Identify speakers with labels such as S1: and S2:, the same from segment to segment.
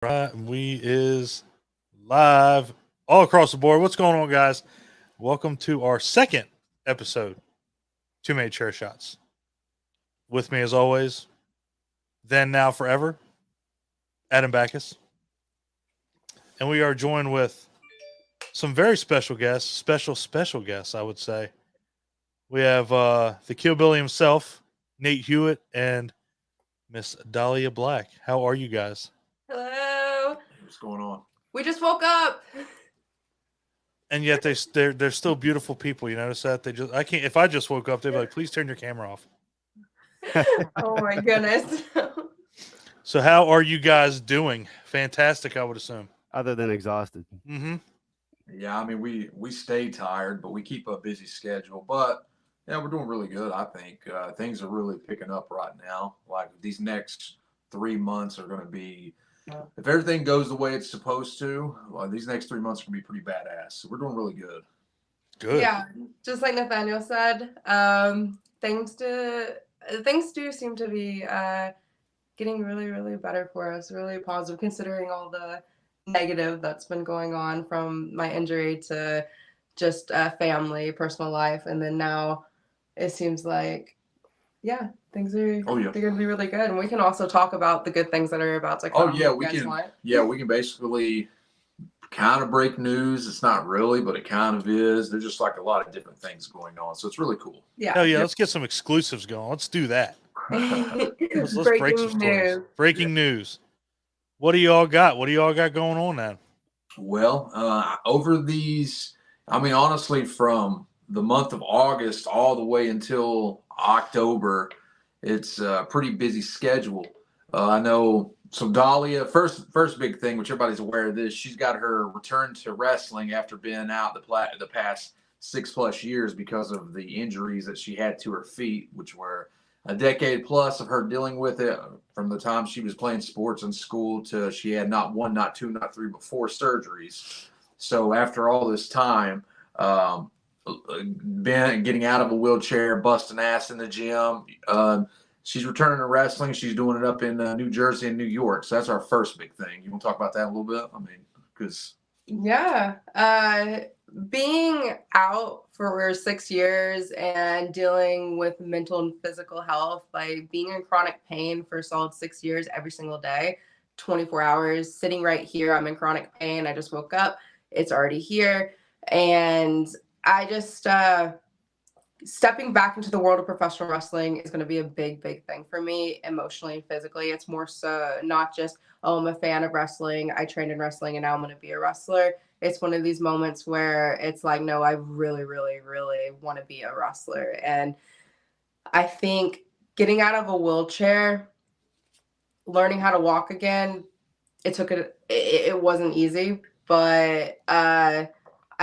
S1: Right, we is live all across the board. What's going on, guys? Welcome to our second episode, Two Made Chair Shots. With me, as always, then now forever, Adam Backus, and we are joined with some very special guests, special guests, I would say. We have the Killbilly himself, Nate Hewitt, and Miss Dahlia Black. How are you guys?
S2: Hello.
S3: What's going on?
S2: We just woke up.
S1: And yet they're still beautiful people. You notice that I can't. If I just woke up, they'd be like, "Please turn your camera off."
S2: Oh my goodness.
S1: So how are you guys doing? Fantastic, I would assume.
S4: Other than exhausted.
S1: Mm-hmm.
S3: Yeah, I mean we stay tired, but we keep a busy schedule. But yeah, we're doing really good. I think things are really picking up right now. Like these next 3 months are going to be, if everything goes the way it's supposed to, these next 3 months are going to be pretty badass. So we're doing really good.
S1: Good.
S2: Yeah, just like Nathaniel said, things do seem to be getting really, really better for us. Really positive, considering all the negative that's been going on from my injury to just family, personal life, and then now it seems like, yeah, things are they're going to be really good, and we can also talk about the good things that are about to come.
S3: Oh yeah, we can. Yeah, we can basically kind of break news. It's not really, but it kind of is. There's just like a lot of different things going on, so it's really cool.
S2: Yeah.
S1: Hell yeah, let's get some exclusives going. Let's do that. Let's break some stories. Breaking news. What do y'all got? What do y'all got going on now?
S3: Well, over these, I mean, honestly, from the month of August all the way until October, it's a pretty busy schedule. I know. So Dahlia, first big thing, which everybody's aware of this, she's got her return to wrestling after being out the past 6+ years because of the injuries that she had to her feet, which were a decade plus of her dealing with it from the time she was playing sports in school to she had not one, not two, not three, but 4 surgeries. So after all this time, getting out of a wheelchair, busting ass in the gym, she's returning to wrestling. She's doing it up in New Jersey and New York. So that's our first big thing. You want to talk about that a little bit? I mean, because
S2: being out for 6 years and dealing with mental and physical health, like being in chronic pain for a solid 6 years every single day, 24 hours, sitting right here, I'm in chronic pain. I just woke up. It's already here. And I just, stepping back into the world of professional wrestling is going to be a big thing for me emotionally and physically. It's more so not just, oh, I'm a fan of wrestling, I trained in wrestling, and now I'm going to be a wrestler. It's one of these moments where it's like, no, I really want to be a wrestler. And I think getting out of a wheelchair, learning how to walk again, it wasn't easy, but I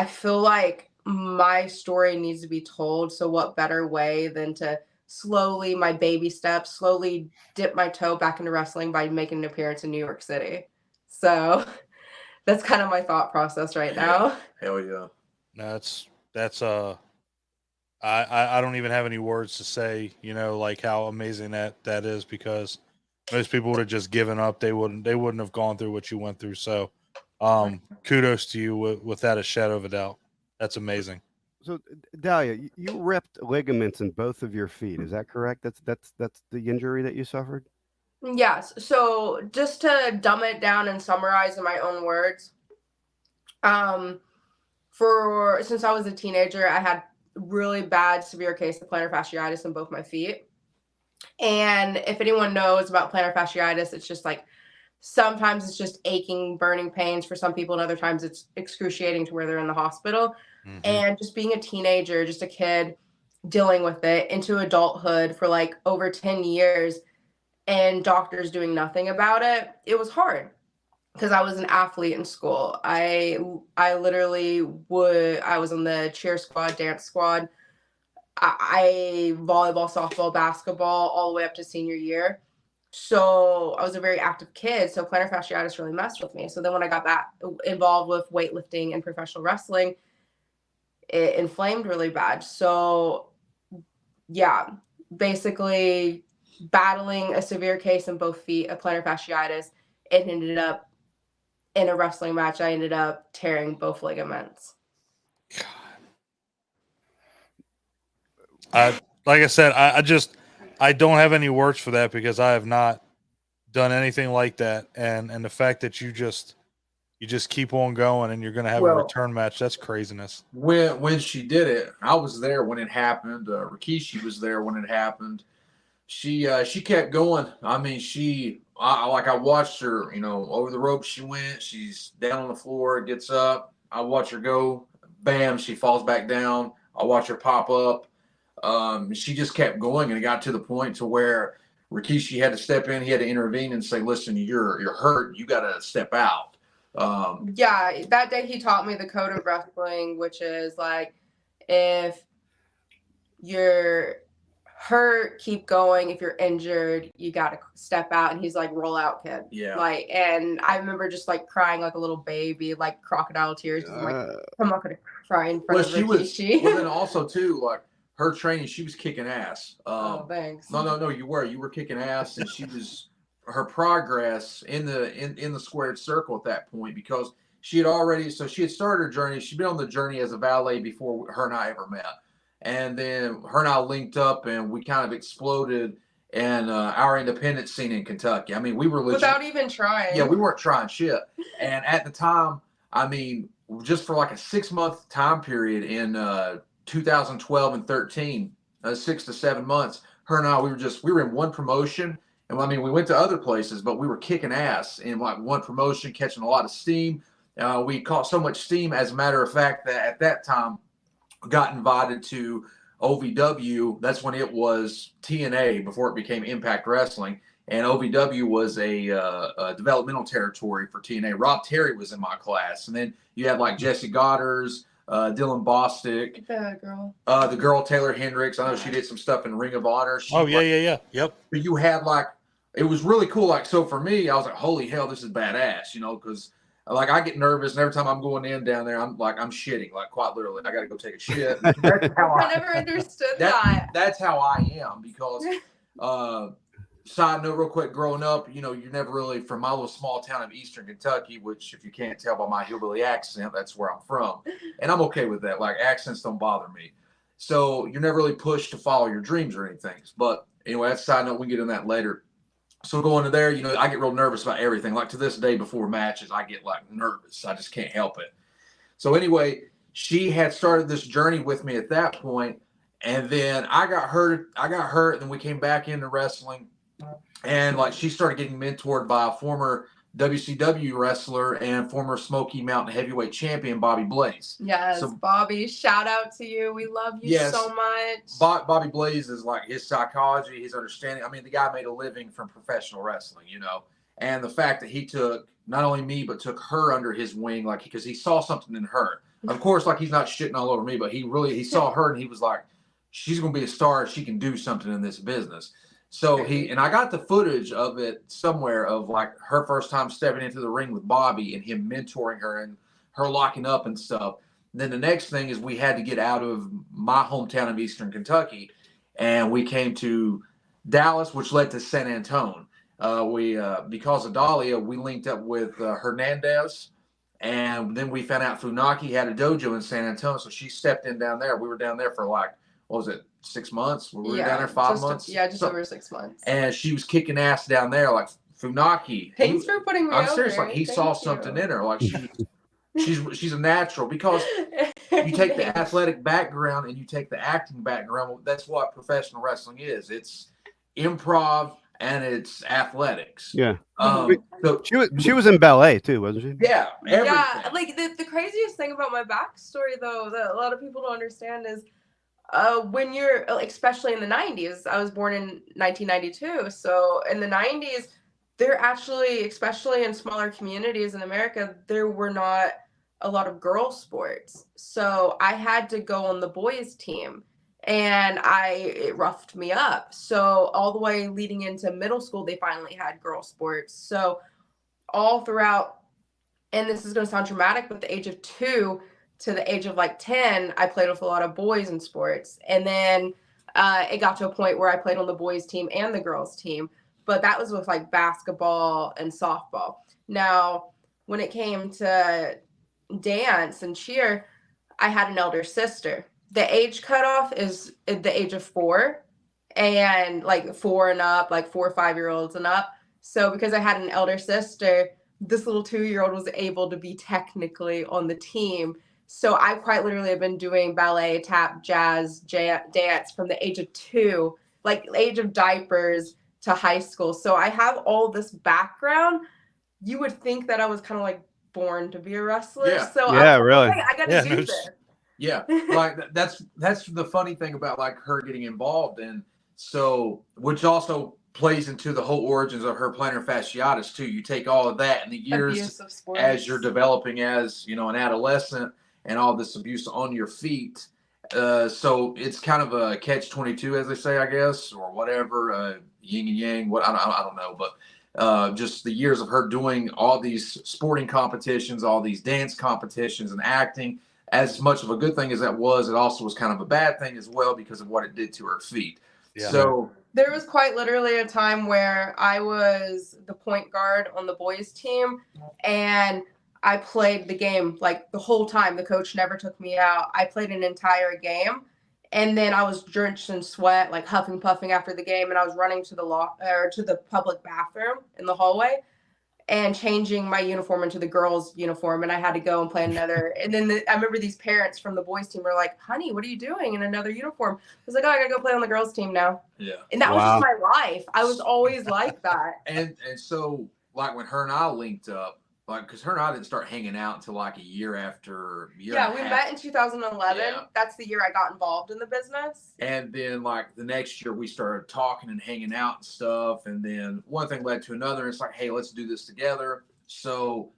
S2: feel like my story needs to be told. So what better way than to slowly, my baby steps, slowly dip my toe back into wrestling by making an appearance in New York City. So that's kind of my thought process right now.
S3: Hell yeah.
S1: That's I don't even have any words to say, like how amazing that is, because most people would have just given up. They wouldn't have gone through what you went through. So kudos to you without a shadow of a doubt. That's amazing.
S4: So Dahlia, you ripped ligaments in both of your feet. Is that correct? That's the injury that you suffered?
S2: Yes. So just to dumb it down and summarize in my own words, since I was a teenager, I had really bad severe case of plantar fasciitis in both my feet. And if anyone knows about plantar fasciitis, it's just like sometimes it's just aching, burning pains for some people, and other times it's excruciating to where they're in the hospital. Mm-hmm. And just being a teenager, just a kid dealing with it into adulthood for like over 10 years and doctors doing nothing about it, it was hard because I was an athlete in school. I literally I was on the cheer squad, dance squad. I volleyball, softball, basketball, all the way up to senior year. So I was a very active kid. So plantar fasciitis really messed with me. So then when I got back involved with weightlifting and professional wrestling, it inflamed really bad. So yeah, basically battling a severe case in both feet of plantar fasciitis, it ended up in a wrestling match, I ended up tearing both ligaments.
S1: Like I said, I don't have any words for that because I have not done anything like that, and the fact that you just keep on going and you're going to have a
S3: Well,
S1: return match, that's craziness.
S3: when she did it, I was there when it happened. Rikishi was there when it happened. She kept going. I mean, I watched her, over the rope she went. She's down on the floor, gets up. I watch her go, bam, she falls back down. I watch her pop up. She just kept going, and it got to the point to where Rikishi had to step in. He had to intervene and say, "Listen, you're hurt. You got to step out."
S2: Yeah, that day he taught me the code of wrestling, which is like, if you're hurt, keep going. If you're injured, you got to step out. And he's like, roll out, kid.
S3: Yeah.
S2: Like, and I remember just like crying like a little baby, like crocodile tears. I'm like, I'm not going to cry in front of Rikishi.
S3: Well, then also too, like her training, she was kicking ass.
S2: Oh, thanks.
S3: No, you were kicking ass, and her progress in the squared circle at that point, because she had started her journey. She'd been on the journey as a valet before her and I ever met. And then her and I linked up, and we kind of exploded in our independent scene in Kentucky. I mean, we were legit,
S2: without even trying.
S3: Yeah, we weren't trying shit. And at the time, I mean, just for like a 6-month time period in 2012 and 13, 6 to 7 months, her and I, we were in one promotion. And I mean, we went to other places, but we were kicking ass in like one promotion, catching a lot of steam. We caught so much steam, as a matter of fact, that at that time, got invited to OVW. That's when it was TNA before it became Impact Wrestling. And OVW was a developmental territory for TNA. Rob Terry was in my class. And then you had like Jesse Goddard's, Dylan Bostic. The girl Taylor Hendricks. I know she did some stuff in Ring of Honor.
S1: Yeah. Yep.
S3: But you had it was really cool. Like, so for me, I was like, holy hell, this is badass, because like I get nervous, and every time I'm going in down there, I'm shitting, like quite literally. I got to go take a shit. That's how
S2: I never understood that.
S3: That's how I am, because side note real quick, growing up, you're never really from my little small town of Eastern Kentucky, which if you can't tell by my hillbilly accent, that's where I'm from. And I'm okay with that. Like, accents don't bother me. So you're never really pushed to follow your dreams or anything. But anyway, that's a side note. We can get into that later. So going to there, I get real nervous about everything. Like to this day before matches, I get like nervous. I just can't help it. So anyway, she had started this journey with me at that point, and then I got hurt. And then we came back into wrestling, and like she started getting mentored by a former WCW wrestler and former Smoky Mountain heavyweight champion, Bobby Blaze.
S2: Yes, so, Bobby, shout out to you. We love you so much.
S3: Bobby Blaze is like his psychology, his understanding. I mean, the guy made a living from professional wrestling, and the fact that he took not only me, but took her under his wing, like, because he saw something in her. Of course, like, he's not shitting all over me, but he saw her, and he was like, she's going to be a star. She can do something in this business. So and I got the footage of it somewhere of like her first time stepping into the ring with Bobby and him mentoring her and her locking up and stuff. And then the next thing is we had to get out of my hometown of Eastern Kentucky, and we came to Dallas, which led to San Antonio. Because of Dahlia, we linked up with Hernandez, and then we found out Funaki had a dojo in San Antonio, so she stepped in down there. We were down there for like, what was it, 6 months? We were down there 5 months?
S2: Just over 6 months.
S3: And she was kicking ass down there, like Funaki.
S2: Thanks for putting me over.
S3: I'm serious, like he saw something in her. Like she's a natural, because you take the athletic background and you take the acting background. That's what professional wrestling is. It's improv and it's athletics.
S4: Yeah.
S3: So
S4: she was in ballet too, wasn't she?
S3: Yeah. Everything.
S2: Yeah. Like the craziest thing about my backstory, though, that a lot of people don't understand is, when you're, especially in the 90s, I was born in 1992. So in the 90s, there actually, especially in smaller communities in America, there were not a lot of girl sports. So I had to go on the boys team, and it roughed me up. So all the way leading into middle school, they finally had girl sports. So all throughout, and this is going to sound dramatic, but the age of 2 to the age of like 10, I played with a lot of boys in sports. And then it got to a point where I played on the boys team and the girls team, but that was with like basketball and softball. Now, when it came to dance and cheer, I had an elder sister. The age cutoff is at the age of 4, and like 4 and up, like 4 or 5-year-olds and up. So because I had an elder sister, this little 2-year-old was able to be technically on the team. So I quite literally have been doing ballet, tap, jazz, dance from the age of 2, like age of diapers to high school. So I have all this background. You would think that I was kind of like born to be a wrestler.
S3: Yeah.
S2: So
S4: Yeah,
S2: I was
S4: really.
S2: like, I got to
S1: Yeah,
S2: do
S1: no,
S2: this.
S3: Yeah, like that's the funny thing about like her getting involved, and so which also plays into the whole origins of her plantar fasciitis too. You take all of that in the years
S2: Abuse of sports.
S3: as you're developing as an adolescent, and all this abuse on your feet. So it's kind of a catch-22, as they say, I guess, or whatever, yin and yang. What I don't know, but just the years of her doing all these sporting competitions, all these dance competitions, and acting. As much of a good thing as that was, it also was kind of a bad thing as well because of what it did to her feet.
S1: Yeah.
S3: So
S2: there was quite literally a time where I was the point guard on the boys team, and I played the game like the whole time. The coach never took me out. I played an entire game, and then I was drenched in sweat, like huffing puffing after the game, and I was running to the public bathroom in the hallway and changing my uniform into the girls' uniform, and I had to go and play another. And then I remember these parents from the boys' team were like, "Honey, what are you doing in another uniform?" I was like, "Oh, I gotta go play on the girls' team now."
S3: yeah,
S2: And that was
S4: Wow.
S2: just my life. I was always like that.
S3: and so like when her and I linked up, like because her and I didn't start hanging out until like a year
S2: Yeah, we met in 2011.
S3: Yeah.
S2: That's the year I got involved in the business.
S3: And then like the next year we started talking and hanging out and stuff. And then one thing led to another. It's like, hey, let's do this together. So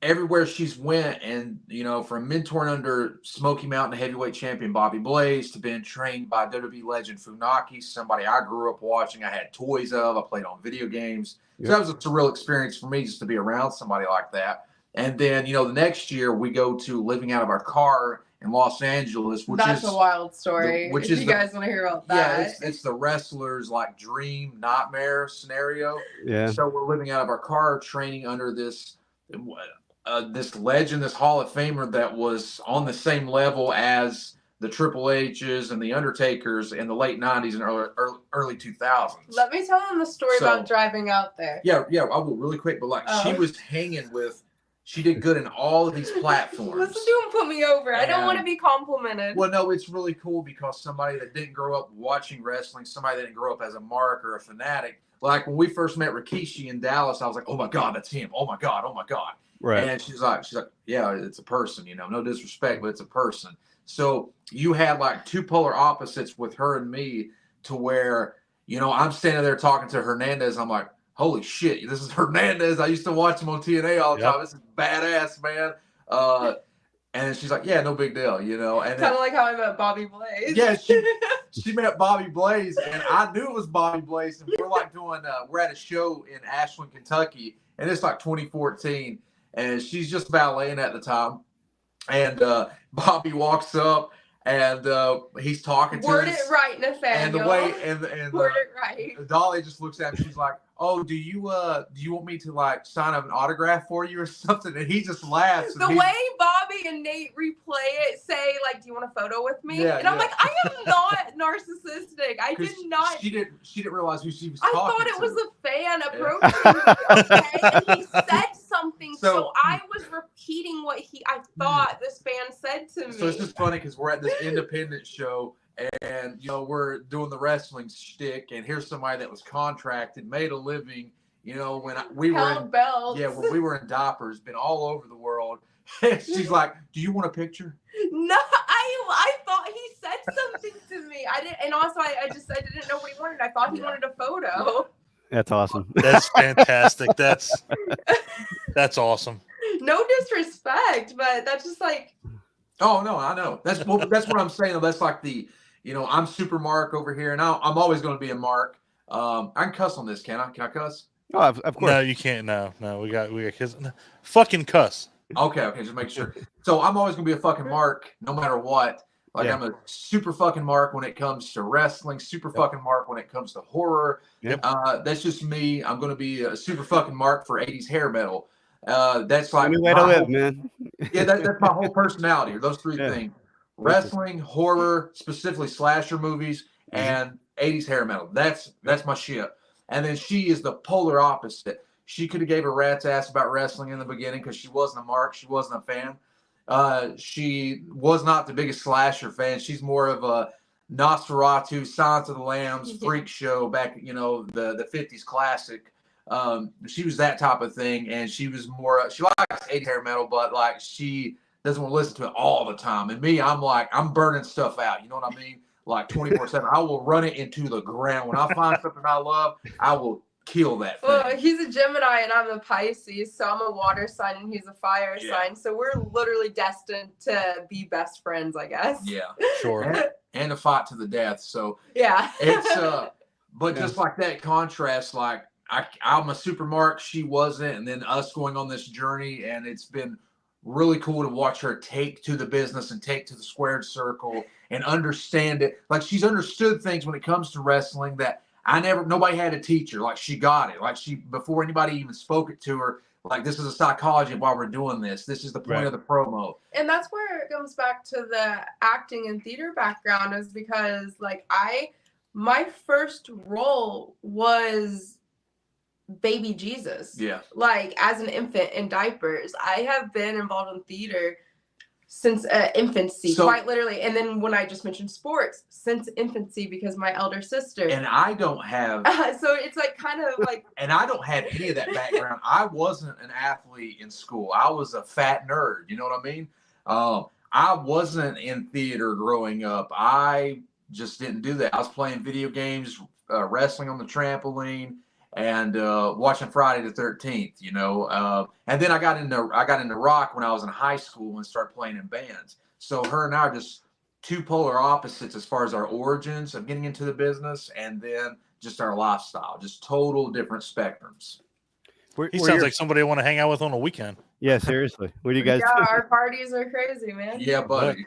S3: everywhere she's went, and from mentoring under Smoky Mountain heavyweight champion Bobby Blaze to being trained by WWE legend Funaki, somebody I grew up watching, I had toys of, I played on video games. So that was a surreal experience for me just to be around somebody like that. And then, the next year we go to living out of our car in Los Angeles, which
S2: That's
S3: is
S2: a wild story.
S3: which
S2: if
S3: is
S2: you
S3: the-
S2: guys want to hear about
S3: yeah,
S2: that.
S3: it's the wrestler's like dream nightmare scenario.
S4: Yeah.
S3: So we're living out of our car, training under this legend, this Hall of Famer that was on the same level as the Triple H's and the Undertakers in the late '90s and early 2000s.
S2: Let me tell them the story
S3: So-
S2: about driving out there.
S3: Yeah, I will really quick. But like she was hanging with, she did good in all of these platforms.
S2: Listen to him put me over. I don't
S3: And-
S2: want to be complimented.
S3: Well, no, it's really cool because somebody that didn't grow up watching wrestling, somebody that didn't grow up as a mark or a fanatic. Like when we first met Rikishi in Dallas, I was like, "Oh my God, that's him! Oh my God, oh my God!"
S4: Right.
S3: And she's like, "Yeah, it's a person. No disrespect, but it's a person." So you had like two polar opposites with her and me, to where I'm standing there talking to Hernandez. I'm like, "Holy shit, this is Hernandez! I used to watch him on TNA all the time. This is badass, man." And she's like, "Yeah, no big deal, And
S2: Kind
S3: then,
S2: of like how I met Bobby Blaze.
S3: yeah, she met Bobby Blaze, and I knew it was Bobby Blaze. And we're like we're at a show in Ashland, Kentucky, and it's like 2014, and she's just valeting at the time. And Bobby walks up, and he's talking to
S2: Word
S3: us.
S2: it right, Nathaniel.
S3: And the way, and
S2: Word it right.
S3: Dahlia just looks at me. She's like, "Oh, do you want me to like sign up an autograph for you or something?" And he just laughs.
S2: The way Bobby and Nate replay it, say like, "Do you want a photo with me?"
S3: Yeah,
S2: and I'm
S3: yeah.
S2: like, I am not narcissistic. I did not.
S3: She didn't realize who she was
S2: I
S3: talking
S2: thought it
S3: to.
S2: was a fan approaching me, okay? And he said something, so I was repeating what I thought this fan said to me.
S3: So it's just funny because we're at this independent show, and we're doing the wrestling shtick, and here's somebody that was contracted, made a living, when we were
S2: Held belts.
S3: when we were in diapers, been all over the world. And she's like, "Do you want a picture?"
S2: No, I thought he said something to me. I didn't, and also I didn't know what he wanted. I thought he wanted a photo.
S4: That's awesome.
S1: That's fantastic. That's awesome.
S2: No disrespect, but that's just like.
S3: Oh no, I know. That's what I'm saying. That's like the, I'm Super Mark over here, and I'm always going to be a Mark. I can cuss on this, can I? Can I cuss?
S4: Oh, of course.
S1: No, you can't. No, we got kids. No. Fucking cuss.
S3: Okay, just make sure. So I'm always gonna be a fucking Mark, no matter what. Like
S4: Yeah.
S3: I'm a super fucking Mark when it comes to wrestling, super fucking Mark when it comes to horror.
S4: Yep.
S3: That's just me. I'm gonna be a super fucking Mark for 80s hair metal. That's like
S4: Only way to live, man.
S3: yeah, that's my whole personality. Or those three
S4: Yeah.
S3: things: wrestling, horror, specifically slasher movies, and 80s hair metal. That's my shit. And then she is the polar opposite. She could have gave a rat's ass about wrestling in the beginning because she wasn't a mark. She wasn't a fan. She was not the biggest slasher fan. She's more of a Nosferatu, Silence of the Lambs, freak show back, the 50s classic. She was that type of thing, and she was more. She likes 80s hair metal, but like she doesn't want to listen to it all the time. And me, I'm like I'm burning stuff out. You know what I mean? Like 24/7. I will run it into the ground. When I find something I love, I will kill that thing.
S2: Well, he's a Gemini and I'm a Pisces, so I'm a water sign and he's a fire sign. So we're literally destined to be best friends, I guess.
S3: Yeah,
S1: Sure.
S3: and a fight to the death. So
S2: yeah,
S3: it's but just like that contrast, like I'm a super mark, she wasn't, and then us going on this journey, and it's been really cool to watch her take to the business and take to the squared circle and understand it. Like she's understood things when it comes to wrestling that nobody had to teach her. Like she got it. Like before anybody even spoke it to her, like this is a psychology of why we're doing this. This is the point of the promo.
S2: And that's where it comes back to the acting and theater background, is because like my first role was baby Jesus.
S3: Yeah.
S2: Like as an infant in diapers. I have been involved in theater since infancy, quite literally. And then when I just mentioned sports, since infancy, because my elder sister.
S3: And I don't have.
S2: So it's like kind of like.
S3: And I don't have any of that background. I wasn't an athlete in school. I was a fat nerd. You know what I mean? I wasn't in theater growing up. I just didn't do that. I was playing video games, wrestling on the trampoline, and watching Friday the 13th, and then I got into rock when I was in high school and started playing in bands. So her and I are just two polar opposites as far as our origins of getting into the business, and then just our lifestyle, just total different spectrums.
S1: He sounds like somebody I want to hang out with on a weekend.
S4: Yeah, seriously. What do you guys?
S2: Yeah, our parties are crazy, man.
S3: Yeah, buddy.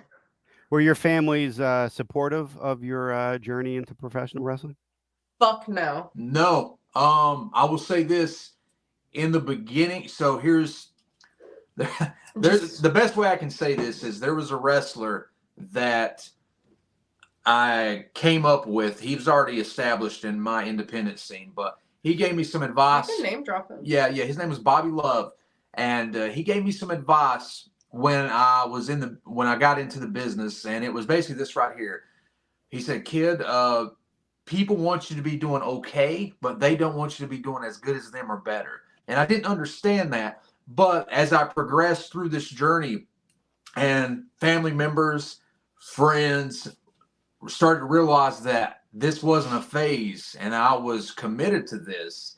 S4: Were your families supportive of your journey into professional wrestling?
S2: Fuck no.
S3: No. I will say this in the beginning. So there's the best way I can say this is there was a wrestler that I came up with. He was already established in my independent scene, but he gave me some advice.
S2: You can name drop him.
S3: Yeah. His name was Bobby Love, and he gave me some advice when I got into the business, and it was basically this right here. He said, "Kid, people want you to be doing okay, but they don't want you to be doing as good as them or better." And I didn't understand that. But as I progressed through this journey and family members, friends started to realize that this wasn't a phase and I was committed to this,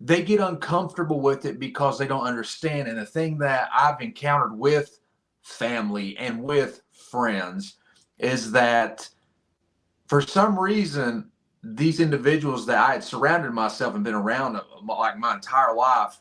S3: they get uncomfortable with it because they don't understand. And the thing that I've encountered with family and with friends is that for some reason, these individuals that I had surrounded myself and been around like my entire life,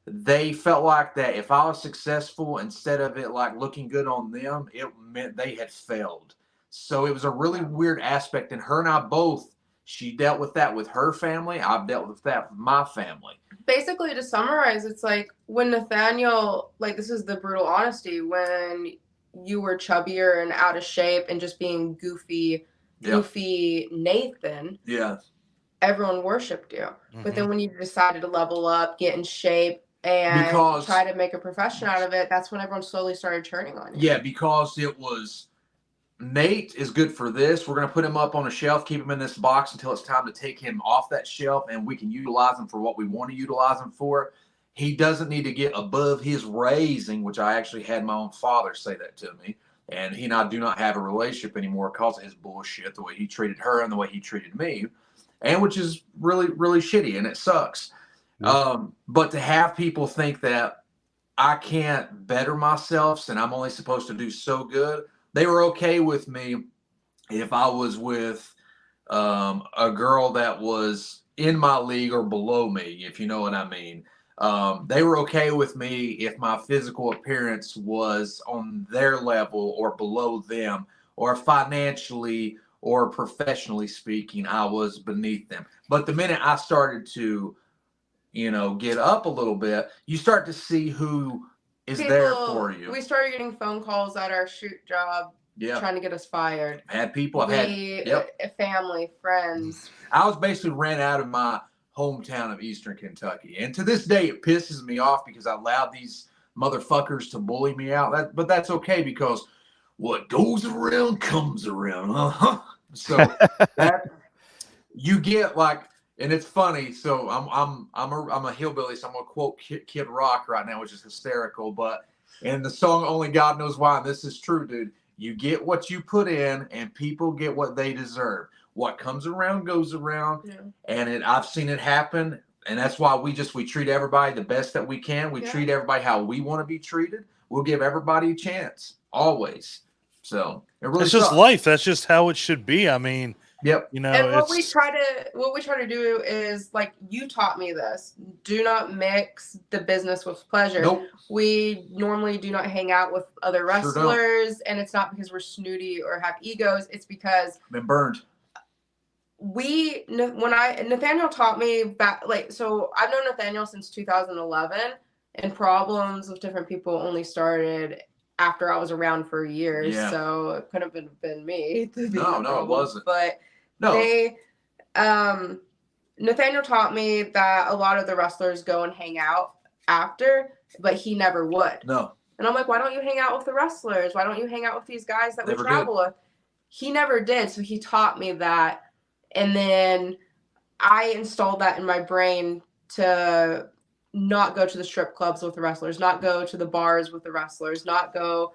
S3: they felt like that if I was successful, instead of it like looking good on them, it meant they had failed. So it was a really weird aspect. And her and I both, she dealt with that with her family. I've dealt with that with my family.
S2: Basically, to summarize, it's like when Nathaniel, like this is the brutal honesty, when you were chubbier and out of shape and just being goofy Nathan, everyone worshipped you. But then when you decided to level up, get in shape, and try to make a profession out of it, that's when everyone slowly started turning on you.
S3: Yeah, because it was, Nate is good for this. We're going to put him up on a shelf, keep him in this box until it's time to take him off that shelf, and we can utilize him for what we want to utilize him for. He doesn't need to get above his raising, which I actually had my own father say that to me. And he and I do not have a relationship anymore because of his bullshit, the way he treated her and the way he treated me, and which is really, really shitty, and it sucks. But to have people think that I can't better myself and I'm only supposed to do so good, they were okay with me if I was with a girl that was in my league or below me, if you know what I mean. They were okay with me if my physical appearance was on their level or below them, or financially or professionally speaking, I was beneath them. But the minute I started to, get up a little bit, you start to see who is there for you.
S2: We started getting phone calls at our shoot job trying to get us fired.
S3: I've had people. I've had
S2: family, friends.
S3: I was basically ran out of my hometown of Eastern Kentucky. And to this day, it pisses me off because I allowed these motherfuckers to bully me out. But that's okay because what goes around comes around. So that you get like, and it's funny. So I'm a hillbilly, so I'm gonna quote Kid Rock right now, which is hysterical. But in the song "Only God Knows Why," and this is true, dude. You get what you put in, and people get what they deserve. What comes around goes around, and I've seen it happen. And that's why we treat everybody the best that we can. We treat everybody how we want to be treated. We'll give everybody a chance, always. So
S1: it's just life. That's just how it should be. I mean,
S3: yep.
S2: And what we try to do is, like, you taught me this. Do not mix the business with pleasure.
S3: Nope.
S2: We normally do not hang out with other wrestlers, and it's not because we're snooty or have egos. It's because
S3: I've been burned.
S2: Nathaniel taught me back, so I've known Nathaniel since 2011, and problems with different people only started after I was around for years.
S3: Yeah.
S2: So it could have been me.
S3: No, it wasn't.
S2: But Nathaniel taught me that a lot of the wrestlers go and hang out after, but he never would.
S3: No.
S2: And I'm like, why don't you hang out with the wrestlers? Why don't you hang out with these guys that we travel with? He never did. So he taught me that. And then I installed that in my brain to not go to the strip clubs with the wrestlers, not go to the bars with the wrestlers, not go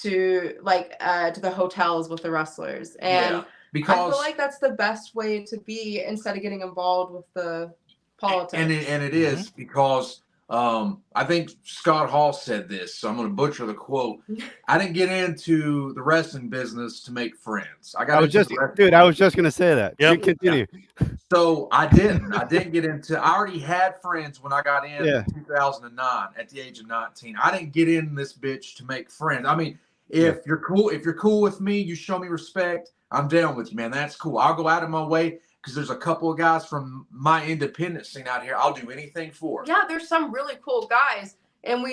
S2: to to the hotels with the wrestlers. And because I feel like that's the best way to be instead of getting involved with the politics.
S3: And it is because I think Scott Hall said this, so I'm going to butcher the quote. I didn't get into the wrestling business to make friends. I was just going
S4: to say that.
S1: Yep.
S4: Continue.
S3: So I didn't get into, I already had friends when I got in 2009 at the age of 19. I didn't get in this bitch to make friends. I mean, if you're cool with me, you show me respect, I'm down with you, man. That's cool. I'll go out of my way because there's a couple of guys from my independent scene out here I'll do anything for.
S2: Yeah, there's some really cool guys. And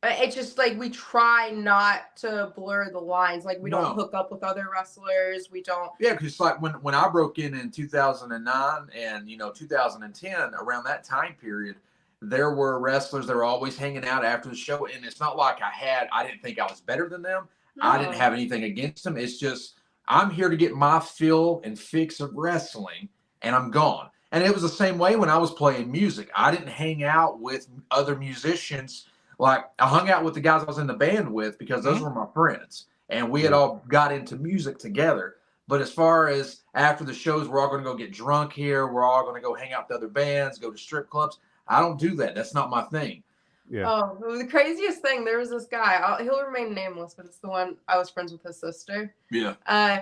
S2: it's just like we try not to blur the lines. Like we don't hook up with other wrestlers. We don't.
S3: Yeah, because like when I broke in 2009 and 2010, around that time period, there were wrestlers that were always hanging out after the show. And it's not like I didn't think I was better than them. No. I didn't have anything against them. It's just I'm here to get my fill and fix of wrestling, and I'm gone. And it was the same way when I was playing music. I didn't hang out with other musicians. Like I hung out with the guys I was in the band with because those were my friends, and we had all got into music together. But as far as after the shows, we're all going to go get drunk here. We're all going to go hang out with other bands, go to strip clubs. I don't do that. That's not my thing.
S4: Yeah.
S2: Oh, the craziest thing, there was this guy. He'll remain nameless, but it's the one I was friends with his sister.
S3: Yeah.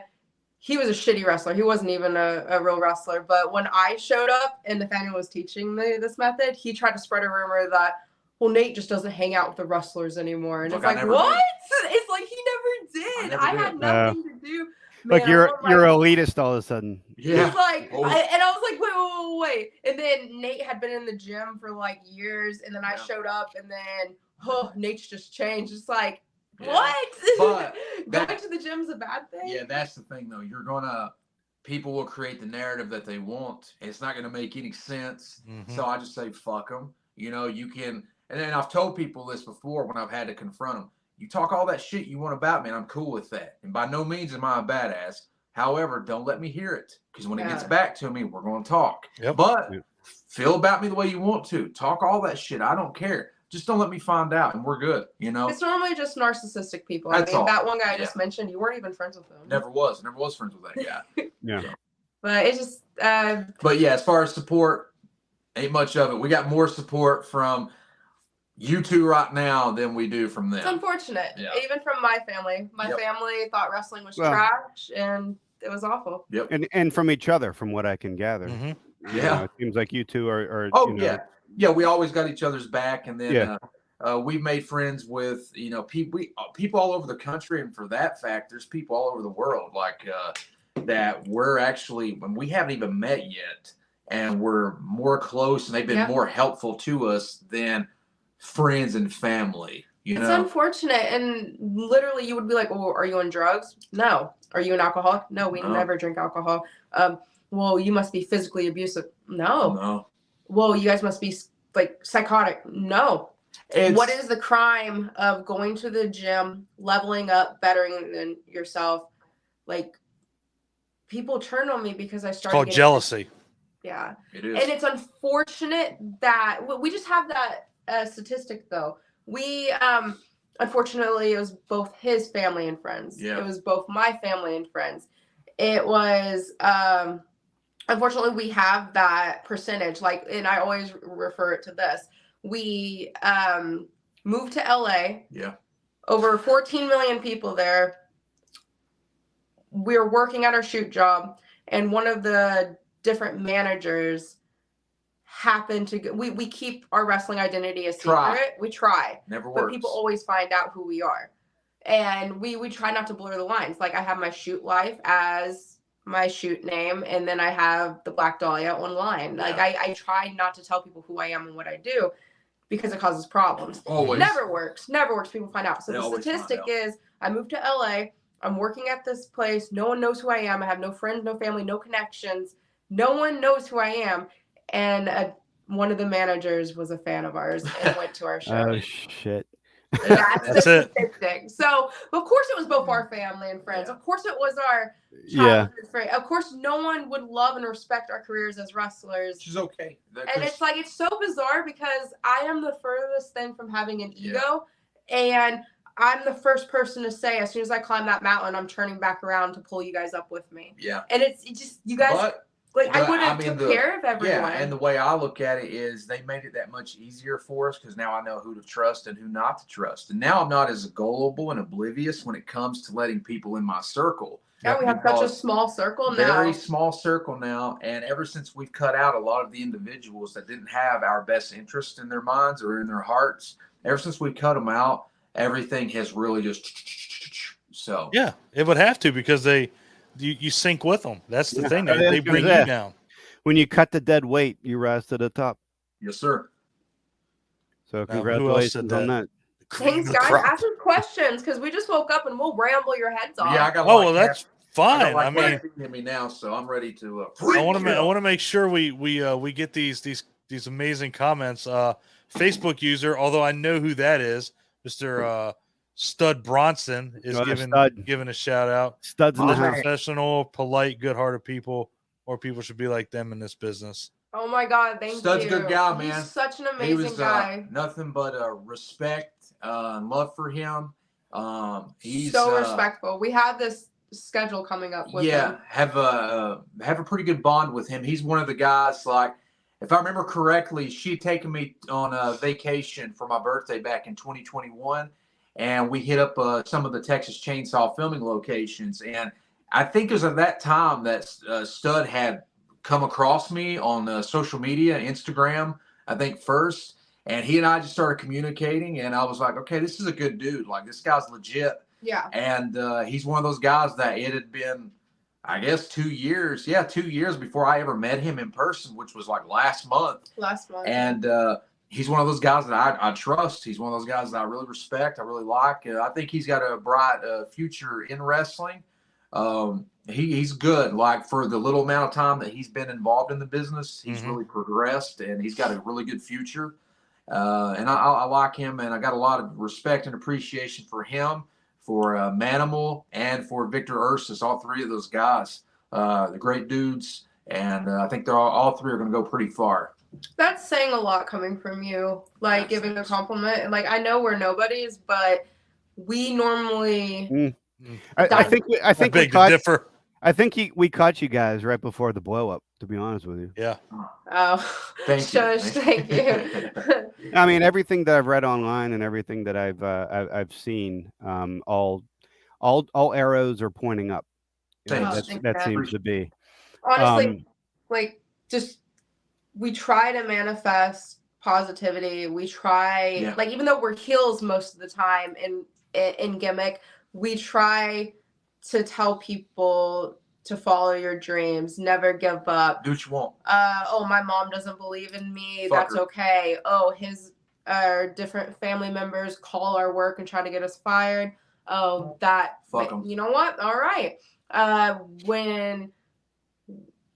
S2: He was a shitty wrestler. He wasn't even a real wrestler. But when I showed up and Nathaniel was teaching me this method, he tried to spread a rumor that, well, Nate just doesn't hang out with the wrestlers anymore. And it's like, what? It's like he never did. I had nothing to do. Man,
S4: like you're elitist all of a sudden.
S2: Yeah. He's like, and I was like, wait. And then Nate had been in the gym for like years, and then I showed up, and then Nate's just changed. It's like, what?
S3: But
S2: going to the gym's a bad thing?
S3: Yeah, that's the thing though. People will create the narrative that they want. It's not gonna make any sense. Mm-hmm. So I just say fuck them. You can, and then I've told people this before when I've had to confront them. You talk all that shit you want about me, and I'm cool with that. And by no means am I a badass. However, don't let me hear it. Because when it gets back to me, we're going to talk. Yep. But feel about me the way you want to. Talk all that shit. I don't care. Just don't let me find out, and we're good.
S2: It's normally just narcissistic people. That's all. That one guy I just mentioned, you weren't even friends with him.
S3: Never was friends with that guy.
S4: Yeah.
S3: So.
S2: But it's just.
S3: But yeah, as far as support, ain't much of it. We got more support from you two right now than we do from them.
S2: It's unfortunate. Yeah. Even from my family. My family thought wrestling was trash, and it was awful.
S3: Yep.
S4: And from each other, from what I can gather.
S3: Mm-hmm. Yeah.
S4: It seems like you two are
S3: yeah. Yeah, we always got each other's back, and then we've made friends with people all over the country, and for that fact, there's people all over the world like that we're actually, when we haven't even met yet, and we're more close, and they've been
S2: Yep.
S3: more helpful to us than friends and family. You
S2: It's
S3: know,
S2: unfortunate, and literally you would be like, well, are you on drugs? No. Are you an alcoholic? No, we
S3: No.
S2: never drink alcohol. Well, you must be physically abusive. No.
S3: no.
S2: Well, you guys must be like psychotic. No. What is the crime of going to the gym, leveling up, bettering yourself? Like, people turn on me because I
S1: It's
S2: started
S1: called
S2: getting
S1: jealousy.
S2: Yeah.
S3: It is.
S2: And it's unfortunate that we just have that statistic though. We unfortunately it was both his family and friends.
S3: Yeah.
S2: It was both my family and friends. It was unfortunately we have that percentage, like, and I always refer it to this. We moved to LA.
S3: Yeah.
S2: Over 14 million people there. We're working at our shoot job, and one of the different managers happened to go, we keep our wrestling identity a secret. We try.
S3: Never
S2: But
S3: works.
S2: people always find out who we are. And we try not to blur the lines. Like, I have my shoot life as my shoot name, and then I have the Black Dahlia online. Like, I try not to tell people who I am and what I do because it causes problems.
S3: Always.
S2: Never works. People find out. So
S3: They
S2: the
S3: always find
S2: statistic
S3: out.
S2: is I moved to LA. I'm working at this place. No one knows who I am. I have no friends, no family, no connections. No one knows who I am. And one of the managers was a fan of ours and went to our show.
S4: Oh shit.
S2: That's
S1: That's
S2: the
S1: it.
S2: statistic. So, of course, it was both our family and friends.
S3: Yeah.
S2: Of course, it was our
S4: Yeah.
S2: childhood friend. Of course, no one would love and respect our careers as wrestlers.
S3: Which is okay.
S2: And it's like, it's so bizarre because I am the furthest thing from having an ego. And I'm the first person to say, as soon as I climb that mountain, I'm turning back around to pull you guys up with me.
S3: Yeah.
S2: And it's just, you guys, I would have took care of everyone.
S3: Yeah, and the way I look at it is they made it that much easier for us because now I know who to trust and who not to trust. And now I'm not as gullible and oblivious when it comes to letting people in my circle.
S2: Yeah, we have such a small circle now.
S3: Very small circle now. And ever since we've cut out a lot of the individuals that didn't have our best interest in their minds or in their hearts, ever since we cut them out, everything has really just so.
S1: Yeah, it would have to because you sync with them. That's the thing.
S4: I was
S1: They
S4: gonna
S1: bring
S4: say.
S1: you down.
S4: When you cut the dead weight, you rise to the top.
S3: Yes, sir.
S4: So
S1: who else
S4: congratulations
S1: said
S4: on
S1: that?
S4: that.
S2: Thanks, guys. Ask us questions because we just woke up and we'll ramble your heads off.
S3: Yeah, I got.
S1: Oh well, that's fine. I mean,
S3: in me now, so I'm ready to.
S1: I want to make sure we get these amazing comments. Facebook user, although I know who that is, Mr. Stud Bronson is giving a shout out.
S4: Studs in the house.
S1: Professional, polite, good-hearted people, or people should be like them in this business.
S2: Oh my God, thank
S3: Stud's
S2: you.
S3: a good guy, man.
S2: He's such an
S3: He
S2: amazing
S3: was
S2: guy.
S3: nothing but respect and love for him. He's
S2: so respectful. We have this schedule coming up with him.
S3: have a pretty good bond with him. He's one of the guys, like, if I remember correctly, she had taken me on a vacation for my birthday back in 2021, and we hit up some of the Texas Chainsaw filming locations. And I think it was at that time that Stud had come across me on social media, Instagram, I think first. And he and I just started communicating, and I was like, okay, this is a good dude. Like, this guy's legit.
S2: Yeah.
S3: And he's one of those guys that it had been, I guess, 2 years. Yeah, 2 years before I ever met him in person, which was like last month. And he's one of those guys that I trust. He's one of those guys that I really respect. I really like. I think he's got a bright future in wrestling. He's good. Like, for the little amount of time that he's been involved in the business, he's really progressed, and he's got a really good future. And I like him, and I got a lot of respect and appreciation for him, for Manimal, and for Victor Ursus, all three of those guys. They're great dudes, and I think they're all three are going to go pretty far.
S2: That's saying a lot coming from you, like giving a compliment. And like, I know we're nobodies, but we normally.
S4: I think we caught,
S1: differ.
S4: I think we caught you guys right before the blow up. To be honest with you.
S1: Yeah.
S2: Oh,
S3: thank you.
S2: Thank you.
S4: I mean, everything that I've read online and everything that I've seen, all arrows are pointing up. You know, that seems to be.
S2: Honestly, like, just we try to manifest positivity. We try, like, even though we're heels most of the time in gimmick, we try to tell people to follow your dreams, never give up.
S3: Do what you want.
S2: Oh, my mom doesn't believe in me.
S3: Fuck
S2: That's
S3: her.
S2: okay. Oh, his different family members call our work and try to get us fired. Oh, that.
S3: Fuck 'em.
S2: You know what? All right. When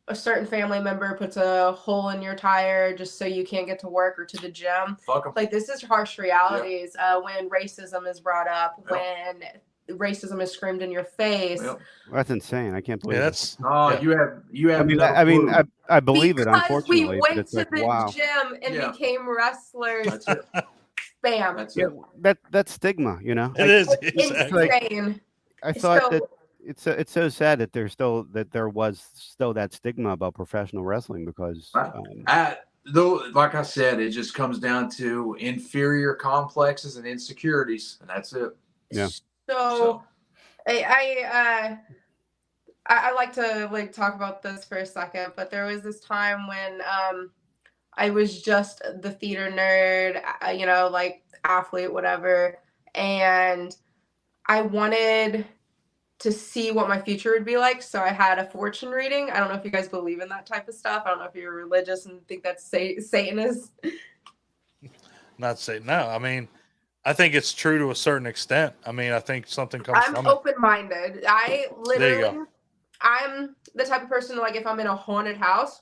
S2: a certain family member puts a hole in your tire just so you can't get to work or to the gym.
S3: Fuck 'em.
S2: Like, this is harsh realities. When racism is brought up,
S3: Yep.
S2: when racism is screamed in your face.
S3: Yep.
S4: That's insane. I can't believe
S1: Yeah,
S4: it.
S1: that's
S3: Oh,
S1: yeah.
S3: you have.
S4: I mean, I believe it,
S2: Because
S4: unfortunately,
S2: we
S4: but
S2: went
S4: it's
S2: to
S4: like,
S2: the
S4: wow.
S2: gym and
S3: Yeah.
S2: became wrestlers.
S3: That's it.
S2: Bam.
S3: That's
S4: Yeah,
S3: it.
S4: that's stigma, you know.
S1: It is
S2: It's
S1: exactly.
S2: insane.
S4: I thought
S2: So-
S4: that it's so sad that there was still that stigma about professional wrestling because
S3: Though, like I said, it just comes down to inferior complexes and insecurities, and that's it.
S4: Yeah.
S2: So I like to talk about this for a second, but there was this time when I was just the theater nerd, athlete, whatever, and I wanted to see what my future would be like. So I had a fortune reading. I don't know if you guys believe in that type of stuff. I don't know if you're religious and think that's Satanist.
S1: Not say no. I mean, I think it's true to a certain extent. I mean, I think something comes
S2: I'm
S1: from it.
S2: open-minded. I
S1: There you
S2: literally, I'm the type of person, like, if I'm in a haunted house,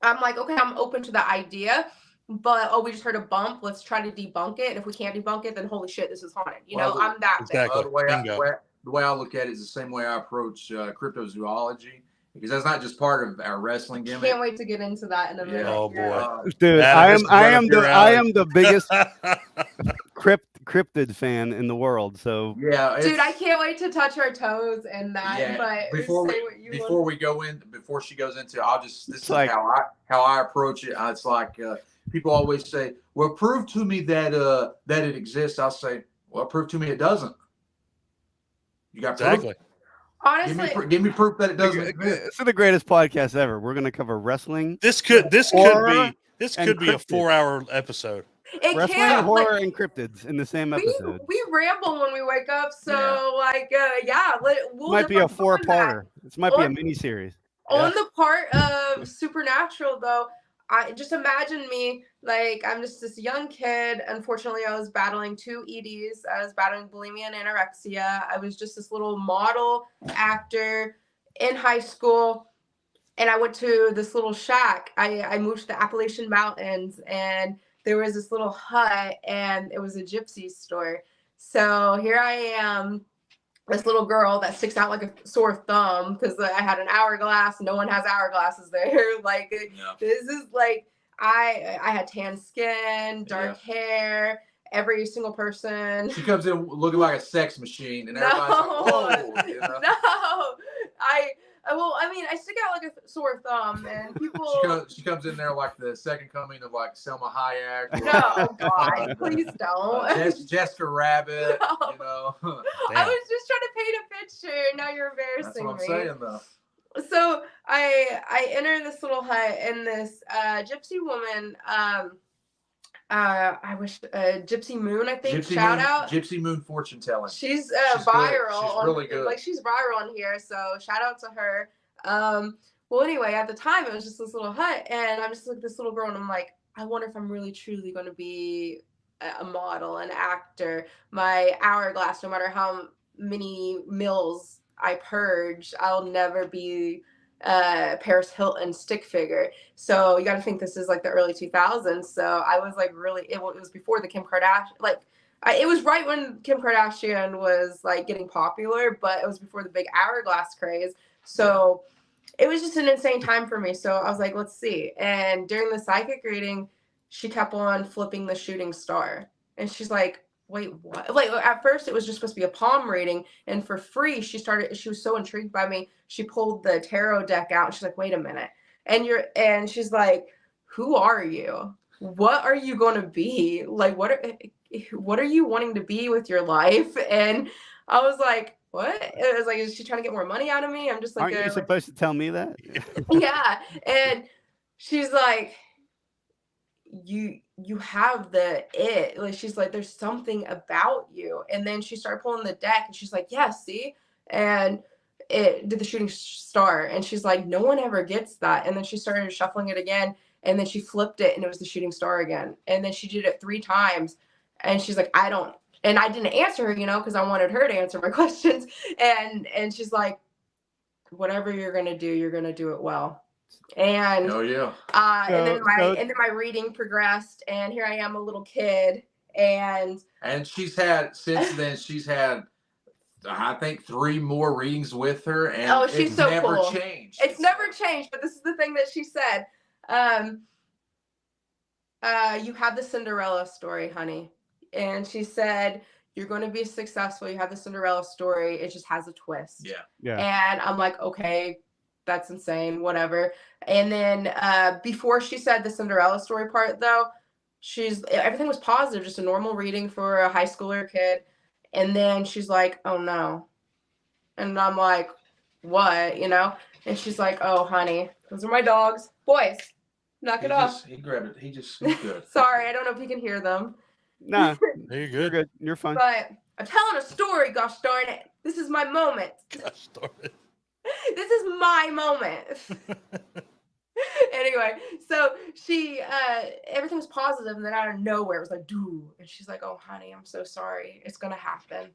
S2: I'm like, okay, I'm open to the idea, but, oh, we just heard a bump. Let's try to debunk it. And if we can't debunk it, then holy shit, this is haunted. I'm that
S1: Exactly.
S3: The way I look at it is the same way I approach cryptozoology, because that's not just part of our wrestling
S2: big.
S3: gimmick.
S2: Can't wait to get into that in a minute.
S1: Oh, boy.
S4: dude,
S1: That is
S4: I
S1: right up your
S4: am
S1: alley.
S4: the biggest cryptid fan in the world. So
S3: Yeah,
S2: Dude, I can't wait to touch our toes and that.
S3: Yeah,
S2: But
S3: before she goes into, this is
S4: like,
S3: how I approach it. It's like people always say, "Well, prove to me that it exists." I'll say, "Well, prove to me it doesn't." You got
S1: Exactly.
S3: proof?
S2: honestly,
S3: Give me proof that it doesn't exist.
S4: this is the greatest podcast ever. We're gonna cover wrestling,
S1: This could be
S4: and
S1: a
S4: cryptids.
S1: 4-hour episode.
S2: it
S4: wrestling,
S2: can't.
S4: horror, and cryptids in the same episode.
S2: We ramble when we wake up, so we'll
S4: Might be a
S2: definitely go on that.
S4: 4-parter. This might be a
S2: On-
S4: mini series.
S2: On the part of supernatural, though, I just imagine me like I'm just this young kid. Unfortunately, I was battling 2 EDs. I was battling bulimia and anorexia. I was just this little model actor in high school, and I went to this little shack. I moved to the Appalachian Mountains, and there was this little hut, and it was a gypsy store. So here I am, this little girl that sticks out like a sore thumb because I had an hourglass. No one has hourglasses there. This is like I had tan skin, dark hair. Every single person.
S3: She comes in looking like a sex machine, and everybody's like, "Whoa!" You know?
S2: No, I stick out like a sore thumb, and people.
S3: She comes in there like the second coming of like Selma Hayek.
S2: No, God, please don't.
S3: Jessica Rabbit.
S2: No.
S3: You know.
S2: I was just trying to paint a picture. Now you're
S3: That's
S2: embarrassing
S3: what I'm
S2: me.
S3: saying, though.
S2: So I enter this little hut, and this gypsy woman. I wish Gypsy Moon. I think shout out
S3: Gypsy Moon fortune telling.
S2: She's
S3: She's
S2: viral.
S3: good. She's really good.
S2: Like, she's viral on here. So shout out to her. Well, anyway, at the time it was just this little hut, and I'm just like this little girl, and I'm like, I wonder if I'm really truly going to be a model, an actor. My hourglass, no matter how many meals I purge, I'll never be Paris Hilton stick figure. So you got to think this is like the early 2000s. So I was like really, it was before the Kim Kardashian, it was right when Kim Kardashian was like getting popular, but it was before the big hourglass craze. So it was just an insane time for me. So I was like, let's see. And during the psychic reading, she kept on flipping the shooting star. And she's like, wait, what? Like, at first it was just supposed to be a palm reading, and for free she was so intrigued by me, she pulled the tarot deck out, and she's like, wait a minute, and she's like, who are you? What are you going to be? Like, what are you wanting to be with your life? And I was like, what? It was like, is she trying to get more money out of me? I'm just like,
S4: aren't you supposed to tell me that?
S2: Yeah. And she's like, you have the it. Like, she's like, there's something about you. And then she started pulling the deck, and she's like, yeah, see? And it did the shooting star. And she's like, no one ever gets that. And then she started shuffling it again. And then she flipped it and it was the shooting star again. And then she did it 3 times. And she's like, and I didn't answer her, because I wanted her to answer my questions. And she's like, whatever you're going to do, you're going to do it well. And and then my reading progressed, and here I am, a little kid, and
S3: she's had I think 3 more readings with her, and
S2: she's so
S3: never
S2: cool.
S3: changed.
S2: It's never changed, but this is the thing that she said. You have the Cinderella story, honey. And she said, you're going to be successful. You have the Cinderella story. It just has a twist.
S3: Yeah.
S2: And I'm like, okay, that's insane, whatever. And then before she said the Cinderella story part, though, everything was positive, just a normal reading for a high schooler kid. And then she's like, oh no. And I'm like, what, And she's like, oh, honey, those are my dogs. Boys, knock it off.
S3: He grabbed it. He's good.
S2: Sorry, I don't know if you can hear them.
S4: Nah,
S1: you're good.
S4: You're good. You're fine.
S2: But I'm telling a story, gosh darn it. This is my moment.
S1: Gosh darn it.
S2: This is my moment. Anyway, so she, everything was positive, and then out of nowhere, it was like, dude. And she's like, oh, honey, I'm so sorry. It's going to happen.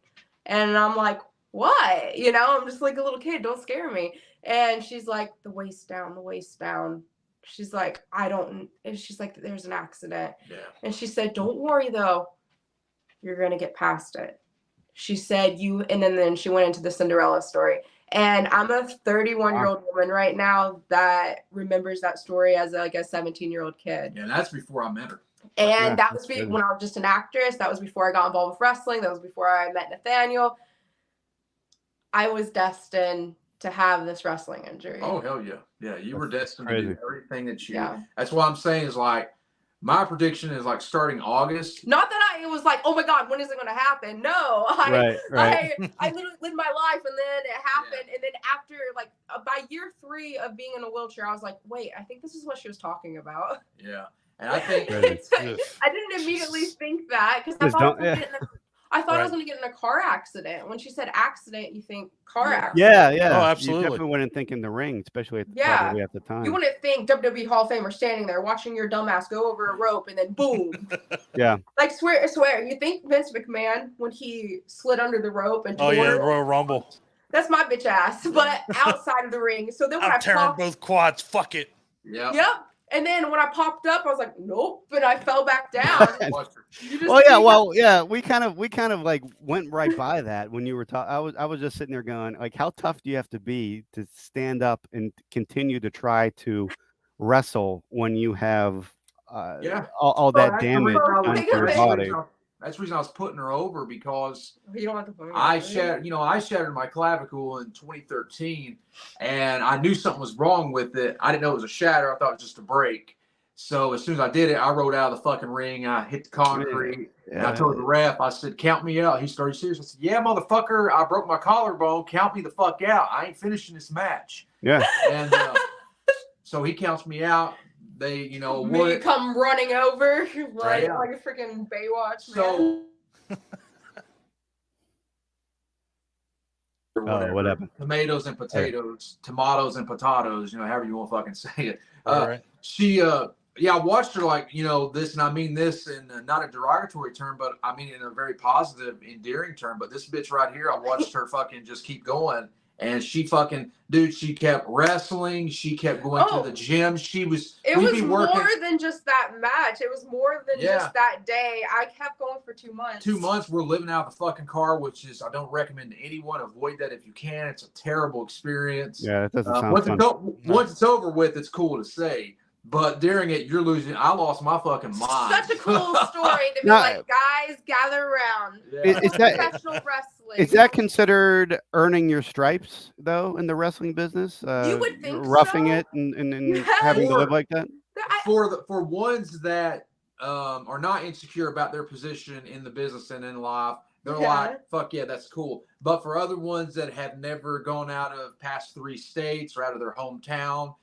S2: And I'm like, what? I'm just like a little kid. Don't scare me. And she's like, the waist down, the waist down. She's like, and she's like, there's an accident.
S3: Yeah.
S2: And she said, don't worry, though. You're going to get past it. She said, and then she went into the Cinderella story. And I'm a 31-year-old woman right now that remembers that story as like a 17-year-old kid.
S3: Yeah, that's before I met her.
S2: And that was when I was just an actress. That was before I got involved with wrestling. That was before I met Nathaniel. I was destined to have this wrestling injury.
S3: Oh, hell yeah. Yeah, you were destined to do everything that you...
S2: Yeah.
S3: That's what I'm saying is like, my prediction is like starting August.
S2: Not that it was like, oh my God, when is it going to happen? No,
S4: right.
S2: I literally lived my life, and then it happened. Yeah. And then after, like, by year 3 of being in a wheelchair, I was like, wait, I think this is what she was talking about.
S3: Yeah. And I think
S2: I didn't immediately think that because I thought I was going to get in a car accident. When she said accident, you think car accident.
S4: Yeah.
S1: Oh, absolutely.
S4: You definitely wouldn't think in the ring, especially probably at the time.
S2: You wouldn't think WWE Hall of Famer standing there watching your dumbass go over a rope and then boom.
S4: Yeah.
S2: Like swear. You think Vince McMahon when he slid under the rope and
S1: Royal Rumble.
S2: That's my bitch ass, but outside of the ring. So then when
S1: I'm tearing both quads. Fuck it.
S3: Yep.
S2: And then when I popped up, I was like, nope, but I fell back down.
S4: We kind of like went right by that when you were talking. I was just sitting there going, like, how tough do you have to be to stand up and continue to try to wrestle when you have all that damage on your body?
S3: That's the reason I was putting her over, because
S2: you don't have to
S3: I shattered my clavicle in 2013, and I knew something was wrong with it. I didn't know it was a shatter. I thought it was just a break. So as soon as I did it, I rolled out of the fucking ring. I hit the concrete. And I told the ref, I said, count me out. He started serious. I said, yeah, motherfucker, I broke my collarbone. Count me the fuck out. I ain't finishing this match.
S4: Yeah.
S3: And so he counts me out. They,
S2: me come running over like a freaking Baywatch.
S3: So,
S4: what happened?
S3: Tomatoes and potatoes, tomatoes and potatoes. However you want to fucking say it.
S1: Right.
S3: She, I watched her like this, and I mean this in not a derogatory term, but I mean in a very positive, endearing term. But this bitch right here, I watched her fucking just keep going. And she fucking, she kept wrestling. She kept going to the gym. It was
S2: more than just that match. It was more than just that day. I kept going for 2 months.
S3: 2 months. We're living out the fucking car, which is, I don't recommend to anyone. Avoid that if you can. It's a terrible experience.
S4: Yeah, it doesn't sound fun.
S3: Once it's over with, it's cool to say. But during it, you're losing. I lost my fucking mind.
S2: Such a cool story to be like, guys, gather around.
S3: Yeah.
S2: Professional wrestling.
S4: Is that considered earning your stripes, though, in the wrestling business?
S2: You would think
S4: roughing it and having to live like that?
S3: For ones that are not insecure about their position in the business and in life, they're like, fuck yeah, that's cool. But for other ones that have never gone out of past 3 states or out of their hometown,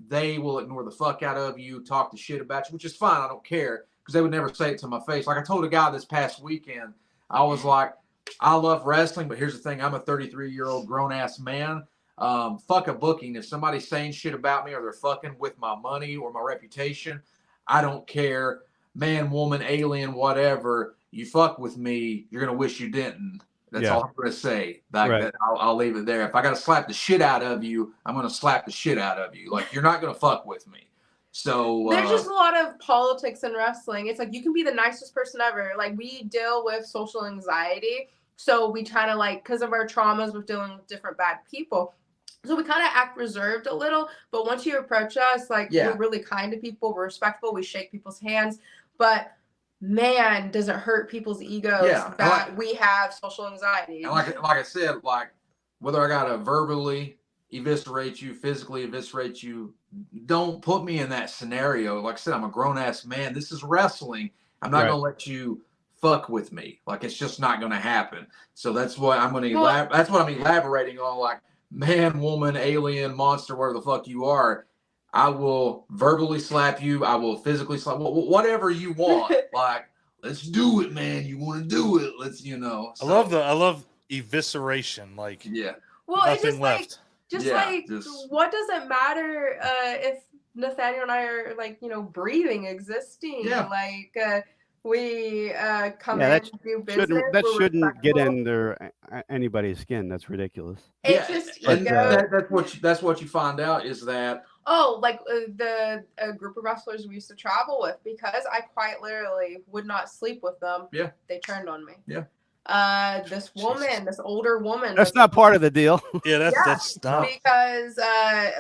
S3: they will ignore the fuck out of you, talk the shit about you, which is fine. I don't care, because they would never say it to my face. Like I told a guy this past weekend, I was like, I love wrestling, but here's the thing: I'm a 33-year-old grown-ass man. Fuck a booking. If somebody's saying shit about me or they're fucking with my money or my reputation, I don't care. Man, woman, alien, whatever. You fuck with me, you're gonna wish you didn't. That's all I'm gonna say. Like
S4: Right.
S3: that, I'll leave it there. If I gotta slap the shit out of you, I'm gonna slap the shit out of you. Like you're not gonna fuck with me. So
S2: there's just a lot of politics in wrestling. It's like you can be the nicest person ever. Like we deal with social anxiety, so we kind of like because of our traumas with dealing with different bad people. So we kind of act reserved a little, but once you approach us, like we're really kind to people, we're respectful, we shake people's hands. But man, does it hurt people's egos that we have social anxiety?
S3: And like I said, like whether I gotta verbally eviscerate you, physically eviscerate you, don't put me in that scenario. Like I said, I'm a grown ass man. This is wrestling. I'm not gonna let you fuck with me. Like it's just not gonna happen. So that's what I'm gonna that's what I'm elaborating on. Like man, woman, alien, monster, whatever the fuck you are, I will verbally slap you. I will physically slap whatever you want. Like let's do it, man. You want to do it? Let's, So.
S1: I love evisceration. Like
S2: well,
S1: nothing
S2: it's just
S1: left.
S2: What does it matter if Nathaniel and I are like breathing, existing?
S3: Yeah.
S2: Like we come in and do business.
S4: That shouldn't get under anybody's skin. That's ridiculous.
S2: It's just
S3: that's what you find out is that
S2: like the group of wrestlers we used to travel with, because I quite literally would not sleep with them.
S3: Yeah,
S2: they turned on me.
S3: Yeah.
S2: This woman, this older woman.
S4: That's not part of the deal.
S1: Yeah, that's not.
S2: Because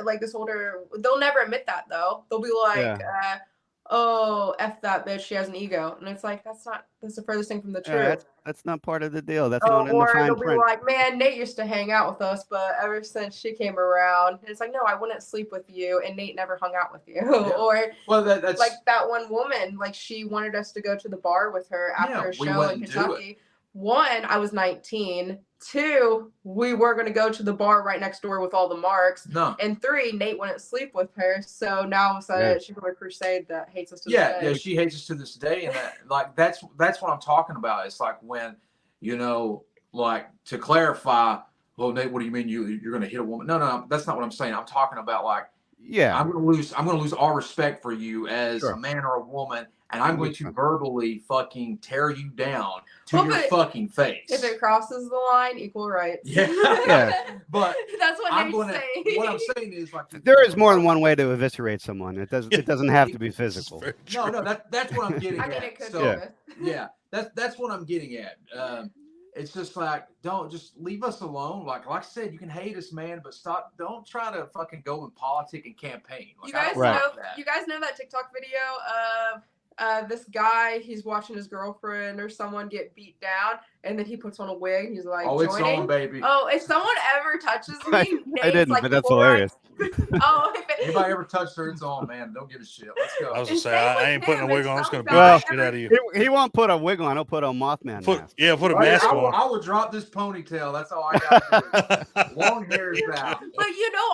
S2: like this older, they'll never admit that though. They'll be like, oh, F that bitch, she has an ego. And it's like, that's the furthest thing from the truth.
S4: That's not part of the deal. That's not in the fine
S2: they'll
S4: print.
S2: be like, man, Nate used to hang out with us, but ever since she came around, it's like, no, I wouldn't sleep with you, and Nate never hung out with you. Or that's like that one woman, like she wanted us to go to the bar with her after a show in Kentucky. One, I was 19. Two, we were going to go to the bar right next door with all the marks.
S3: No.
S2: And three, Nate wouldn't sleep with her. So now all of a sudden she's going to crusade that hates us to this day.
S3: Yeah, she hates us to this day. And that's what I'm talking about. It's like when, like to clarify, well, Nate, what do you mean you're going to hit a woman? No, that's not what I'm saying. I'm talking about like, I'm going to lose all respect for you as a man or a woman. And I'm going to verbally fucking tear you down to your fucking face.
S2: If it crosses the line, equal rights.
S3: Yeah. But
S2: that's what I'm saying.
S3: What I'm saying is like
S4: there is more than one way to eviscerate someone. It doesn't have to be physical.
S3: No, that's what I'm getting at.
S2: I mean, it could
S3: be. Yeah, that's what I'm getting at. It's just like, don't just leave us alone. Like I said, you can hate us, man, but don't try to fucking go in politic and campaign. Like,
S2: you guys know that TikTok video of this guy, he's watching his girlfriend or someone get beat down, and then he puts on a wig. He's like,
S3: "Oh, it's on, baby."
S2: Oh, if someone ever touches me,
S4: I didn't, but that's hilarious.
S3: If I ever touched her, it's on, man. Don't give a shit. Let's go.
S1: I was gonna say, I ain't putting a wig on. I'm just gonna beat the shit out of you.
S4: He won't put a wig on. He'll put a Mothman mask.
S1: Put a mask on.
S3: I will drop this ponytail. That's all I got to do. Long hair is out.
S2: But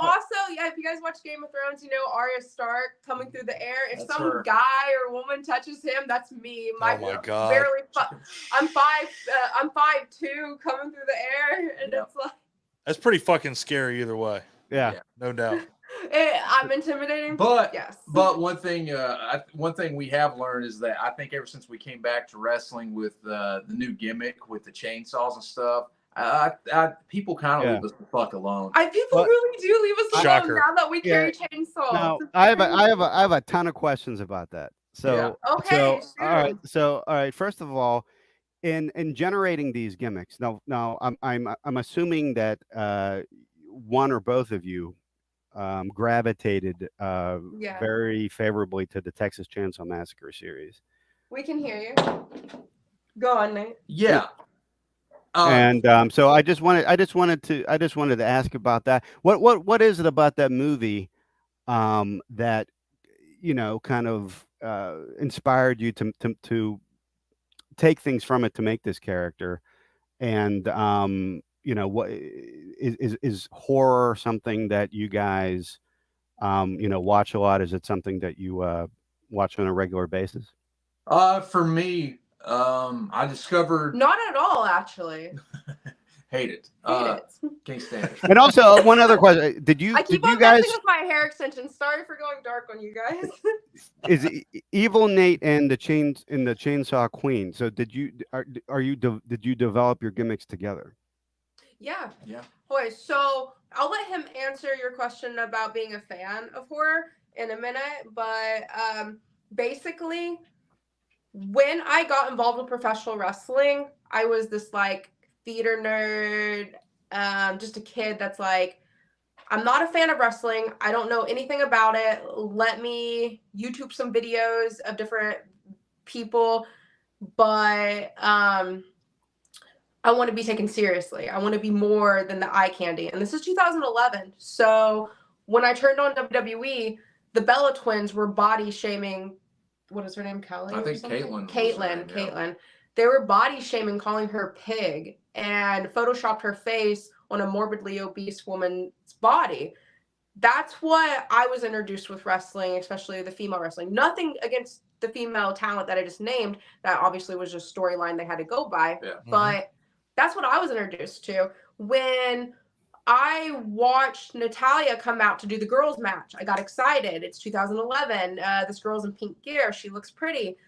S2: also, if you guys watch Game of Thrones, Arya Stark coming through the air. If some guy or woman touches him, that's me.
S1: Oh my God.
S2: Barely. I'm 5'2", coming through the air, and it's like.
S1: That's pretty fucking scary either way.
S4: Yeah.
S1: No doubt.
S2: I'm intimidating,
S3: but
S2: yes.
S3: But one thing we have learned is that I think ever since we came back to wrestling with the new gimmick with the chainsaws and stuff, people kind of leave us the fuck alone.
S2: People really do leave us alone now that we carry chainsaws.
S4: Now, I have a ton of questions about that. So all right. First of all, in generating these gimmicks, now I'm assuming that one or both of you gravitated very favorably to the Texas Chainsaw Massacre series.
S2: We can hear you. Go on, Nate.
S3: Yeah.
S4: And so I just wanted to ask about that. What is it about that movie that kind of inspired you to take things from it to make this character? And what is horror something that you guys watch a lot? Is it something that you watch on a regular basis?
S3: For me, I discovered.
S2: Not at all, actually.
S3: Hate it.
S2: Hate it.
S3: Can't stand it.
S4: And also, one other question: Did you
S2: I keep
S4: did you
S2: on
S4: guys
S2: messing with my hair extensions. Sorry for going dark on you guys.
S4: is Evil Nate and the Chainsaw Queen? So did you did you develop your gimmicks together?
S2: Yeah.
S3: Yeah.
S2: Boy, so I'll let him answer your question about being a fan of horror in a minute, but basically, when I got involved with professional wrestling, I was this like theater nerd, just a kid that's like, I'm not a fan of wrestling. I don't know anything about it. Let me YouTube some videos of different people, but I want to be taken seriously. I want to be more than the eye candy. And this is 2011. So when I turned on WWE, the Bella twins were body shaming. What is her name? Kelly?
S3: I think
S2: Caitlyn.
S3: Caitlyn.
S2: Caitlyn. They were body shaming, calling her pig, and photoshopped her face on a morbidly obese woman's body. That's what I was introduced with wrestling, especially the female wrestling. Nothing against the female talent that I just named. That obviously was just storyline they had to go by.
S3: Yeah.
S2: But that's what I was introduced to. When I watched Natalia come out to do the girls match, I got excited. It's 2011. This girl's in pink gear. She looks pretty.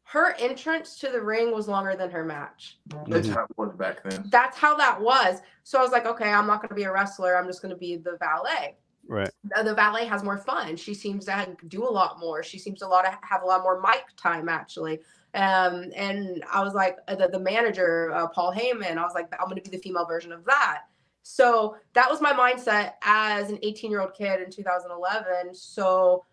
S2: Her entrance to the ring was longer than her match.
S3: That's how it was back then.
S2: That's how that was. So I was like, okay, I'm not going to be a wrestler. I'm just going to be the valet.
S4: Right.
S2: The valet has more fun. She seems to do a lot more. She seems to have a lot more mic time, actually. And I was like, the manager, Paul Heyman, I was like, I'm going to be the female version of that. So that was my mindset as an 18-year-old kid in 2011. So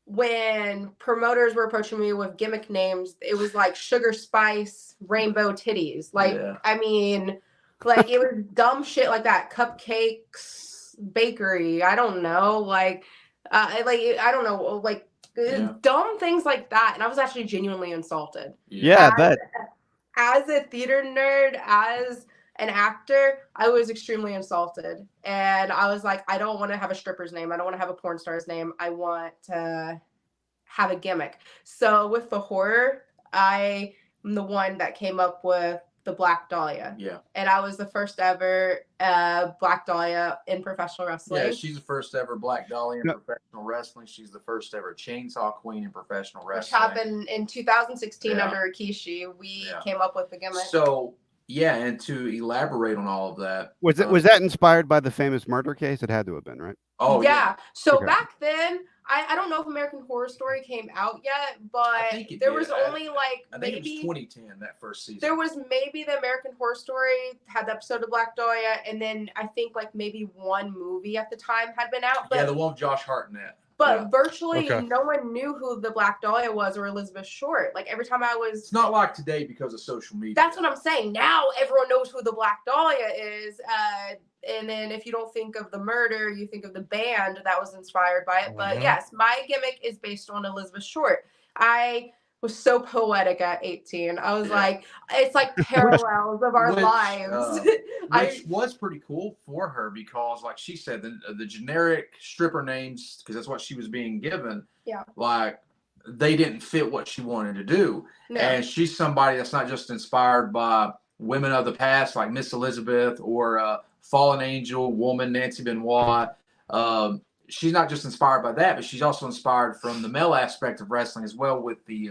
S2: when promoters were approaching me with gimmick names, it was like Sugar Spice, Rainbow Titties. Like,
S3: Yeah.
S2: I mean, like it was dumb shit like that. Cupcakes, bakery. I don't know. Like I don't know. Like dumb things like that. And I was actually genuinely insulted.
S4: Yeah, I bet.
S2: As a theater nerd, as an actor, I was extremely insulted. And I was like, I don't want to have a stripper's name. I don't want to have a porn star's name. I want to have a gimmick. So with the horror, I am the one that came up with the Black Dahlia.
S3: Yeah.
S2: And I was the first ever Black Dahlia in professional wrestling.
S3: Yeah, she's the first ever Black Dahlia in professional wrestling. She's the first ever Chainsaw Queen in professional wrestling.
S2: Which happened in 2016 under Rikishi. We came up with the gimmick.
S3: So, yeah, and to elaborate on all of that.
S4: Was that inspired by the famous murder case? It had to have been, right?
S3: Oh, yeah.
S2: So back then, I don't know if American Horror Story came out yet, but there was only like
S3: I think it was 2010, that first season.
S2: There was maybe the American Horror Story had the episode of Black Dahlia, and then I think like maybe one movie at the time had been out. But,
S3: yeah, the one with Josh Hartnett.
S2: But virtually no one knew who the Black Dahlia was or Elizabeth Short. Like every time I was...
S3: It's not like today because of social media.
S2: That's what I'm saying. Now everyone knows who the Black Dahlia is. And then if you don't think of the murder, you think of the band that was inspired by it. But yes, my gimmick is based on Elizabeth Short. I was so poetic at 18. I was like, it's like parallels of our lives.
S3: Which was pretty cool for her because, like she said, the generic stripper names, because that's what she was being given, like they didn't fit what she wanted to do. No. And she's somebody that's not just inspired by women of the past, like Miss Elizabeth or Fallen Angel, Woman, Nancy Benoit. She's not just inspired by that, but she's also inspired from the male aspect of wrestling as well, with the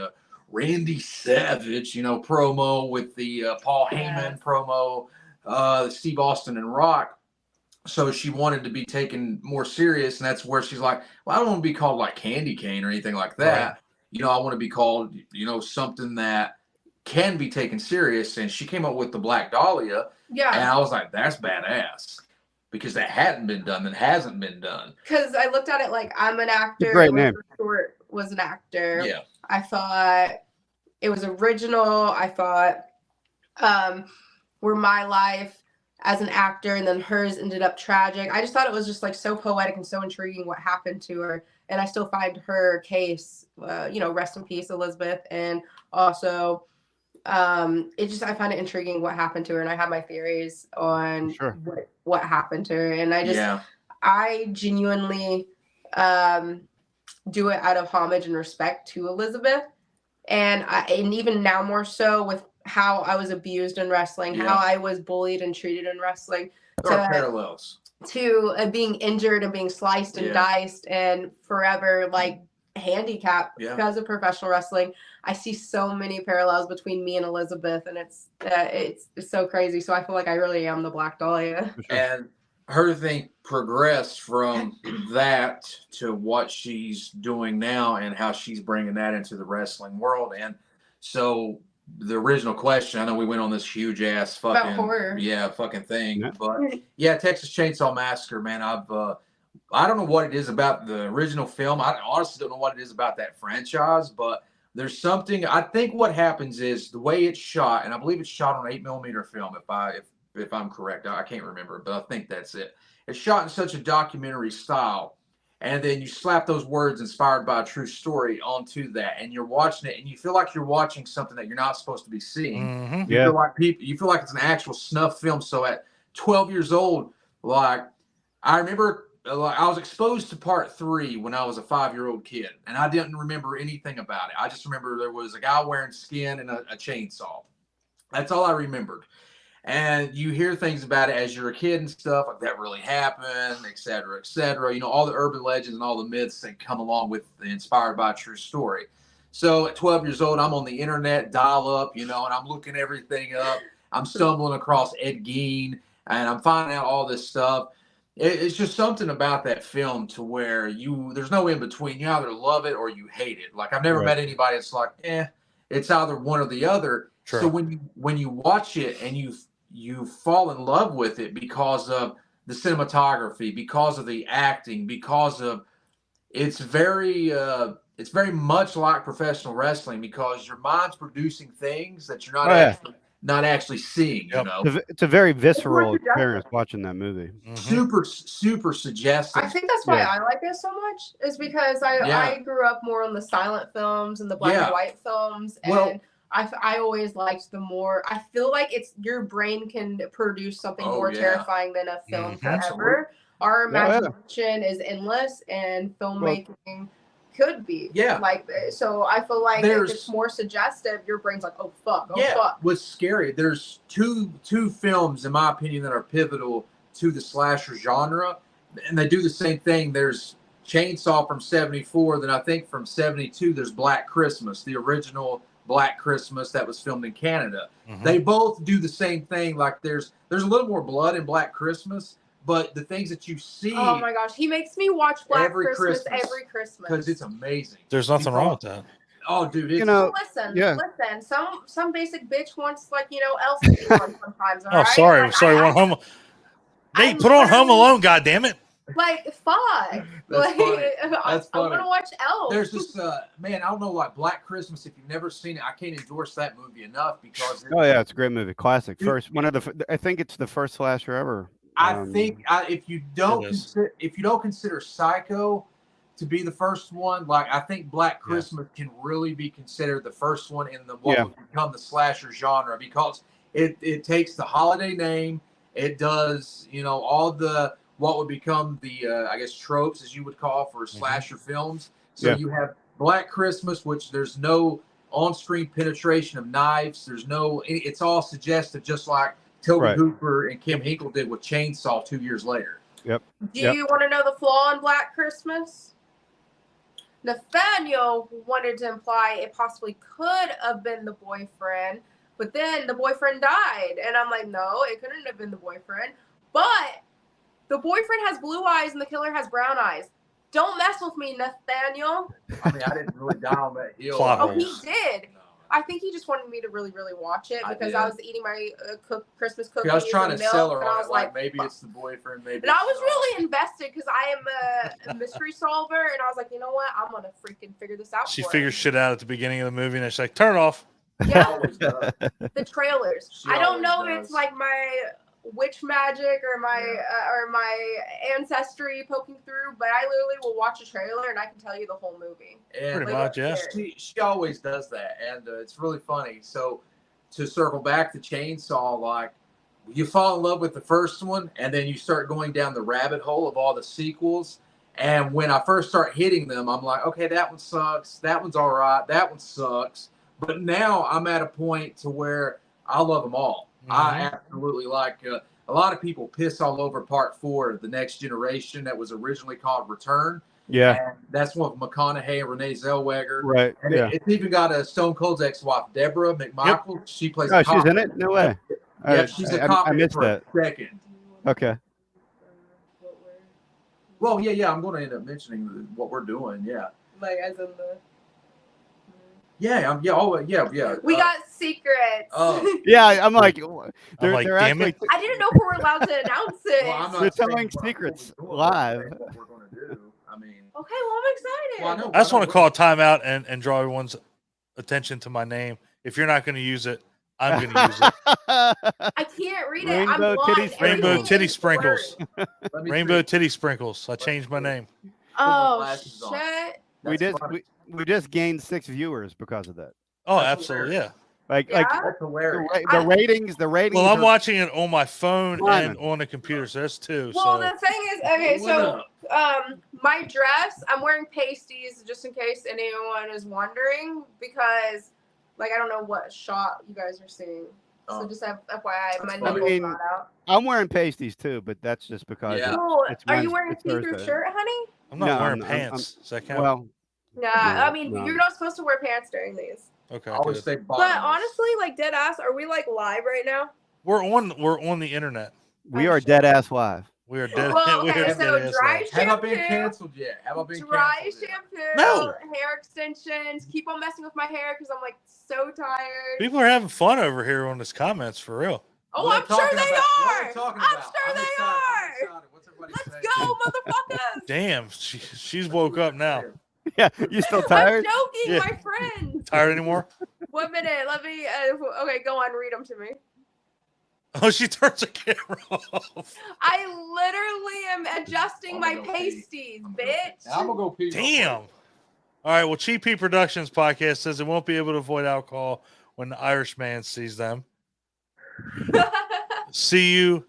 S3: Randy Savage, promo, with the Paul Heyman promo, Steve Austin and Rock. So she wanted to be taken more serious, and that's where she's like, well, I don't want to be called like Candy Cane or anything like that. Right. I want to be called, something that can be taken serious. And she came up with the Black Dahlia. Yeah. And I was like, that's badass. Because that hadn't been done, that hasn't been done.
S2: Because I looked at it like I'm an actor.
S4: Great name.
S2: Short was an actor.
S3: Yeah.
S2: I thought it was original. I thought were my life as an actor, and then hers ended up tragic. I just thought it was just like so poetic and so intriguing what happened to her. And I still find her case, rest in peace, Elizabeth. And also, I find it intriguing what happened to her, and I have my theories on what happened to her. And I genuinely do it out of homage and respect to Elizabeth. And even now more so with how I was abused in wrestling, how I was bullied and treated in wrestling,
S3: There are parallels
S2: to being injured and being sliced and diced and forever like handicapped because of professional wrestling. I see so many parallels between me and Elizabeth, and it's so crazy. So I feel like I really am the Black Dahlia.
S3: And her thing progressed from that to what she's doing now and how she's bringing that into the wrestling world. And so the original question, I know we went on this huge ass fucking
S2: horror.
S3: Fucking thing, but Texas Chainsaw Massacre, man, I don't know what it is about the original film. I honestly don't know what it is about that franchise, but there's something. I think what happens is the way it's shot, and I believe it's shot on 8mm film. If I'm correct, I can't remember, but I think that's it. It's shot in such a documentary style, and then you slap those words "inspired by a true story" onto that, and you're watching it, and you feel like you're watching something that you're not supposed to be seeing.
S1: Mm-hmm.
S3: You feel like it's an actual snuff film. So at 12 years old, like I remember. I was exposed to part 3 when I was a 5-year-old kid, and I didn't remember anything about it. I just remember there was a guy wearing skin and a chainsaw. That's all I remembered. And you hear things about it as you're a kid and stuff, like that really happened, et cetera, et cetera. You know, all the urban legends and all the myths that come along with the inspired by a true story. So at 12 years old, I'm on the internet, dial up, and I'm looking everything up. I'm stumbling across Ed Gein, and I'm finding out all this stuff. It's just something about that film to where there's no in between. You either love it or you hate it. Like I've never met anybody that's like, it's either one or the other.
S1: True.
S3: So when you watch it and you fall in love with it because of the cinematography, because of the acting, because of it's very much like professional wrestling because your mind's producing things that you're not actually seeing.
S4: It's a very visceral experience watching that movie.
S3: Mm-hmm. Super suggestive.
S2: I think that's why I like it so much, is because I grew up more on the silent films and the black and white films, and I always liked the more. I feel like your brain can produce something more terrifying than a film forever. Our imagination is endless, and filmmaking could be. So I feel like if it's more suggestive, your brain's like, oh fuck, fuck.
S3: What's scary, there's two films in my opinion that are pivotal to the slasher genre, and they do the same thing. There's Chainsaw from 74, then I think from 72 there's Black Christmas, the original Black Christmas that was filmed in Canada. They both do the same thing. Like there's a little more blood in Black Christmas, but the things that you see.
S2: Oh my gosh, he makes me watch Black Christmas every Christmas
S3: because it's amazing.
S1: There's nothing wrong with that.
S3: Oh, dude,
S2: listen. Some basic bitch wants Elsie sometimes.
S1: Oh, sorry,
S2: Like,
S1: Home. Hey, put on Home Alone, goddammit.
S2: Like fuck.
S3: That's funny.
S2: I want to watch Elf.
S3: There's this man. I don't know, like Black Christmas. If you've never seen it, I can't endorse that movie enough because.
S4: It's a great movie, classic. I think it's the first slasher ever.
S3: I think if you don't consider Psycho to be the first one, like I think Black Christmas can really be considered the first one in what would become the slasher genre because it takes the holiday name, it does all the what would become the I guess tropes as you would call for slasher films. So you have Black Christmas, which there's no on-screen penetration of knives. It's all suggestive, just like Toby Hooper and Kim Hinkle did with Chainsaw 2 years later.
S2: Do you want to know the flaw in Black Christmas? Nathaniel wanted to imply it possibly could have been the boyfriend, but then the boyfriend died. And I'm like, no, it couldn't have been the boyfriend. But the boyfriend has blue eyes and the killer has brown eyes. Don't mess with me, Nathaniel.
S3: I mean, I didn't really die on that hill.
S2: Oh, he did. I think he just wanted me to really, really watch it because I was eating my Christmas cookies.
S3: I was trying to sell her
S2: on
S3: it, like maybe it's the boyfriend, maybe.
S2: And I was really invested because I am a mystery solver, and I was like, you know what? I'm gonna freaking figure this out.
S1: She figures shit out at the beginning of the movie, and she's like, "Turn it off."
S2: Yeah, the trailers. I don't know if it's like my witch magic or my ancestry poking through, but I literally will watch a trailer and I can tell you the whole movie.
S3: And
S1: pretty much, yeah.
S3: She always does that, and it's really funny. So to circle back to Chainsaw, like you fall in love with the first one, and then you start going down the rabbit hole of all the sequels. And when I first start hitting them, I'm like, okay, that one sucks. That one's all right. That one sucks. But now I'm at a point to where I love them all. I
S1: Mhm.
S3: absolutely like. A lot of people piss all over Part 4 of The Next Generation that was originally called Return.
S4: Yeah.
S3: And that's one with McConaughey and Renee Zellweger.
S4: Right.
S3: And
S4: Yeah.
S3: it's even got a Stone Cold's ex-wife, Deborah McMichael. She plays
S4: Oh,
S3: a
S4: she's
S3: cop.
S4: in it? No way.
S3: Yeah, she's a cop
S4: I
S3: in it
S4: missed
S3: for
S4: that.
S3: a second.
S4: Okay.
S3: Well, yeah, I'm going to end up mentioning what we're doing. Yeah.
S2: Like as in the.
S3: Yeah, yeah.
S2: We got secrets.
S3: Oh.
S4: Yeah, I'm like,
S1: I'm
S4: they're
S1: like,
S4: they're
S1: damn
S4: actually
S1: it.
S2: I didn't know if we were allowed to announce it.
S3: Well, I'm
S4: They're
S3: not
S4: telling
S3: saying what
S4: secrets
S3: we're doing,
S4: live.
S3: I'm saying what we're going to do. I mean,
S2: Okay, well I'm excited.
S3: well, I know.
S1: I just want to call a timeout and draw everyone's attention to my name. If you're not going to use it, I'm going to use it.
S2: I can't read it. I'm
S4: Rainbow
S2: blind.
S4: titty sprinkles.
S1: Rainbow titty sprinkles.
S3: Let me
S1: Rainbow
S3: see.
S1: titty sprinkles. I changed my name.
S2: Oh
S3: Glasses on.
S2: shit!
S3: That's funny.
S4: we just gained 6 viewers because of that.
S1: Oh,
S3: That's
S1: absolutely, yeah.
S4: Like
S2: Yeah?
S3: That's hilarious.
S4: the ratings
S1: Well, I'm
S4: are
S1: watching it on my phone
S4: Climbing.
S1: and on the computer, so there's two.
S2: Well,
S1: So
S2: the thing is, okay,
S3: What
S2: so
S3: up?
S2: my dress, I'm wearing pasties just in case anyone is wondering because, like, I don't know what shot you guys are seeing. So
S3: Oh.
S2: just FYI, my
S3: That's
S2: nipples
S3: funny.
S2: not out.
S4: I'm wearing pasties too, but that's just because
S3: Yeah.
S2: Cool.
S4: it's
S2: Are you
S4: Wednesday-
S2: wearing a
S4: it's
S2: see-through
S4: Thursday.
S2: shirt, honey?
S1: I'm not
S4: No,
S1: wearing
S4: I'm-
S1: pants. Does that count?
S4: well,
S2: Nah,
S4: No,
S2: I mean,
S4: no.
S2: you're not supposed to wear pants during these.
S1: Okay,
S3: I always
S1: good.
S3: say
S2: But
S3: bottoms.
S2: honestly, like, dead ass, are we, like, live right now?
S1: We're on the internet.
S4: we
S2: Oh,
S4: are
S2: shit.
S4: dead ass live.
S1: We are dead.
S2: Well,
S1: we
S2: okay,
S1: are
S2: so
S1: dead ass
S2: dry
S1: live.
S3: have I been
S2: shampoo.
S3: canceled yet? Have I been
S2: Dry
S3: canceled yet?
S2: shampoo,
S1: No.
S2: hair extensions. Keep on messing with my hair because I'm like so tired.
S1: People are having fun over here on this comments for real.
S2: Oh,
S3: What
S2: I'm
S3: are
S2: sure
S3: talking
S2: they
S3: about? What
S2: are.
S3: are they talking
S2: I'm
S3: about?
S2: sure they
S3: excited. I'm
S2: are.
S3: excited. What's everybody
S2: Let's
S3: saying?
S2: go, motherfuckers.
S1: Damn, she's woke up now.
S4: Yeah, you still
S2: I'm
S4: tired?
S2: joking,
S1: Yeah.
S2: my friend.
S1: Tired anymore?
S2: 1 minute. Let me. Okay, go on. Read them to me.
S1: Oh, she turns the camera off.
S2: I literally am adjusting
S3: I'm
S2: my
S3: gonna go pee.
S2: pasties,
S3: I'm
S2: bitch.
S3: gonna go pee. real
S1: Damn.
S3: quick.
S1: All right. Well, Cheap Pete Productions podcast says it won't be able to avoid alcohol when the Irishman sees them. See you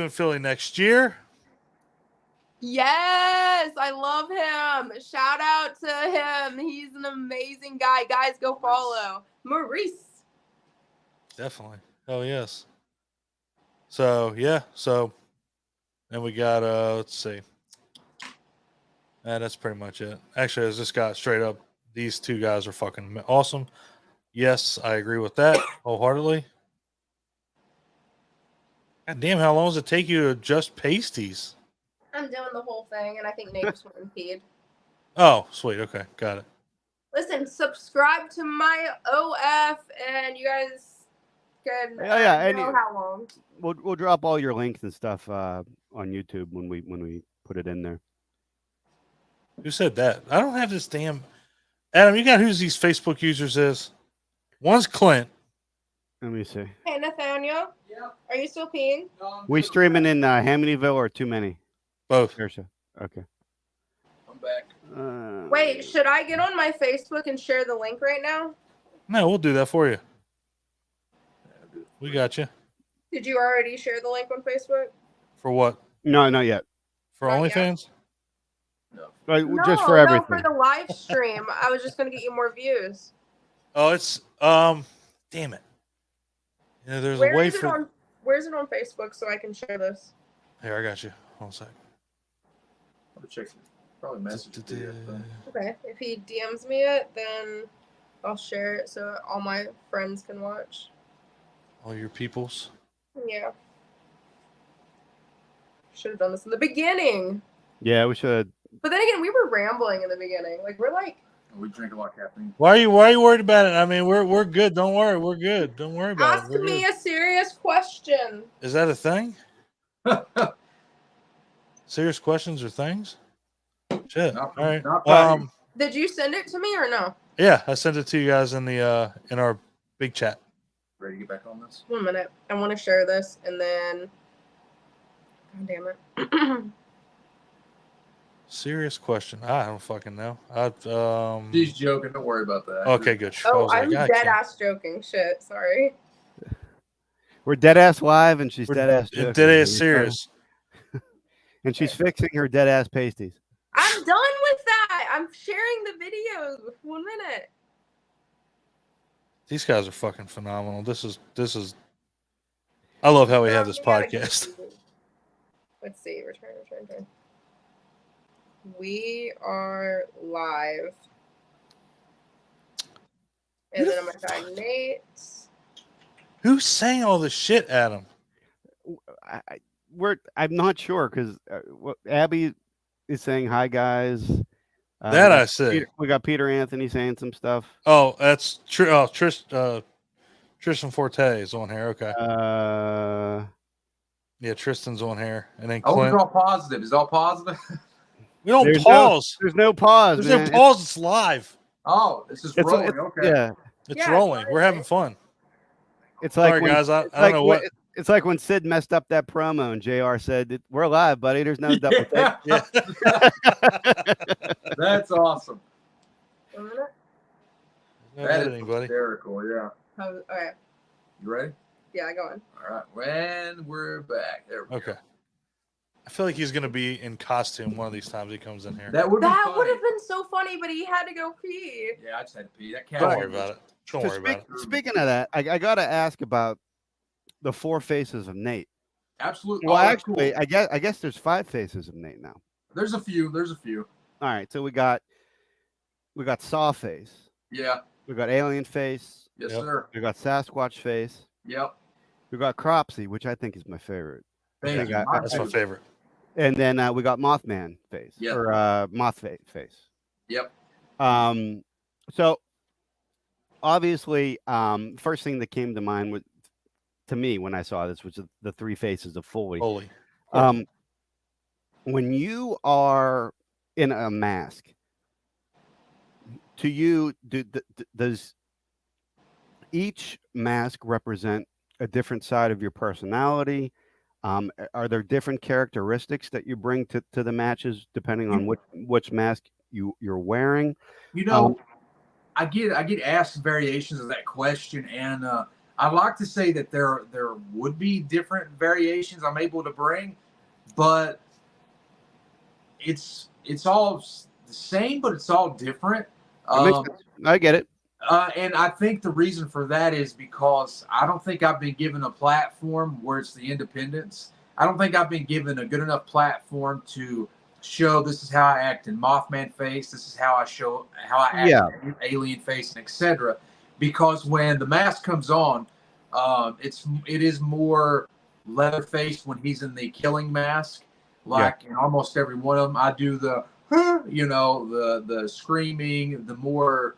S1: in Philly next year.
S2: Yes, I love him. Shout out to him. He's an amazing guy. Guys, go follow Maurice.
S1: Definitely. Hell yes. So yeah. So then we got let's see. That's pretty much it. Actually, I just got straight up. These two guys are fucking awesome. Yes, I agree with that wholeheartedly. God damn, how long does it take you to adjust pasties?
S2: I'm doing the whole thing, and I think Nate just went and peed.
S1: Oh, sweet. Okay, got it.
S2: Listen, subscribe to my OF, and you guys can
S4: Yeah,
S2: know how long.
S4: We'll drop all your links and stuff on YouTube when we put it in there.
S1: Who said that? I don't have this damn. Adam, you got who's these Facebook users is? One's Clint.
S4: Let me see.
S2: Hey, Nathaniel.
S3: Yeah.
S2: Are you still peeing?
S3: No, I'm
S4: We
S3: good.
S4: streaming in Hamityville or too many?
S1: Both.
S4: Saoirse? Okay.
S3: I'm back.
S2: Wait, should I get on my Facebook and share the link right now?
S1: No, we'll do that for you. We got you.
S2: Did you already share the link on Facebook?
S1: For what?
S4: No, not yet.
S1: For
S2: Not yet.
S1: OnlyFans?
S3: No.
S4: Like,
S2: No,
S4: just for
S2: no,
S4: everything.
S2: for the live stream. I was just gonna get you more views.
S1: Oh, it's damn it. Yeah, there's
S2: Where
S1: a way
S2: is it
S1: for.
S2: on? Where's it on Facebook so I can share this?
S1: Here, I got you. Hold on a sec.
S3: I'm gonna check. Probably message it to you.
S2: Okay, if he DMs me it, then I'll share it so all my friends can watch.
S1: All your peoples.
S2: Yeah. Should have done this in the beginning.
S4: Yeah, we should.
S2: But then again, we were rambling in the beginning. Like we're like,
S3: We drink a lot of caffeine.
S1: Why are you worried about it? I mean, we're good. Don't worry. We're good. Don't worry about
S2: ask
S1: it. We're
S2: me
S1: good.
S2: a serious question.
S1: Is that a thing? Serious questions or things? Shit.
S3: Not-
S1: All right.
S3: not funny.
S2: Did you send it to me or no?
S1: Yeah, I sent it to you guys in the in our big chat.
S3: Ready to get back on this?
S2: 1 minute. I want to share this and then. God damn it.
S1: Serious question. I don't fucking know.
S3: She's joking. Don't worry about that.
S1: Okay, good. I
S2: Oh,
S1: was like,
S2: I'm
S1: I
S2: dead
S1: can't-
S2: ass joking. Shit, sorry.
S4: We're dead ass live, and she's
S1: We're
S4: dead ass.
S1: dead ass serious.
S4: And she's fixing her dead ass pasties.
S2: I'm done with that. I'm sharing the videos. 1 minute.
S1: These guys are fucking phenomenal. This is. I love how we have this
S2: You gotta
S1: podcast.
S2: Let's see. Return. We are live. And then I'm gonna tag Nate.
S1: Who's saying all this shit, Adam?
S4: I'm not sure because Abby is saying hi, guys.
S1: That I see.
S4: We got Peter Anthony saying some stuff.
S1: Oh, that's true. Oh, Tristan Forte is on here. Okay. Yeah, Tristan's on here, and then
S3: Oh,
S1: Clint.
S3: it's all positive. It's all positive.
S1: We don't pause.
S4: There's no pause.
S1: There's no pause. It's live.
S3: Oh, this is rolling. Okay.
S4: Yeah,
S1: It's rolling. We're having fun.
S4: it's like
S1: Sorry,
S4: when,
S1: guys. I don't know what.
S4: It's like when Sid messed up that promo and JR said, "We're live, buddy. There's no double take."
S1: Yeah.
S3: That's awesome.
S2: A minute.
S1: No
S3: That
S1: editing,
S3: is
S1: buddy.
S3: hysterical. Yeah.
S2: All right.
S3: You ready?
S2: Yeah, go on.
S3: All right. When we're back. There we
S1: Okay.
S3: go.
S1: I feel like he's gonna be in costume one of these times he comes in here.
S3: That would
S2: That
S3: be
S2: would
S3: funny.
S2: have been so funny, but he had to go pee.
S3: Yeah, I just had to pee. That cat.
S1: Don't worry about it. Don't worry about it.
S4: Speaking of that, I got to ask about the 4 faces of Nate.
S3: Absolutely.
S4: Well,
S3: Oh, that's
S4: actually,
S3: cool.
S4: I guess there's 5 faces of Nate now.
S3: There's a few.
S4: All right, so we got Saw face,
S3: Yeah.
S4: we got Alien face,
S3: Yes,
S1: Yep.
S3: sir.
S4: we got Sasquatch face,
S3: Yep.
S4: we got Cropsy, which I think is my favorite,
S3: Thank you.
S1: That's my favorite.
S4: and then we got Mothman face
S3: Yep.
S4: or Moth face.
S3: Yep.
S4: So obviously, first thing that came to mind to me when I saw this was the 3 faces of Foley.
S1: Holy.
S4: When you are in a mask, to you, does each mask represent a different side of your personality? Are there different characteristics that you bring to the matches depending on which mask you're wearing?
S3: You know, I get asked variations of that question, and I like to say that there would be different variations I'm able to bring, but it's all the same, but it's all different.
S4: I get it.
S3: And I think the reason for that is because I don't think I've been given a platform where it's the independents. I don't think I've been given a good enough platform to show this is how I act in Mothman face, this is how I act in Alien face, and etc. Because when the mask comes on, it is more Leatherface when he's in the killing mask. Like in almost every one of them, I do the the screaming, the more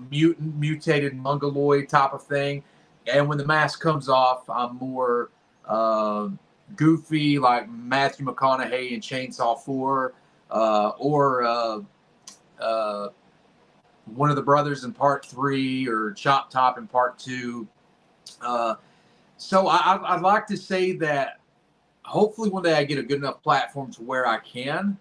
S3: mutated mongoloid type of thing. And when the mask comes off, I'm more goofy, like Matthew McConaughey in Chainsaw 4, or one of the brothers in Part 3, or Chop Top in Part 2. So I'd like to say that hopefully one day I get a good enough platform to where I can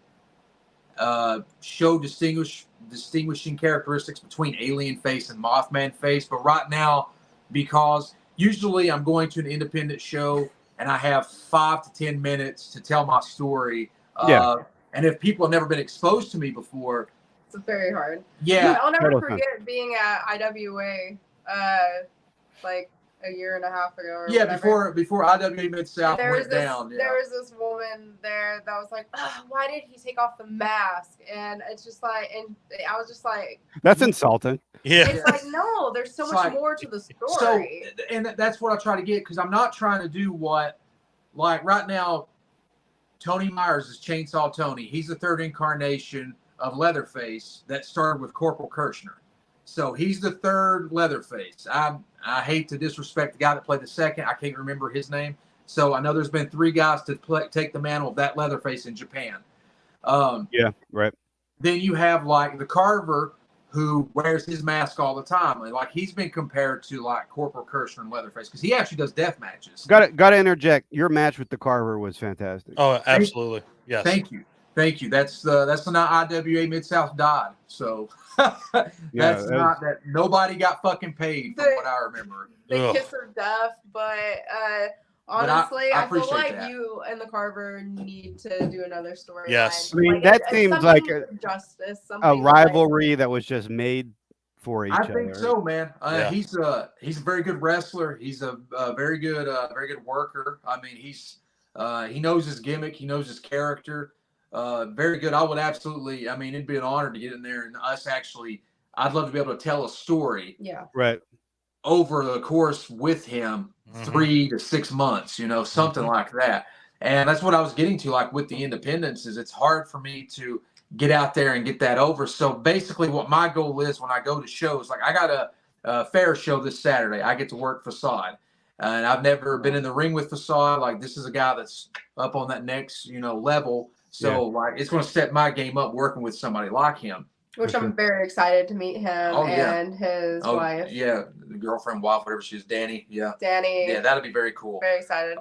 S3: show distinguishing characteristics between Alien face and Mothman face. But right now, because usually I'm going to an independent show and I have 5 to 10 minutes to tell my story. And if people have never been exposed to me before,
S2: it's very hard.
S3: Yeah.
S2: I'll never forget being at IWA like a year and a half ago. Or whatever.
S3: before IWA Mid-South went down. Yeah.
S2: There was this woman there that was like, why did he take off the mask? And it's just like, and I was just like,
S4: that's insulting.
S1: Yeah.
S2: It's like, no, there's so much more to the story.
S3: So, and that's what I try to get, because I'm not trying to do what, like right now, Tony Myers is Chainsaw Tony. He's the 3rd incarnation of Leatherface that started with Corporal Kirshner. So he's the 3rd Leatherface. I hate to disrespect the guy that played the 2nd. I can't remember his name. So I know there's been 3 guys to take the mantle of that Leatherface in Japan.
S4: Yeah, right.
S3: Then you have like the Carver, who wears his mask all the time. Like he's been compared to like Corporal Kirshner and Leatherface because he actually does death matches.
S4: Got to interject. Your match with the Carver was fantastic.
S1: Oh, absolutely. Yes.
S3: Thank you. That's the night IWA Mid-South died. So that's not that nobody got fucking paid from what I remember.
S2: The kiss of death, but honestly, I feel like you and the Carver need to do another story.
S1: Yes.
S4: I mean,
S2: like,
S4: that seems like
S2: justice,
S4: a rivalry that was just made for each
S3: I
S4: other.
S3: think so, man.
S1: Yeah.
S3: He's a very good wrestler. He's a very good worker. I mean, he knows his gimmick. He knows his character. Very good. I would absolutely. I mean, it'd be an honor to get in there and us actually. I'd love to be able to tell a story.
S2: Yeah.
S4: Right.
S3: Over the course with him, 3 to 6 months. Something like that. And that's what I was getting to. Like with the independence, is it's hard for me to get out there and get that over. So basically what my goal is when I go to shows, like I got a fair show this Saturday. I get to work Facade. And I've never been in the ring with Facade. Like this is a guy that's up on that next, level. So like it's going to set my game up working with somebody like him.
S2: Which I'm very excited to meet him and his wife.
S3: Yeah, the girlfriend, wife, whatever she is, Danny. Yeah.
S2: Danny.
S3: Yeah, that'll be very cool.
S2: Very excited.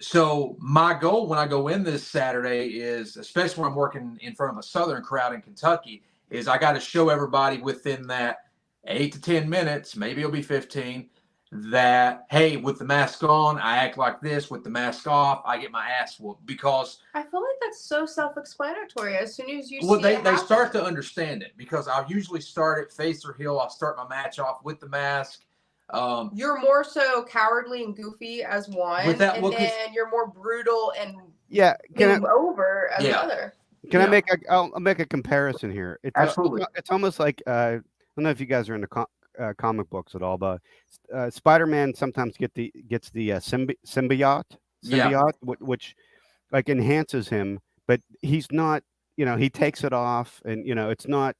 S3: So my goal when I go in this Saturday is, especially when I'm working in front of a Southern crowd in Kentucky, is I got to show everybody within that 8 to 10 minutes, maybe it'll be 15, that, hey, with the mask on, I act like this. With the mask off, I get my ass whooped. Because
S2: I feel like that's so self-explanatory. As soon as you
S3: well,
S2: see
S3: they start to understand it, because I'll usually start it face or heel. I'll start my match off with the mask.
S2: You're more so cowardly and goofy as one, and then you're more brutal and over as the other.
S4: Can I'll make a comparison here.
S3: Absolutely.
S4: It's almost like I don't know if you guys are into comic books at all, but Spider-Man sometimes gets the symbiote, which like enhances him, but he's not. He takes it off, and it's not.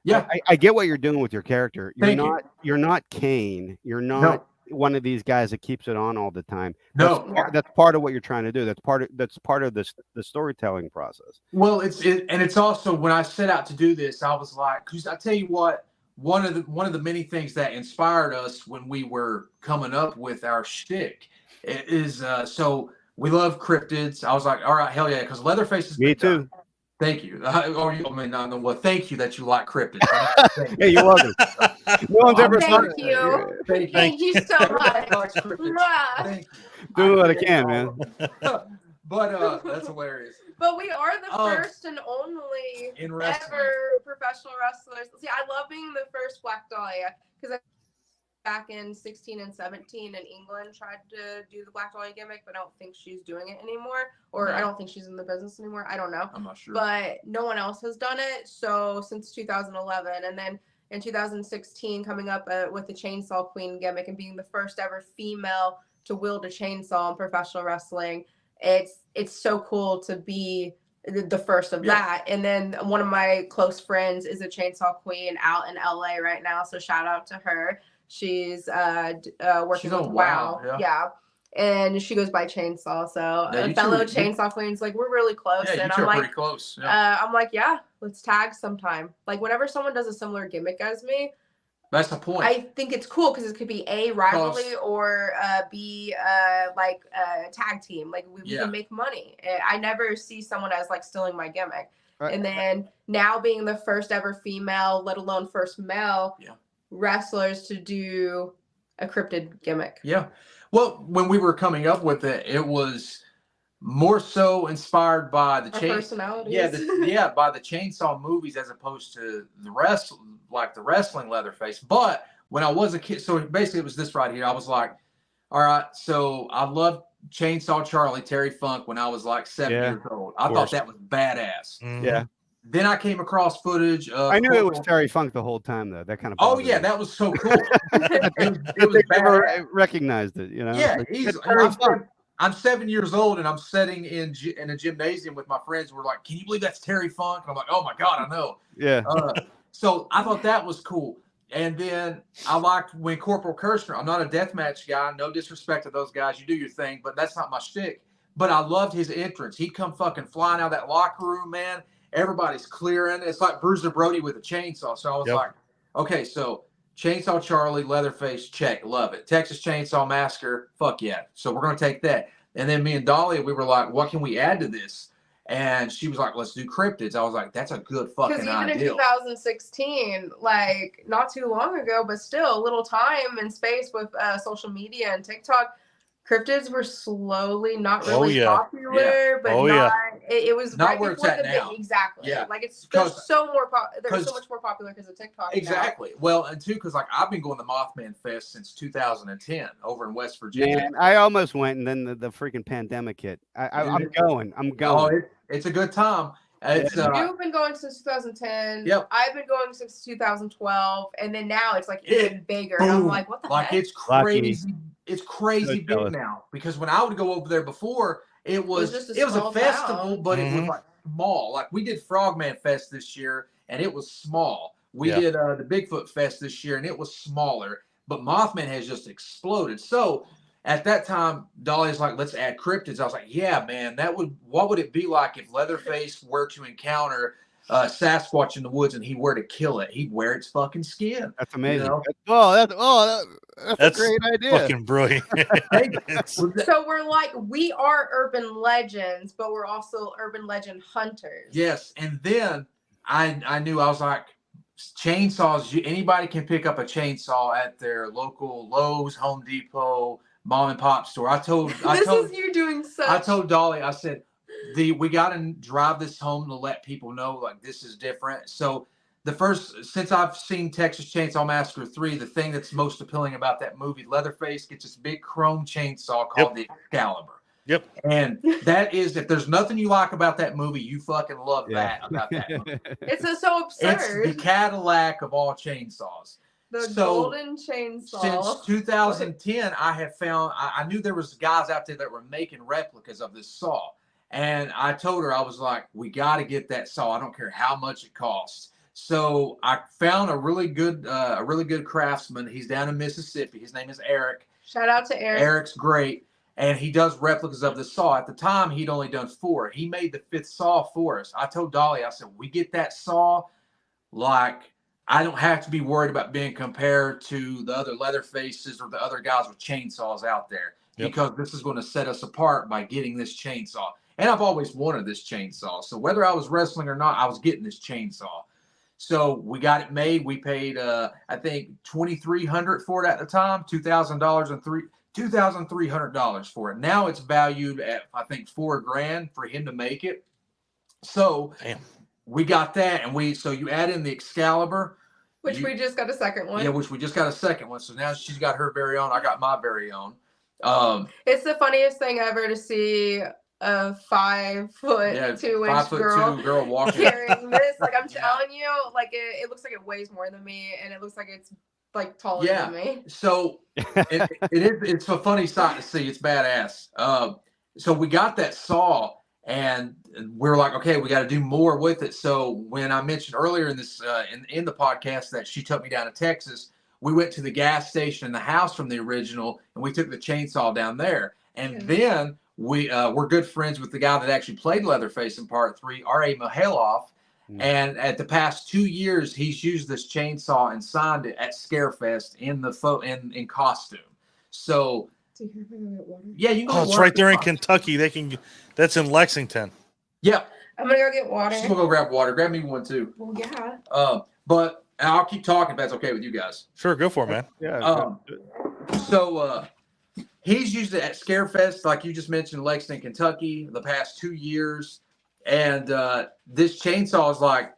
S3: Yeah,
S4: I get what you're doing with your character. You're not Kane. You're not one of these guys that keeps it on all the time. That's part of what you're trying to do. That's part of the storytelling process.
S3: Well, it's also, when I set out to do this, I was like, because I tell you what, one of the many things that inspired us when we were coming up with our shtick is so we love cryptids. I was like, all right, hell yeah, because Leatherface is
S4: me too.
S3: Thank you. Thank you that you like cryptids.
S4: Yeah, you're welcome. No one's ever
S2: Thank you. Thank you so much.
S3: Thank you.
S4: Do what I can, man.
S3: But that's hilarious.
S2: But we are the first and only ever professional wrestlers. See, I love being the first Black Dahlia, because back in 16 and 17 in England tried to do the Black Dahlia gimmick, but I don't think she's doing it anymore, or I don't think she's in the business anymore. I don't know.
S3: I'm not sure.
S2: But no one else has done it. So since 2011, and then in 2016 coming up with the Chainsaw Queen gimmick and being the first ever female to wield a chainsaw in professional wrestling. It's so cool to be the first of that. And then one of my close friends is a chainsaw queen out in LA right now. So shout out to her. She's working with WoW. Yeah. And she goes by Chainsaw. So a fellow Chainsaw Queen's like, we're really close.
S3: Yeah,
S2: and
S3: I'm
S2: like,
S3: pretty close. Yeah.
S2: I'm like, yeah, let's tag sometime. Like whenever someone does a similar gimmick as me,
S3: that's the point.
S2: I think it's cool because it could be a rivalry or be like a tag team. Like we can make money. I never see someone as like stealing my gimmick. Right. And then now being the first ever female, let alone first male wrestlers to do a cryptid gimmick.
S3: Yeah. Well, when we were coming up with it, it was more so inspired by the
S2: personalities.
S3: By the Chainsaw movies as opposed to the wrestling Leatherface. But when I was a kid, so basically it was this right here. I was like, all right, so I loved Chainsaw Charlie, Terry Funk, when I was like 7 years old. I thought that was badass.
S1: Mm-hmm.
S4: Yeah.
S3: Then I came across footage of.
S4: I knew it was Terry Funk the whole time, though. That kind of.
S3: Oh yeah, that was so cool.
S4: it was never recognized it, you know.
S3: Yeah, I'm 7 years old and I'm sitting in a gymnasium with my friends. We're like, "Can you believe that's Terry Funk?" And I'm like, "Oh my god, I know."
S4: Yeah.
S3: So I thought that was cool. And then I liked when Corporal Kirshner. I'm not a deathmatch guy. No disrespect to those guys. You do your thing, but that's not my shtick. But I loved his entrance. He'd come fucking flying out of that locker room, man. Everybody's clearing. It's like Bruiser Brody with a chainsaw. So I was like, okay, so Chainsaw Charlie, Leatherface, check, love it. Texas Chainsaw Massacre, fuck yeah. So we're going to take that. And then me and Dahlia, we were like, what can we add to this? And she was like, let's do cryptids. I was like, that's a good fucking idea.
S2: Because even in 2016, like not too long ago, but still a little time and space with social media and TikTok, cryptids were slowly not really popular, but It was
S3: Not
S2: right
S3: where it's
S2: before
S3: at
S2: the
S3: now.
S2: exactly.
S3: Yeah.
S2: Like it's
S3: Because-
S2: there's so more they're so
S3: 'cause-
S2: much more popular because of TikTok.
S3: Exactly. Well, and too, because like I've been going to Mothman Fest since 2010 over in West Virginia.
S4: Man, I almost went, and then the freaking pandemic hit. I'm
S3: Dude.
S4: going. I'm
S3: Oh,
S4: going.
S3: it's a good time. It's
S2: Now. You've been going since 2010.
S3: Yep.
S2: I've been going since 2012, and then now it's like
S3: It-
S2: even bigger. And I'm
S3: boom.
S2: like, what the
S3: Like
S2: heck?
S3: it's
S4: Lucky.
S3: crazy. It's crazy
S4: So
S3: big
S4: jealous.
S3: now. Because when I would go over there before, it was
S2: just a
S3: a
S2: small
S3: festival,
S2: town.
S3: but it was
S1: Mhm.
S3: like small. Like we did Frogman Fest this year, and it was small. We
S1: Yeah.
S3: did the Bigfoot Fest this year, and it was smaller. But Mothman has just exploded. So at that time, Dahlia's like, let's add cryptids. I was like, yeah, man, what would it be like if Leatherface were to encounter Sasquatch in the woods and he were to kill it? He'd wear its fucking skin.
S4: That's amazing.
S3: know?
S4: That's
S1: That's
S4: a great idea.
S1: Fucking brilliant. It's-
S2: So we're like, we are urban legends, but we're also urban legend hunters.
S3: Yes, and then I knew, I was like, chainsaws. Anybody can pick up a chainsaw at their local Lowe's, Home Depot, mom and pop store. I told
S2: is you doing such.
S3: I told Dolly, I said, we got to drive this home to let people know like this is different. So since I've seen Texas Chainsaw Massacre 3, the thing that's most appealing about that movie, Leatherface gets this big chrome chainsaw called the Excalibur.
S1: Yep.
S3: And that is, if there's nothing you like about that movie, you fucking love
S4: Yeah.
S3: that about that movie.
S2: It's so
S3: It's
S2: absurd.
S3: the Cadillac of all chainsaws.
S2: The
S3: So,
S2: golden chainsaw.
S3: Since 2010, I have found, I knew there was guys out there that were making replicas of this saw. And I told her, I was like, we got to get that saw. I don't care how much it costs. So I found a really good craftsman. He's down in Mississippi. His name is Eric.
S2: Shout out to Eric.
S3: Eric's great. And he does replicas of the saw. At the time, he'd only done 4. He made the 5th saw for us. I told Dolly, I said, we get that saw, like, I don't have to be worried about being compared to the other Leatherfaces or the other guys with chainsaws out there.
S1: Yep.
S3: Because this is going to set us apart by getting this chainsaw. And I've always wanted this chainsaw. So whether I was wrestling or not, I was getting this chainsaw. So we got it made. We paid, I think, $2,300 for it at the time, $2,300 for it. Now it's valued at, I think, $4,000 for him to make it. So
S1: Damn.
S3: we got that, and so you add in the Excalibur,
S2: Which we just got a second one.
S3: yeah, which we just got a second one. So now she's got her very own. I got my very own.
S2: It's the funniest thing ever to see a 5 foot
S3: Yeah,
S2: 2 inch
S3: 5'2" girl walking.
S2: carrying this. Like I'm
S3: Yeah.
S2: telling you, like it looks like it weighs more than me, and it looks like it's like taller
S3: Yeah.
S2: than me.
S3: So it's a funny sight to see. It's badass. So we got that saw, and we're like, okay, we got to do more with it. So when I mentioned earlier in this in the podcast that she took me down to Texas, we went to the gas station in the house from the original, and we took the chainsaw down there. And then we're good friends with the guy that actually played Leatherface in Part 3, R.A. Mihailoff. And at the past 2 years, he's used this chainsaw and signed it at Scarefest in in costume. So
S2: Do you hear me get water?
S3: yeah, you can go
S1: Oh, it's
S3: water
S1: right there in
S3: the-
S1: Kentucky. That's in Lexington.
S3: Yeah,
S2: I'm gonna go get water.
S3: just gonna go grab water. Grab me one too.
S2: Well, yeah.
S3: But I'll keep talking if that's okay with you guys.
S1: Sure, go for it, man.
S4: Yeah.
S3: So he's used it at Scarefest, like you just mentioned, Lexington, Kentucky, the past 2 years. And this chainsaw is like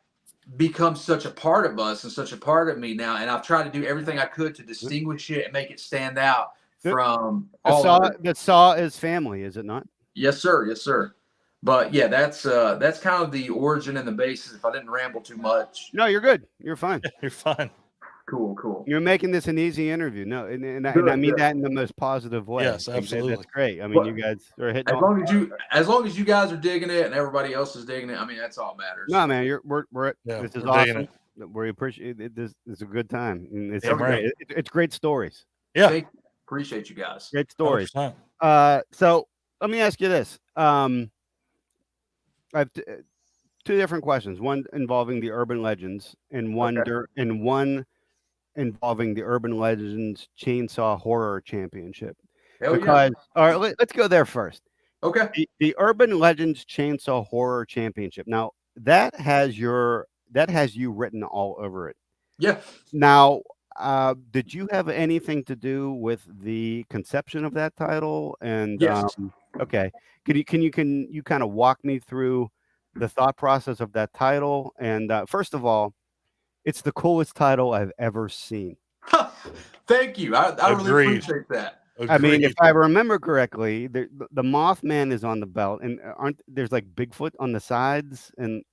S3: become such a part of us and such a part of me now. And I've tried to do everything I could to distinguish it and make it stand out from all of it.
S4: The saw is family, is it not?
S3: Yes, sir. Yes, sir. But yeah, that's kind of the origin and the basis. If I didn't ramble too much.
S4: No, you're good. You're fine.
S1: You're fine.
S3: Cool.
S4: You're making this an easy interview. No, and I
S3: Good,
S4: mean
S3: good.
S4: that in the most positive way.
S1: Yes,
S4: Like,
S1: absolutely.
S4: That's great. I mean,
S3: Well,
S4: you guys are hitting.
S3: As long as you guys are digging it and everybody else is digging it, I mean that's all that matters.
S4: No, man, we're
S1: Yeah,
S4: this is
S1: we're digging
S4: awesome. We appreciate it. This is a good time. And it's
S1: Yeah, right.
S4: great. It's great stories.
S1: Yeah.
S3: Appreciate you guys.
S4: Great stories.
S1: 100%.
S4: So let me ask you this. I have two different questions. One involving the urban legends, and one involving the Urban Legends Chainsaw Horror Championship.
S3: Hell
S4: Because all right, let's go there first.
S3: yeah. Okay.
S4: The Urban Legends Chainsaw Horror Championship. Now that has you written all over it.
S3: Yeah.
S4: Now did you have anything to do with the conception of that title? And
S3: Yes.
S4: okay, can you kind of walk me through the thought process of that title? And first of all, it's the coolest title I've ever seen.
S3: Thank you. I really
S1: Agreed.
S3: appreciate that.
S4: I mean, if
S1: Agreed.
S4: I remember correctly, the Mothman is on the belt, and aren't there's like Bigfoot on the sides, and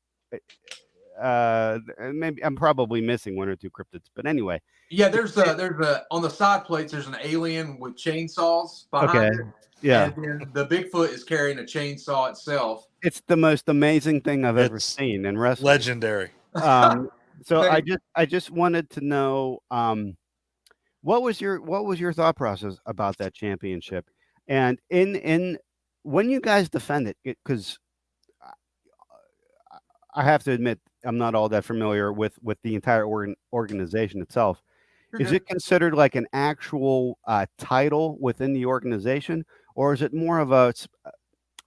S4: maybe I'm probably missing one or two cryptids, but anyway.
S3: Yeah, there's a on the side plates. There's an alien with chainsaws behind it,
S4: Yeah,
S3: and then the Bigfoot is carrying a chainsaw itself.
S4: it's the most amazing thing I've ever
S1: It's
S4: seen in wrestling.
S1: Legendary.
S4: So
S3: Thank
S4: I just wanted to know what was your thought process about that championship, and in when you guys defend it, because I have to admit I'm not all that familiar with the entire organization itself.
S3: You're
S4: Is
S3: good.
S4: it considered like an actual title within the organization, or is it more of a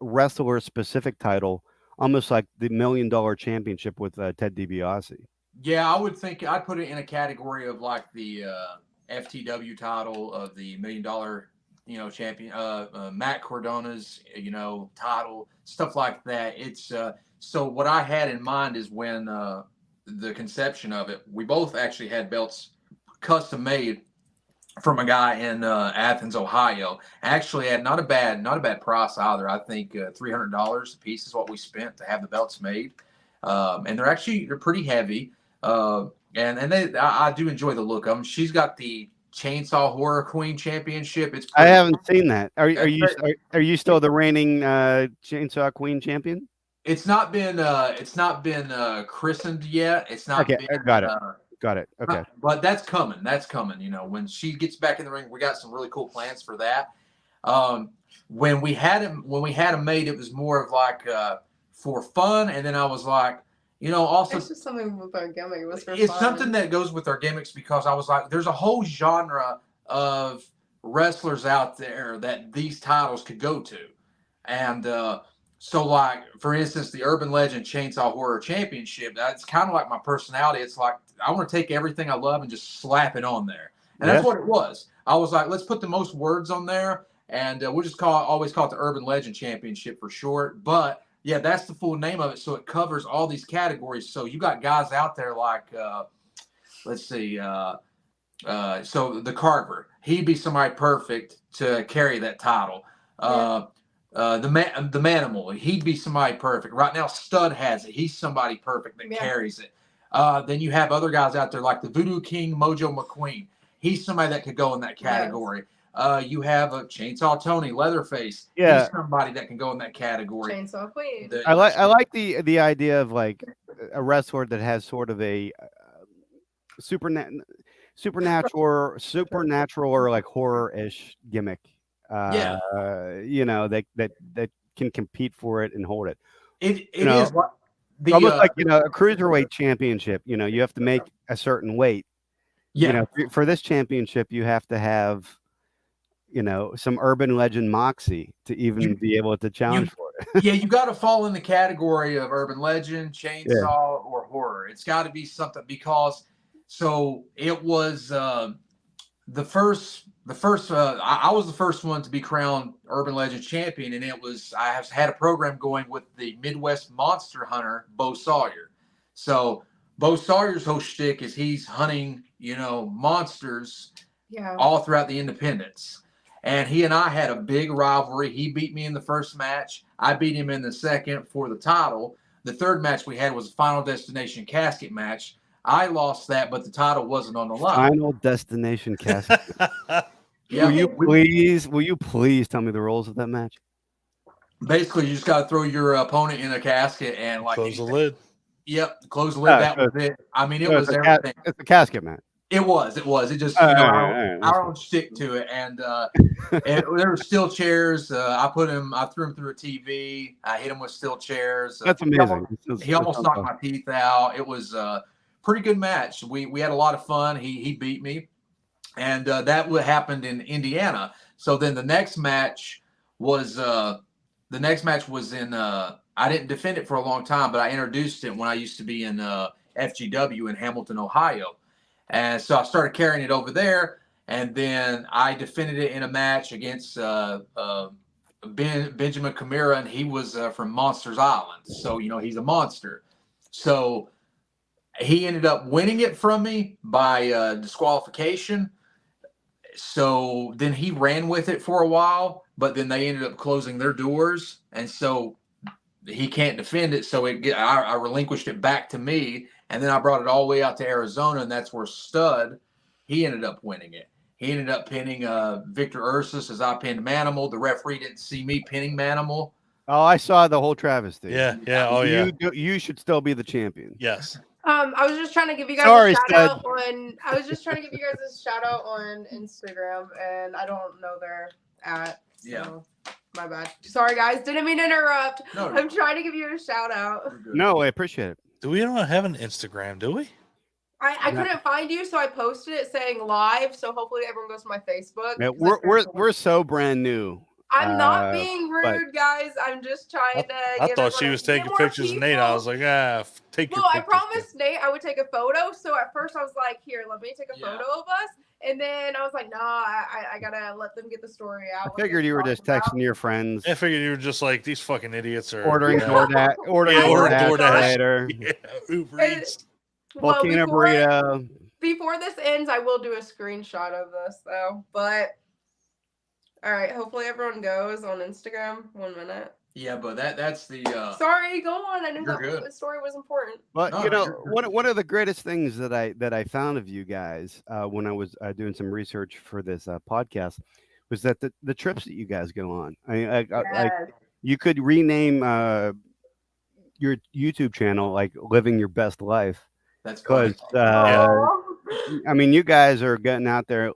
S4: wrestler specific title, almost like the $1 Million Championship with Ted DiBiase?
S3: Yeah, I would think I'd put it in a category of like the FTW title of the $1 Million, champion, Matt Cordona's, title, stuff like that. It's so what I had in mind is when the conception of it, we both actually had belts custom made from a guy in Athens, Ohio. Actually, at not a bad price either. I think $300 a piece is what we spent to have the belts made, and they're pretty heavy. I do enjoy the look of them. She's got the Chainsaw Horror Queen Championship. It's
S4: I
S3: pretty,
S4: haven't seen that. Are you
S3: very-
S4: are you still the reigning Chainsaw Queen champion?
S3: it's not been christened yet. It's not
S4: Okay,
S3: been
S4: I got it. Got it. Okay.
S3: but that's coming. That's coming. When she gets back in the ring, we got some really cool plans for that. When we had him made, it was more of like for fun, and then I was like, also
S2: It's just something with our gimmick. It was for
S3: it's
S2: fun.
S3: something that goes with our gimmicks because I was like, there's a whole genre of wrestlers out there that these titles could go to, and so like for instance, the Urban Legend Chainsaw Horror Championship. That's kind of like my personality. It's like I want to take everything I love and just slap it on there, and that's what it was. I was like, let's put the most words on there, and we'll just always call it the Urban Legend Championship for short, but. Yeah, that's the full name of it. So it covers all these categories. So you got guys out there like, let's see, so the Carver, he'd be somebody perfect to carry that title. The Manimal, he'd be somebody perfect. Right now, Stud has it. He's somebody perfect that carries it. Then you have other guys out there like the Voodoo King, Mojo McQueen. He's somebody that could go in that category. Yes. You have a Chainsaw Tony, Leatherface. Yeah, he's somebody that can go in that category.
S2: Chainsaw Queen.
S4: I like the idea of like a wrestler that has sort of a supernatural or like horror-ish gimmick.
S3: Yeah,
S4: that can compete for it and hold it.
S3: It is
S4: almost like a cruiserweight championship. You have to make a certain weight.
S3: Yeah.
S4: For this championship, you have to have some urban legend moxie to even be able to challenge for it.
S3: Yeah, you got to fall in the category of urban legend, chainsaw, or horror. It's got to be something because it was the first. I was the first one to be crowned urban legend champion, and I have had a program going with the Midwest Monster Hunter, Bo Sawyer. So Bo Sawyer's whole shtick is he's hunting, monsters all throughout the independents. And he and I had a big rivalry. He beat me in the first match. I beat him in the second for the title. The third match we had was a Final Destination casket match. I lost that, but the title wasn't on the line.
S4: Final Destination casket.
S3: Yeah.
S4: Will you please tell me the rules of that match?
S3: Basically, you just got to throw your opponent in a casket and
S1: close the lid.
S3: Yep, close the lid. That was it. I mean, it was everything.
S4: It's a casket match.
S3: It was. It just I don't stick to it, and there were steel chairs. I threw him through a TV. I hit him with steel chairs.
S4: That's amazing.
S3: He almost knocked my teeth out. It was a pretty good match. We had a lot of fun. He beat me, and that happened in Indiana. So then the next match was in. I didn't defend it for a long time, but I introduced it when I used to be in FGW in Hamilton, Ohio. And so I started carrying it over there, and then I defended it in a match against Benjamin Kamira, and he was from Monsters Island. So, he's a monster. So he ended up winning it from me by disqualification. So then he ran with it for a while, but then they ended up closing their doors, and so he can't defend it. So I relinquished it back to me, and then I brought it all the way out to Arizona, and that's where Stud, he ended up winning it. He ended up pinning Victor Ursus as I pinned Manimal. The referee didn't see me pinning Manimal.
S4: Oh, I saw the whole travesty.
S1: Yeah. Oh, yeah.
S4: You should still be the champion.
S1: Yes.
S2: I was just trying to give you guys
S4: Sorry,
S2: a shout
S4: Stud.
S2: out on. I was just trying to give you guys a shout out on Instagram, and I don't know their at. So
S3: Yeah.
S2: my bad. Sorry, guys. Didn't mean to interrupt.
S3: No,
S2: I'm trying to give you a shout out.
S4: No, I appreciate it.
S1: Do we don't have an Instagram, do we?
S2: I couldn't find you, so I posted it saying live. So hopefully everyone goes to my Facebook.
S4: Yeah,
S2: 'cause
S4: we're so brand new.
S2: I'm not being rude,
S4: but-
S2: guys. I'm just trying to.
S1: I
S2: give
S1: thought she
S2: everyone
S1: was
S2: a-
S1: taking
S2: get more
S1: pictures of Nate. I
S2: people.
S1: was like, take your
S2: Well, I
S1: pictures.
S2: promised Nate I would take a photo. So at first I was like, here, let me take a
S3: Yeah.
S2: photo of us. And then I was like, nah, I gotta let them get the story out.
S4: I
S2: what
S4: figured
S2: they're
S4: you were just
S2: talking about.
S4: texting your friends,
S1: I figured you were just like, these fucking idiots are
S4: ordering
S1: yeah.
S4: DoorDash, ordering
S1: Yeah, order
S4: DoorDash
S1: DoorDash.
S4: later.
S1: Yeah, Uber
S2: And-
S1: Eats.
S2: Well,
S4: Volcano burrito.
S2: before this ends, I will do a screenshot of this though. But all right, hopefully everyone goes on Instagram. 1 minute.
S3: Yeah, but that's the
S2: Sorry, go on. I knew
S3: You're
S2: that
S3: good.
S2: the story was important.
S4: But
S3: No,
S4: you know,
S3: you're-
S4: one of the greatest things that I found of you guys when I was doing some research for this podcast was that the trips that you guys go on. Like
S2: Yes.
S4: you could rename your YouTube channel like "Living Your Best Life"
S3: that's good.
S4: because
S2: Aw.
S4: I mean, you guys are getting out there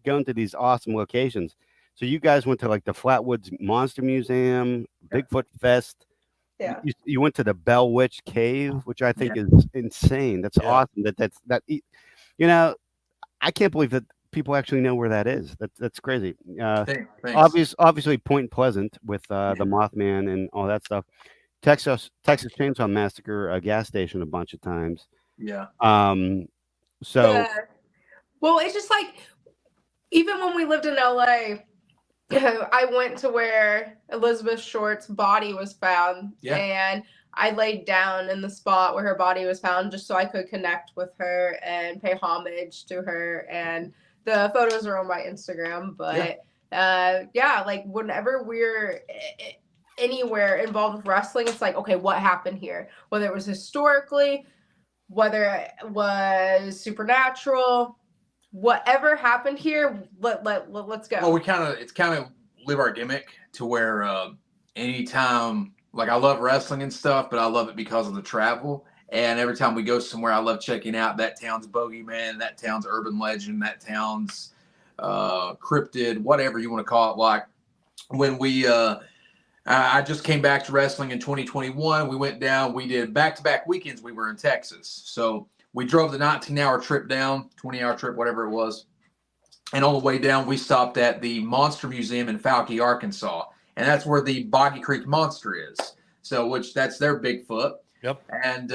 S4: going to these awesome locations. So you guys went to like the Flatwoods Monster Museum,
S3: Yeah.
S4: Bigfoot Fest.
S2: Yeah.
S4: You went to the Bell Witch Cave, which I think is insane. That's
S1: Yeah.
S4: awesome. You know, I can't believe that people actually know where that is. That's crazy.
S3: Thanks.
S4: Obviously Point Pleasant with the Mothman and all that stuff. Texas Chainsaw Massacre, a gas station a bunch of times.
S3: Yeah.
S4: So
S2: Yeah. Well, it's just like even when we lived in LA, I went to where Elizabeth Short's body was found,
S3: Yeah.
S2: and I laid down in the spot where her body was found just so I could connect with her and pay homage to her. And the photos are on my Instagram. But like whenever we're anywhere involved with wrestling, it's like, okay, what happened here? Whether it was historically, whether it was supernatural, whatever happened here, let's go.
S3: Well, it's kind of live our gimmick to where anytime, like I love wrestling and stuff, but I love it because of the travel. And every time we go somewhere, I love checking out that town's bogeyman, that town's urban legend, that town's cryptid, whatever you want to call it. Like when I just came back to wrestling in 2021. We went down. We did back-to-back weekends. We were in Texas. So we drove the 19-hour trip down, 20-hour trip, whatever it was. And on the way down, we stopped at the Monster Museum in Fauke, Arkansas. And that's where the Boggy Creek Monster is. So that's their Bigfoot.
S1: Yep.
S3: And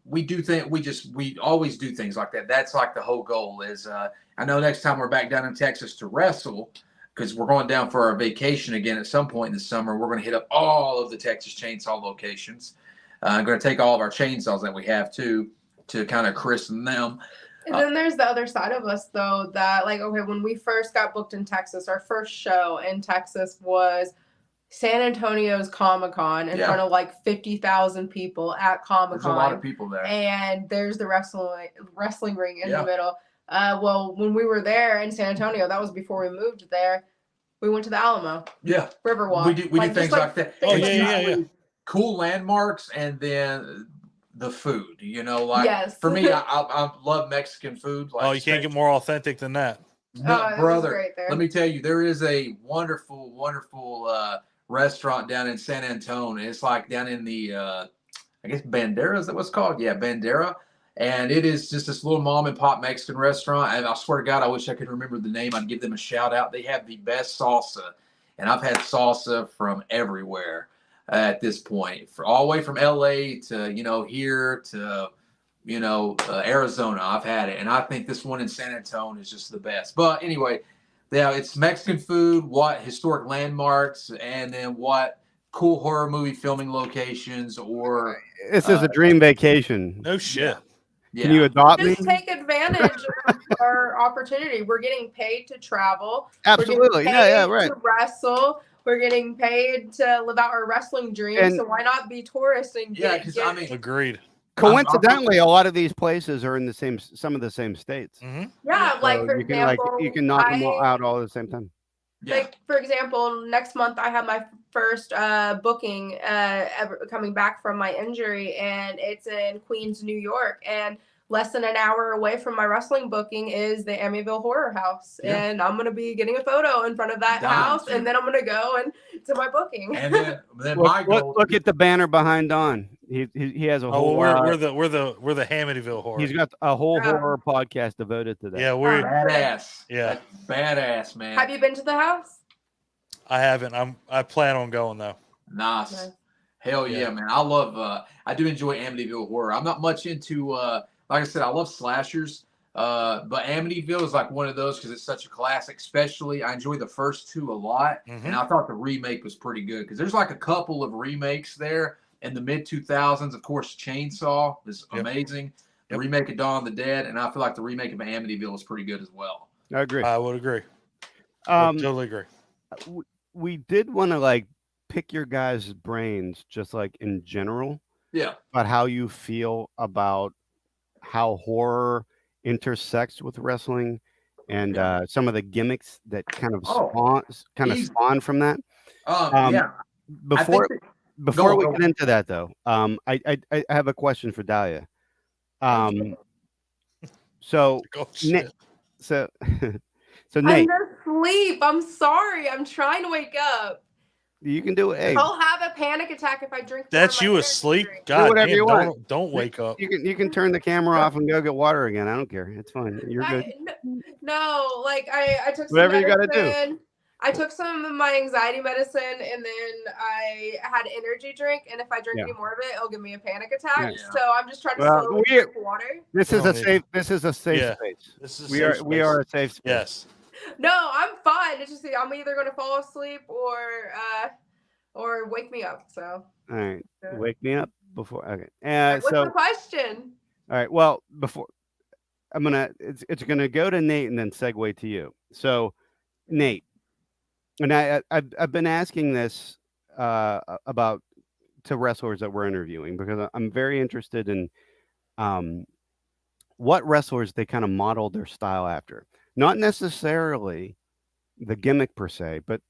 S3: we always do things like that. That's like the whole goal is I know next time we're back down in Texas to wrestle, because we're going down for our vacation again at some point in the summer. We're going to hit up all of the Texas Chainsaw locations. I'm going to take all of our chainsaws that we have too to kind of christen them.
S2: And then there's the other side of us, though, that like, okay, when we first got booked in Texas, our first show in Texas was San Antonio's Comic-Con in front of like 50,000 people at Comic-Con.
S3: There's a lot of people there.
S2: And there's the wrestling ring in
S3: Yeah.
S2: the middle. Well, when we were there in San Antonio, that was before we moved there. We went to the Alamo,
S3: Yeah,
S2: Riverwalk.
S3: we do things like that.
S1: Oh,
S3: It's
S1: yeah.
S3: usually cool landmarks and then the food. You know, like
S2: Yes.
S3: for me, I love Mexican food. Like
S1: You can't get more authentic than that.
S3: No,
S2: it was
S3: brother,
S2: great there.
S3: let me tell you, there is a wonderful, wonderful restaurant down in San Antonio. It's like down in the, I guess Bandera, is that what's called? Yeah, Bandera. And it is just this little mom and pop Mexican restaurant. And I swear to God, I wish I could remember the name. I'd give them a shout out. They have the best salsa. And I've had salsa from everywhere at this point. All the way from LA to, here to, Arizona. I've had it, and I think this one in San Antonio is just the best. But anyway, yeah, it's Mexican food, what historic landmarks, and then what cool horror movie filming locations or
S4: This is a dream vacation.
S1: No shit.
S3: yeah.
S4: Can you adopt me?
S2: Just take advantage of our opportunity. We're getting paid to travel.
S4: Absolutely.
S2: We're getting
S4: Yeah,
S2: paid
S4: right.
S2: to wrestle. We're getting paid to live out our wrestling dreams.
S4: And-
S2: so why not be tourists and get,
S3: because I mean,
S1: Agreed.
S4: Coincidentally, a lot of these places are in some of the same states.
S1: Mm-hmm.
S2: yeah,
S4: So
S2: like for
S4: you can
S2: example,
S4: you can knock them all out all at the same time.
S3: yeah.
S2: Like for example, next month I have my first booking ever coming back from my injury, and it's in Queens, New York, and less than an hour away from my wrestling booking is the Amityville Horror House,
S3: Yeah.
S2: and I'm gonna be getting a photo in front of that house, and then I'm gonna go and to my booking.
S3: And then my goal.
S4: Look at the banner behind Don. He has a whole.
S1: we're the Hamityville horror.
S4: He's got a whole horror podcast devoted to that.
S1: Yeah, we're
S3: badass.
S1: Yeah.
S3: That's badass, man.
S2: Have you been to the house?
S1: I haven't. I plan on going though.
S3: Nice.
S2: Nice.
S3: Hell yeah, man. I love I do enjoy Amityville horror. I'm not much into like I said, I love slashers. But Amityville is like one of those because it's such a classic. Especially I enjoy the first two a lot.
S1: Mhm.
S3: And I thought the remake was pretty good because there's like a couple of remakes there in the mid 2000s. Of course, Chainsaw is amazing. The
S1: Yep.
S3: remake of Dawn of the Dead, and I feel like the remake of Amityville is pretty good as well.
S4: I agree.
S1: I would agree. I would totally agree.
S4: We did want to like pick your guys' brains, just like in general,
S3: Yeah.
S4: about how you feel about how horror intersects with wrestling, and some of the gimmicks that kind of spawn from that.
S3: Yeah.
S4: Before we
S3: Go.
S4: get into that, though, I have a question for Dahlia. So
S1: Oh, shit.
S4: so Nate,
S2: I'm asleep. I'm sorry. I'm trying to wake up.
S4: you can do it. Hey,
S2: I'll have a panic attack if I drink. more
S1: That's
S2: of my
S1: you
S2: energy
S1: asleep?
S2: drink.
S1: God
S4: whatever
S1: damn,
S4: you want.
S1: don't wake up.
S4: you can turn the camera off and go get water again. I don't care. It's fine. You're good.
S2: No, like I took some
S4: Whatever you
S2: medicine.
S4: gotta do.
S2: I took some of my anxiety medicine, and then I had an energy drink. And if I drink any more of it, it'll give me a panic attack.
S3: Yeah.
S2: So I'm just trying to
S4: Well,
S2: slowly drink water.
S4: This is a safe
S1: Yeah.
S4: space.
S1: This is
S4: We are a safe space.
S1: Yes.
S2: No, I'm fine. It's just I'm either gonna fall asleep or wake me up. So
S4: All right. Wake me up before. Okay.
S2: what's the question?
S4: All right. Well, before it's gonna go to Nate and then segue to you. So, Nate, and I've been asking this about to wrestlers that we're interviewing because I'm very interested in what wrestlers they kind of modeled their style after. Not necessarily the gimmick per se, but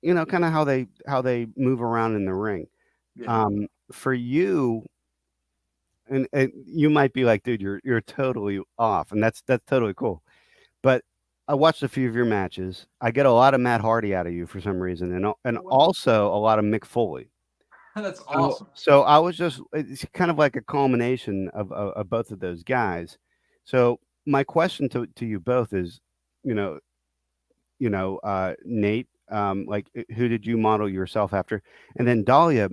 S4: kind of how they move around in the ring.
S3: Yeah.
S4: For you, and you might be like, dude, you're totally off, and that's totally cool. But I watched a few of your matches. I get a lot of Matt Hardy out of you for some reason, and also a lot of Mick Foley.
S3: That's awesome.
S4: So I was it's kind of like a culmination of both of those guys. So my question to you both is, Nate, like who did you model yourself after? And then Dahlia,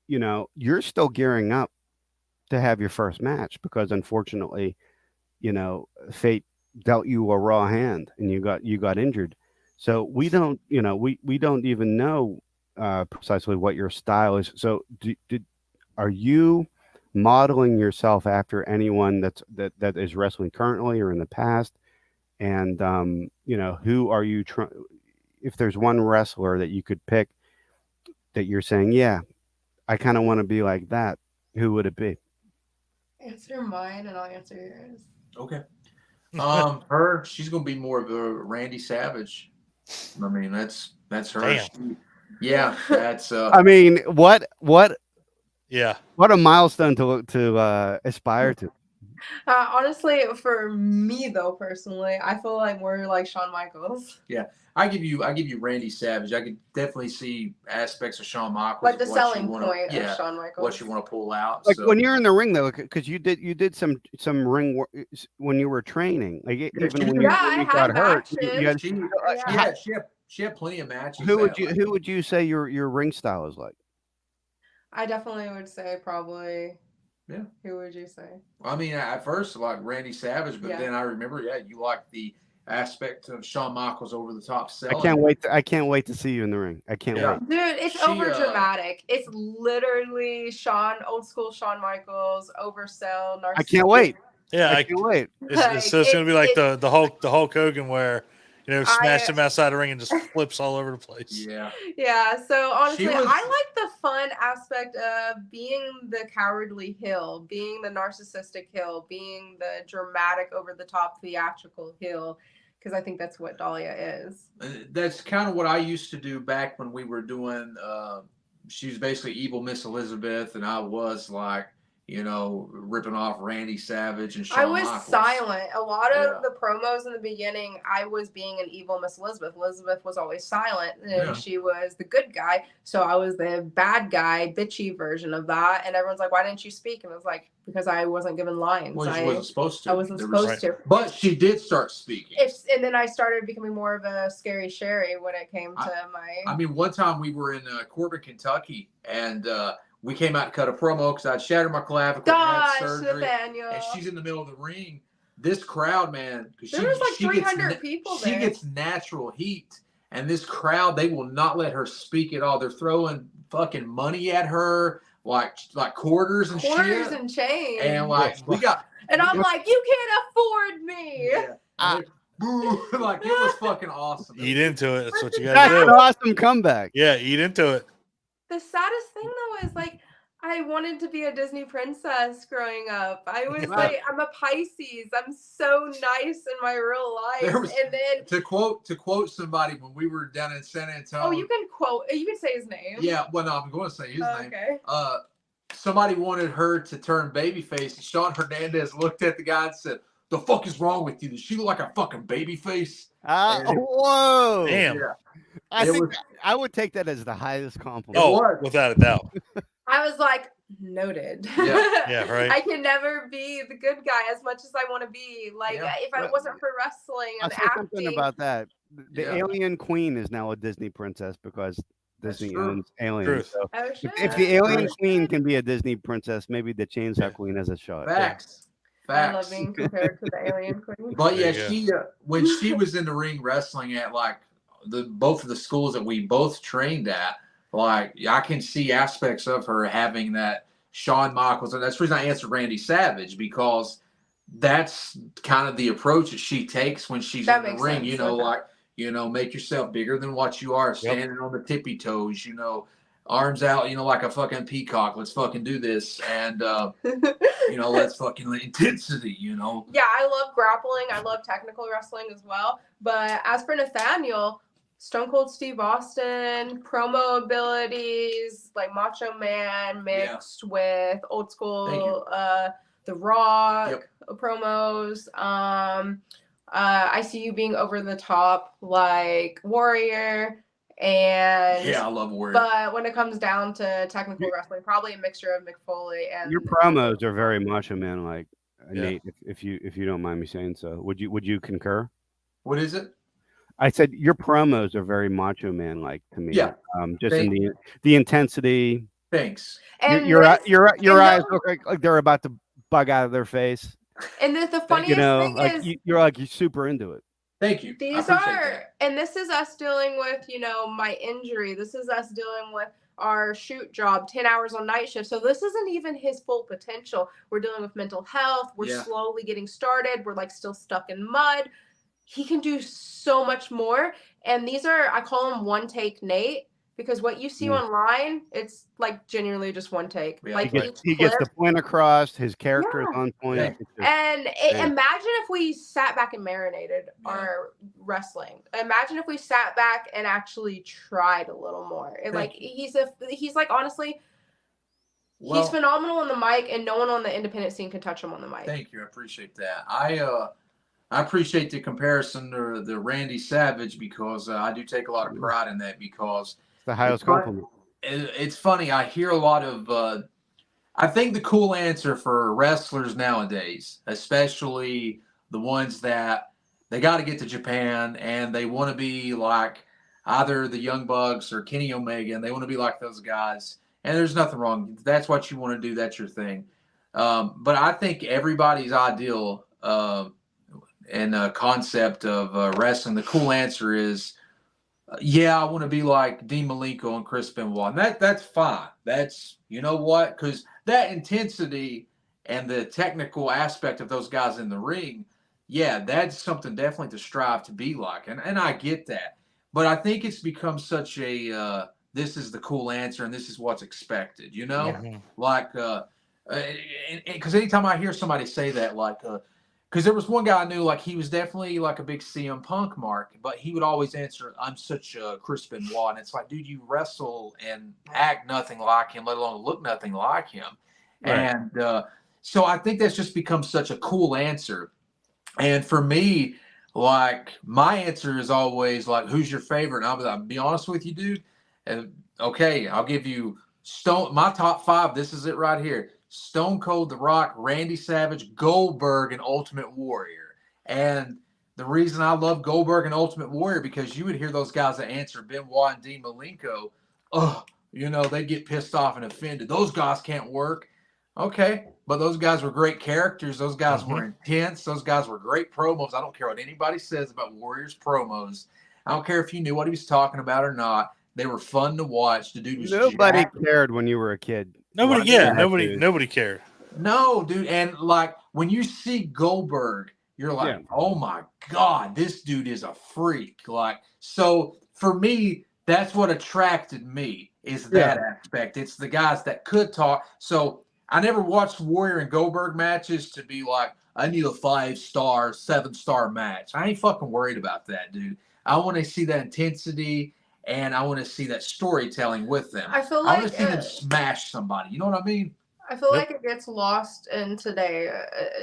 S4: you're still gearing up to have your first match because unfortunately, fate dealt you a raw hand and you got injured. So we don't, we don't even know precisely what your style is. So are you modeling yourself after anyone that is wrestling currently or in the past? And who are you trying? If there's one wrestler that you could pick that you're saying, yeah, I kind of want to be like that, who would it be?
S2: Answer mine, and I'll answer yours.
S3: Okay. She's gonna be more of a Randy Savage. I mean, that's her.
S1: Damn.
S3: Yeah, that's.
S4: I mean, what
S1: Yeah.
S4: What a milestone to aspire to.
S2: Honestly, for me though, personally, I feel like we're like Shawn Michaels.
S3: Yeah, I give you Randy Savage. I could definitely see aspects of Shawn Michaels,
S2: like the selling point of Shawn Michaels.
S3: What you want to pull out.
S4: Like when you're in the ring though, because you did some ring work when you were training. Like even when you got hurt,
S3: she had plenty of matches.
S4: Who would you say your ring style is like?
S2: I definitely would say probably Who would you say?
S3: I mean, at first, like Randy Savage, but
S2: Yeah.
S3: then I remember, you like the aspect of Shawn Michaels over the top
S4: I
S3: selling.
S4: can't wait to see you in the ring. I can't wait.
S2: Dude, it's over dramatic. It's literally old school Shawn Michaels, oversell, narcissistic.
S4: I can't wait.
S1: Yeah,
S4: I can't wait.
S1: so it's gonna be like the Hulk Hogan where smashed him outside the ring and just flips all over the place.
S2: Yeah. So honestly, I like the fun aspect of being the cowardly heel, being the narcissistic heel, being the dramatic, over the top, theatrical heel, because I think that's what Dahlia is.
S3: That's kind of what I used to do back when we were doing. She was basically evil Miss Elizabeth, and I was like, ripping off Randy Savage and Shawn
S2: I was
S3: Michaels.
S2: silent. A lot of the promos in the beginning, I was being an evil Miss Elizabeth. Elizabeth was always silent, and she was the good guy. So I was the bad guy, bitchy version of that. And everyone's like, "Why didn't you speak?" And I was like, "Because I wasn't given lines.
S3: Well, she wasn't supposed to.
S2: I wasn't supposed to."
S3: But she did start speaking.
S2: And then I started becoming more of a scary Sherry when it came to
S3: I mean, one time we were in Corbin, Kentucky, and we came out to cut a promo because I'd shattered my clavicle, had surgery,
S2: Nathaniel.
S3: and she's in the middle of the ring. This crowd, man,
S2: there was like 300 people there.
S3: She gets natural heat, and this crowd, they will not let her speak at all. They're throwing fucking money at her, like quarters and
S2: change,
S3: and we got.
S2: And I'm like, you can't afford me.
S3: Yeah. Like it was fucking awesome.
S1: Eat into it. That's what you gotta do.
S4: That's an awesome comeback.
S1: Yeah, eat into it.
S2: The saddest thing though is like I wanted to be a Disney princess growing up. I was like, I'm a Pisces. I'm so nice in my real life. And then
S3: to quote somebody when we were down in San Antonio.
S2: Oh, you can say his name.
S3: Yeah, well, no, I'm going to say his name.
S2: Okay.
S3: Somebody wanted her to turn babyface, and Sean Hernandez looked at the guy and said, "The fuck is wrong with you? Does she look like a fucking babyface?"
S4: Whoa!
S1: Damn.
S3: Yeah.
S4: I think I would take that as the highest compliment.
S1: Oh, without a doubt.
S2: I was like, noted.
S1: Yeah, right.
S2: I can never be the good guy as much as I want to be. Like, if I wasn't for wrestling and
S4: I'll say something about that. The
S3: Yeah.
S4: Alien Queen is now a Disney princess because Disney owns aliens. So
S2: Oh, shit.
S4: if the Alien Queen can be a Disney princess, maybe the Chainsaw Queen has a shot.
S3: Facts.
S2: I love being compared to the Alien Queen.
S3: But yeah, she when she was in the ring wrestling at like both of the schools that we both trained at, like I can see aspects of her having that Shawn Michaels, and that's the reason I answered Randy Savage, because that's kind of the approach that she takes when she's in the ring.
S2: Sense.
S3: Make yourself bigger than what you are, standing on the tippy toes, arms out, like a fucking peacock. Let's fucking do this. And, let's fucking intensity,
S2: Yeah, I love grappling. I love technical wrestling as well. But as for Nathaniel, Stone Cold Steve Austin, promo abilities, like Macho Man mixed with old school, The Rock promos. I see you being over the top like Warrior. And
S3: I love Warrior.
S2: But when it comes down to technical wrestling, probably a mixture of Mick Foley and
S4: your promos are very Macho Man like, Nate. If you don't mind me saying so, would you concur?
S3: What is it?
S4: I said your promos are very Macho Man like to me.
S3: Yeah.
S4: Just in the intensity.
S3: Thanks.
S2: And
S4: your eyes look like they're about to bug out of their face.
S2: And the funniest thing is
S4: you're super into it.
S3: Thank you.
S2: These are, and this is us dealing with, my injury. This is us dealing with our shoot job, 10 hours on night shift. So this isn't even his full potential. We're dealing with mental health. We're slowly getting started. We're like still stuck in mud. He can do so much more. And these are, I call him one take Nate, because what you see online, it's like genuinely just one take.
S3: Yeah.
S2: Like
S4: he gets the point across. His character is on point.
S2: And imagine if we sat back and marinated our wrestling. Imagine if we sat back and actually tried a little more. He's like honestly, he's phenomenal on the mic, and no one on the independent scene can touch him on the mic.
S3: Thank you, I appreciate that. I appreciate the comparison to the Randy Savage, because I do take a lot of pride in that, because
S4: it's the highest compliment.
S3: It's funny. I hear a lot of. I think the cool answer for wrestlers nowadays, especially the ones that they got to get to Japan and they want to be like either the Young Bucks or Kenny Omega, and they want to be like those guys. And there's nothing wrong. If that's what you want to do, that's your thing. But I think everybody's ideal and concept of wrestling, the cool answer is, yeah, I want to be like Dean Malenko and Chris Benoit. And that's fine. That's, you know what? Because that intensity and the technical aspect of those guys in the ring, yeah, that's something definitely to strive to be like. And I get that. But I think it's become such a this is the cool answer and this is what's expected, you know?
S1: Mhm.
S3: Like, because anytime I hear somebody say that, like, because there was one guy I knew, like he was definitely like a big CM Punk mark, but he would always answer, "I'm such a Chris Benoit," and it's like, dude, you wrestle and act nothing like him, let alone look nothing like him.
S1: Right.
S3: And so I think that's just become such a cool answer. And for me, like my answer is always like, "Who's your favorite?" And I'll be honest with you, dude. Okay, I'll give you my top 5. This is it right here. Stone Cold, The Rock, Randy Savage, Goldberg, and Ultimate Warrior. And the reason I love Goldberg and Ultimate Warrior, because you would hear those guys that answer Benoit and Dean Malenko, they get pissed off and offended. Those guys can't work. Okay, but those guys were great characters. Those guys were intense. Those guys were great promos. I don't care what anybody says about Warriors promos. I don't care if you knew what he was talking about or not. They were fun to watch. The dude was
S4: Nobody
S3: jacked.
S4: cared when you were a kid.
S1: Nobody cared.
S3: No, dude. And like when you see Goldberg, you're like, oh my God, this dude is a freak. Like, so for me, that's what attracted me is that aspect. It's the guys that could talk. So I never watched Warrior and Goldberg matches to be like, I need a 5-star, 7-star match. I ain't fucking worried about that, dude. I want to see that intensity. And I want to see that storytelling with them.
S2: I feel
S3: I want
S2: like
S3: to see them smash somebody. You know what I mean?
S2: I feel like it gets lost in today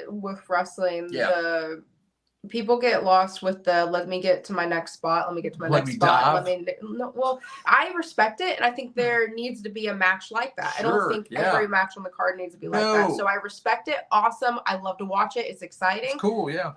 S2: with wrestling.
S3: Yeah.
S2: The people get lost with the let me get to my next spot. Let me get to my next spot. Well, I respect it, and I think there needs to be a match like that. I don't think every match on the card needs to be like that. So I respect it. Awesome. I love to watch it. It's exciting.
S3: It's cool. Yeah.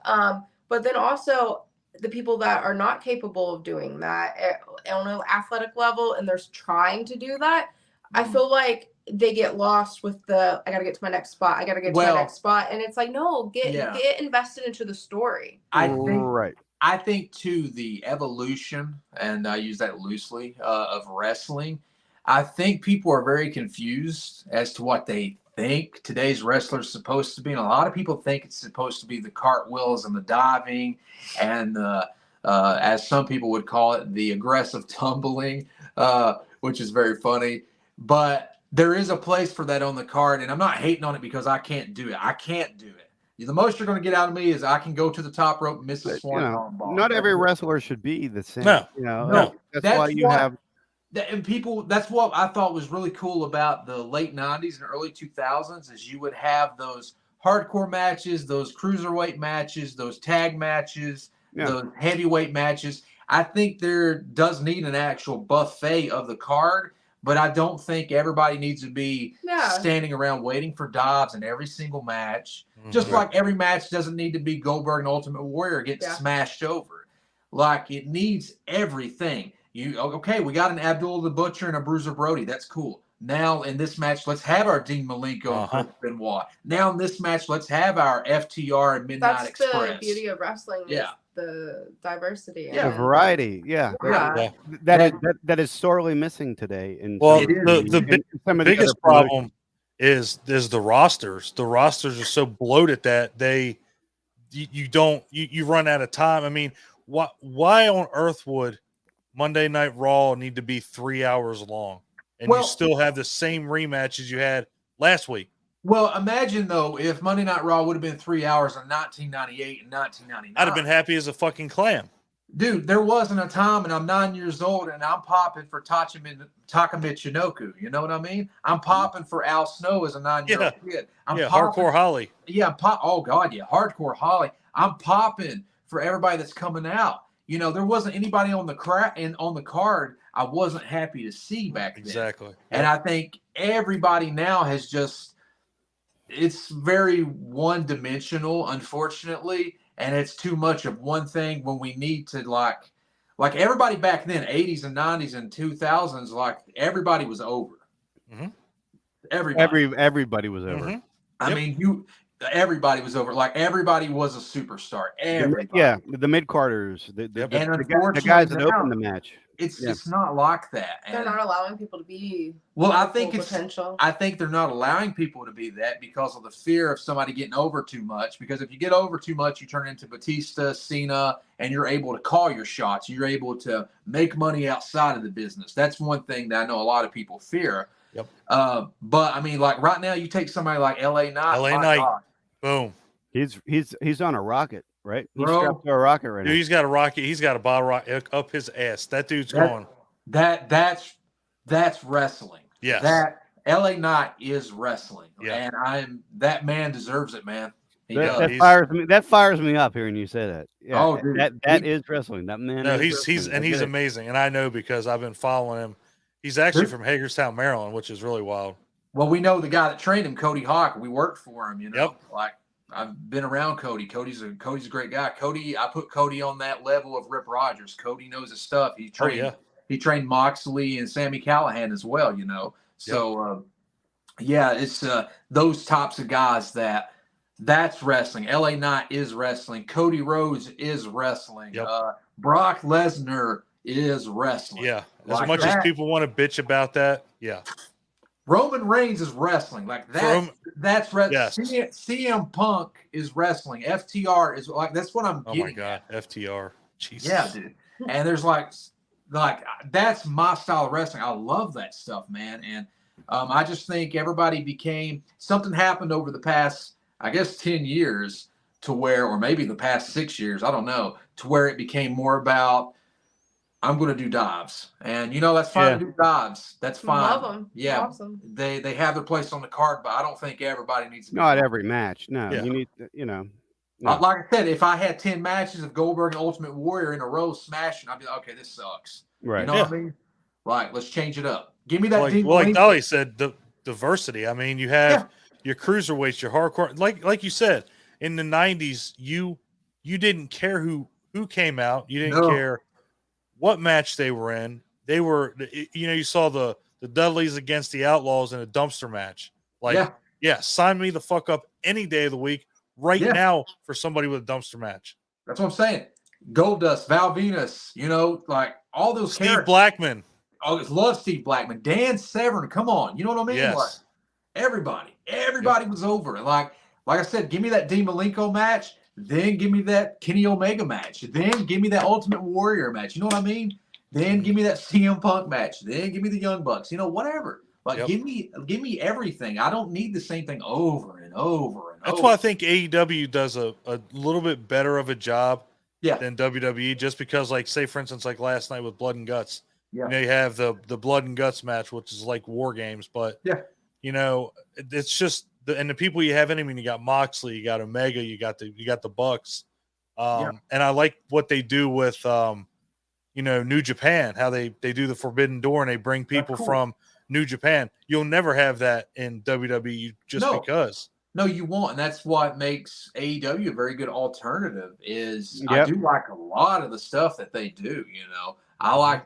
S2: But then also, the people that are not capable of doing that on an athletic level and they're trying to do that, I feel like they get lost with I got to get to my next spot. I got to get to my next spot. And it's like, no, get invested into the story.
S3: I think too, the evolution, and I use that loosely, of wrestling. I think people are very confused as to what they think today's wrestler is supposed to be, and a lot of people think it's supposed to be the cartwheels and the diving and as some people would call it, the aggressive tumbling, which is very funny. But there is a place for that on the card, and I'm not hating on it because I can't do it. I can't do it. The most you're going to get out of me is I can go to the top rope and miss a swan bomb.
S4: Not every wrestler should be the same.
S3: No.
S4: That's why you have.
S3: And people, that's what I thought was really cool about the late 90s and early 2000s is you would have those hardcore matches, those cruiserweight matches, those tag matches, those heavyweight matches. I think there does need an actual buffet of the card, but I don't think everybody needs to be standing around waiting for dives in every single match. Just like every match doesn't need to be Goldberg and Ultimate Warrior getting smashed over. Like it needs everything. We got an Abdullah the Butcher and a Bruiser Brody. That's cool. Now in this match, let's have our Dean Malenko and Chris Benoit. Now in this match, let's have our FTR and Midnight Express.
S2: That's the beauty of wrestling.
S3: Yeah.
S2: The diversity.
S4: The variety. That is sorely missing today.
S1: The biggest problem is the rosters. The rosters are so bloated that you run out of time. I mean, why on earth would Monday Night Raw need to be 3 hours long, and you still have the same rematches you had last week?
S3: Well, imagine though if Monday Night Raw would have been 3 hours in 1998 and 1999.
S1: I'd have been happy as a fucking clam.
S3: Dude, there wasn't a time, and I'm 9 years old, and I'm popping for Taka Michinoku. You know what I mean? I'm popping for Al Snow as a 9-year-old kid.
S1: Hardcore Holly.
S3: Yeah, oh God, yeah, Hardcore Holly. I'm popping for everybody that's coming out. You know, there wasn't anybody on the card I wasn't happy to see back then.
S1: Exactly.
S3: And I think everybody now has it's very one-dimensional, unfortunately, and it's too much of one thing when we need to like everybody back then, 80s and 90s and 2000s, like everybody was over.
S1: Mm-hmm.
S3: Everybody
S4: was over.
S3: I mean, everybody was over. Like everybody was a superstar. Everybody.
S4: The mid carders,
S3: And
S4: the
S3: unfortunately,
S4: guys that
S3: now,
S4: opened the match.
S3: it's not like that.
S2: They're
S3: And,
S2: not allowing people to be.
S3: well, I
S2: their
S3: think
S2: full
S3: it's.
S2: potential.
S3: I think they're not allowing people to be that because of the fear of somebody getting over too much. Because if you get over too much, you turn into Batista, Cena, and you're able to call your shots. You're able to make money outside of the business. That's one thing that I know a lot of people fear.
S1: Yep.
S3: But I mean, like right now, you take somebody like LA Knight.
S1: LA
S3: my
S1: Knight.
S3: God,
S1: Boom.
S4: He's on a rocket, right? He's
S3: Bro.
S4: strapped to a rocket right
S1: Dude,
S4: now.
S1: he's got a rocket. He's got a bottle rocket up his ass. That dude's going.
S3: That's wrestling.
S1: Yes.
S3: That LA Knight is wrestling.
S1: Yeah.
S3: And that man deserves it, man. He does.
S4: That fires me up hearing you say that. Yeah,
S3: Oh, dude.
S4: that is wrestling. That man.
S1: No,
S4: is
S1: he's
S4: wrestling. I get it.
S1: amazing, and I know because I've been following him. He's actually from Hagerstown, Maryland, which is really wild.
S3: Well, we know the guy that trained him, Cody Hawk. We worked for him, you know.
S1: Yep.
S3: Like I've been around Cody. Cody's a great guy. I put Cody on that level of Rip Rogers. Cody knows his stuff. He trained Moxley and Sami Callihan as well, you know. So it's those types of guys that's wrestling. LA Knight is wrestling. Cody Rhodes is wrestling.
S1: Yep.
S3: Brock Lesnar is wrestling.
S1: Yeah. As much as people want to bitch about that, yeah.
S3: Roman Reigns is wrestling. Like that's wrestling.
S1: Yes.
S3: CM Punk is wrestling. FTR is like that's what I'm getting.
S1: Oh my God, FTR. Jesus.
S3: Yeah, dude. And there's like that's my style of wrestling. I love that stuff, man. And I just think everybody something happened over the past, I guess, 10 years to where, or maybe the past 6 years, I don't know, to where it became more about, I'm going to do dives. And, you know, that's fine to do dives. That's fine.
S2: Love them.
S3: Yeah.
S2: Awesome.
S3: They have their place on the card, but I don't think everybody needs to.
S4: Not every match. No,
S1: Yeah.
S4: you need, you know.
S3: No. Like I said, if I had 10 matches of Goldberg and Ultimate Warrior in a row smashing, I'd be like, okay, this sucks.
S4: Right.
S3: You know what I mean? Like, let's change it up. Give me that.
S1: Like Dolly said, the diversity. I mean, you have your cruiserweights, your hardcore. Like you said, in the 90s, you didn't care who came out. You didn't care what match they were in. They were, you know, you saw the Dudleys against the Outlaws in a dumpster match. Like, sign me the fuck up any day of the week now for somebody with a dumpster match.
S3: That's what I'm saying. Goldust, Val Venus, you know, like all those
S1: Steve Blackman.
S3: I love Steve Blackman. Dan Severn, come on. You know what I mean?
S1: Yes.
S3: Like, everybody was over. Like I said, give me that Dean Malenko match, then give me that Kenny Omega match, then give me that Ultimate Warrior match. You know what I mean? Then give me that CM Punk match, then give me the Young Bucks. You know, whatever. Like give me everything. I don't need the same thing over and over and
S1: That's
S3: over.
S1: why I think AEW does a little bit better of a job than WWE, just because, like, say for instance, like last night with Blood and Guts. You know, you have the Blood and Guts match, which is like War Games, but you know, it's just the people you have in. I mean, you got Moxley, you got Omega, you got the Bucks, and I like what they do with you know, New Japan, how they do the Forbidden Door and they bring people from New Japan. You'll never have that in WWE just because.
S3: No, you won't, and that's what makes AEW a very good alternative. I do like a lot of the stuff that they do. You know, I like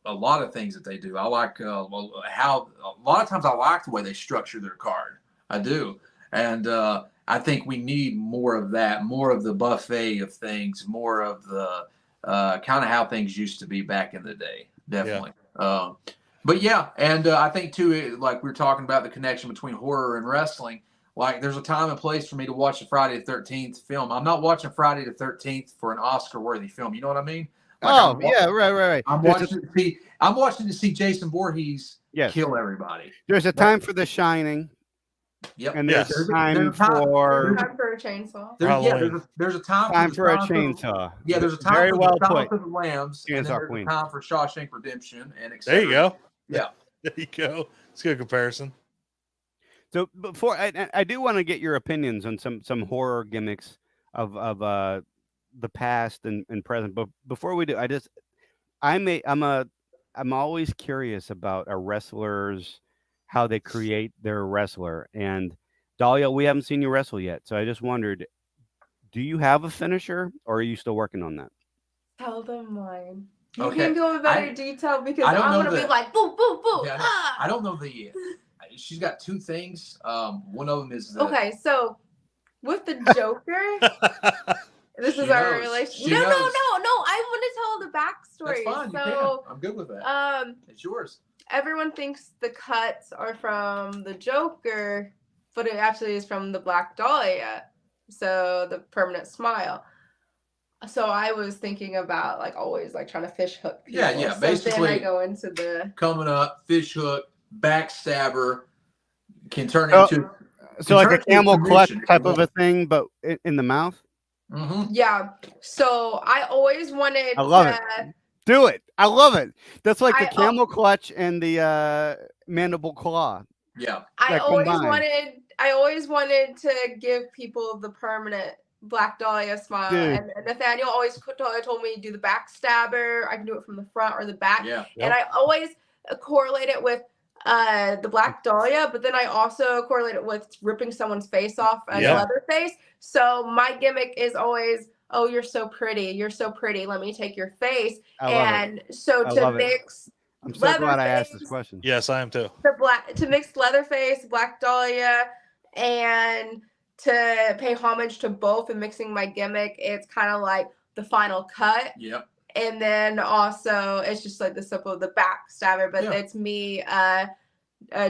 S3: a lot of things that they do. I like how a lot of times I like the way they structure their card. I do, and I think we need more of that, more of the buffet of things, more of the kind of how things used to be back in the day. Definitely. But and I think too, like we were talking about the connection between horror and wrestling. Like, there's a time and place for me to watch a Friday the 13th film. I'm not watching Friday the 13th for an Oscar-worthy film. You know what I mean? Like
S4: right.
S3: I'm watching to see Jason Voorhees kill everybody.
S4: There's a time for The Shining.
S3: Yep.
S4: And there's a time for
S2: a chainsaw.
S3: There's a time
S4: for a chainsaw.
S3: Yeah, there's a time
S4: Very
S3: for
S4: well
S3: the Silence
S4: put.
S3: of the Lambs. And then there's a time for Shawshank Redemption and etc.
S1: There you go.
S3: Yeah.
S1: There you go. It's a good comparison.
S4: So before I do want to get your opinions on some horror gimmicks of the past and present. But before we do, I'm always curious about a wrestler's how they create their wrestler. And Dahlia, we haven't seen you wrestle yet, so I just wondered, do you have a finisher, or are you still working on that?
S2: Tell them mine. You
S3: Okay.
S2: can go in better detail because
S3: I don't
S2: I'm
S3: know
S2: gonna be like, boo, boo, boo.
S3: Yeah, I don't know the. she's got two things. One of them is the
S2: Okay, so with the Joker, this
S3: She
S2: is our
S3: knows.
S2: relationship.
S3: She
S2: No,
S3: knows.
S2: I want to tell the
S3: That's
S2: backstory.
S3: fine. You
S2: So,
S3: can. I'm good with that. It's yours.
S2: everyone thinks the cuts are from the Joker, but it actually is from the Black Dahlia. So the permanent smile. So I was thinking about like always like trying to fish hook people.
S3: Yeah.
S2: So then I
S3: Basically,
S2: go into the
S3: coming up, fish hook, backstabber can turn
S4: Oh,
S3: into.
S4: So like a
S3: turn into
S4: camel clutch
S3: commission if
S4: type
S3: you
S4: of a thing, but in the mouth.
S3: want.
S2: yeah. So I always wanted
S4: I love
S2: to
S4: it. Do it. I love it. That's like the
S2: I-
S4: camel clutch and the mandible claw.
S3: Yeah.
S2: I
S4: Like
S2: always
S4: combined.
S2: wanted to give people the permanent Black Dahlia smile.
S4: Dude.
S2: And Nathaniel always told me do the backstabber. I can do it from the front or the back.
S3: Yeah.
S2: And I always correlate it with the Black Dahlia, but then I also correlate it with ripping someone's face off as
S1: Yeah.
S2: Leatherface. So my gimmick is always, oh, you're so pretty. You're so pretty. Let me take your face.
S4: I love it.
S2: And so
S4: I
S2: to
S4: love it.
S2: mix
S4: I'm so glad I asked this
S2: Leatherface,
S4: question.
S1: Yes, I am too.
S2: to mix Leatherface, Black Dahlia, and to pay homage to both and mixing my gimmick, it's kind of like the final cut.
S3: Yep.
S2: And then also it's just like the simple the backstabber, but
S3: Yeah.
S2: it's me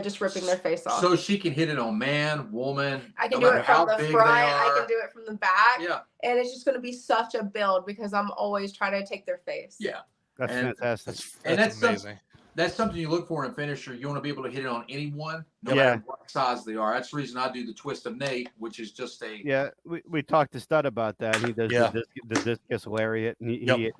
S2: just ripping their face off.
S3: So she can hit it on man, woman.
S2: I can
S3: no
S2: do
S3: matter
S2: it from
S3: how
S2: the
S3: big
S2: front.
S3: they
S2: I
S3: are.
S2: can do it from the back.
S3: Yeah.
S2: And it's just going to be such a build because I'm always trying to take their face.
S3: Yeah.
S4: That's
S3: And
S4: fantastic.
S1: That's amazing.
S3: That's something you look for in a finisher. You want to be able to hit it on anyone, no
S4: Yeah.
S3: matter what size they are. That's the reason I do the twist of Nate, which is just a
S4: Yeah, we talked to Stud about that. He does
S1: Yeah.
S4: the discus lariat, and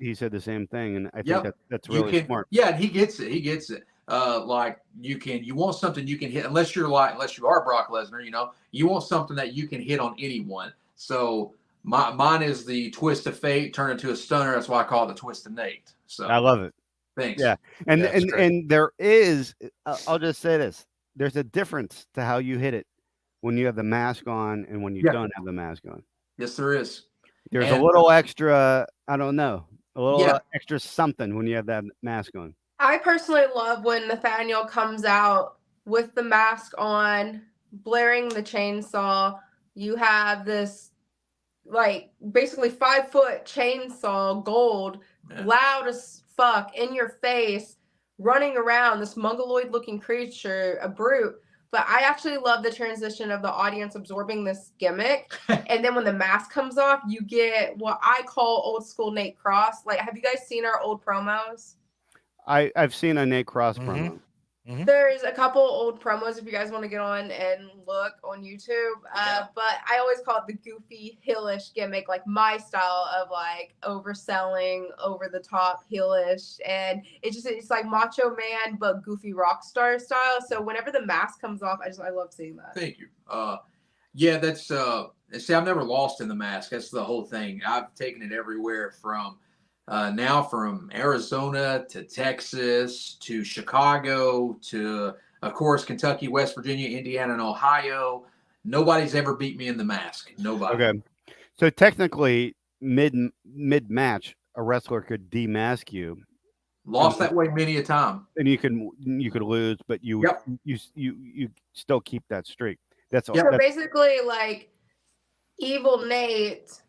S4: he said the same thing, and I think that's
S3: you
S4: really
S3: can,
S4: smart.
S3: Yeah, and he gets it. He gets it. Like you want something you can hit unless you are Brock Lesnar, you want something that you can hit on anyone. So mine is the twist of fate turned into a stunner. That's why I call it the twist of Nate. So
S4: I love it.
S3: thanks.
S4: Yeah, and
S1: That's great.
S4: and there is, I'll just say this: there's a difference to how you hit it when you have the mask on and when you don't have the mask on.
S3: Yes, there is.
S4: There's
S3: And-
S4: a little extra, I don't know, a little
S3: Yeah.
S4: extra something when you have that mask on.
S2: I personally love when Nathaniel comes out with the mask on, blaring the chainsaw. You have this, like, basically 5-foot chainsaw, gold,
S3: Yeah.
S2: loud as fuck, in your face, running around, this mongoloid looking creature, a brute. But I actually love the transition of the audience absorbing this gimmick. And then when the mask comes off, you get what I call old school Nate Cross. Like, have you guys seen our old promos?
S4: I've seen a Nate Cross
S1: Mhm.
S4: promo.
S2: There's a couple old promos if you guys want to get on and look on YouTube.
S3: Yeah.
S2: But I always call it the goofy heelish gimmick, like my style of like overselling, over the top heelish, and it's like Macho Man but goofy rock star style. So whenever the mask comes off, I love seeing that.
S3: Thank you. Yeah, that's see, I've never lost in the mask. That's the whole thing. I've taken it everywhere from now from Arizona to Texas to Chicago to, of course, Kentucky, West Virginia, Indiana, and Ohio. Nobody's ever beat me in the mask. Nobody.
S4: Okay, so technically, mid match, a wrestler could demask you,
S3: Lost that way many a time.
S4: and you could lose, but you
S3: Yep.
S4: you still keep that streak. That's all.
S3: Yep.
S2: So
S4: That's-
S2: basically, like Evil Nate,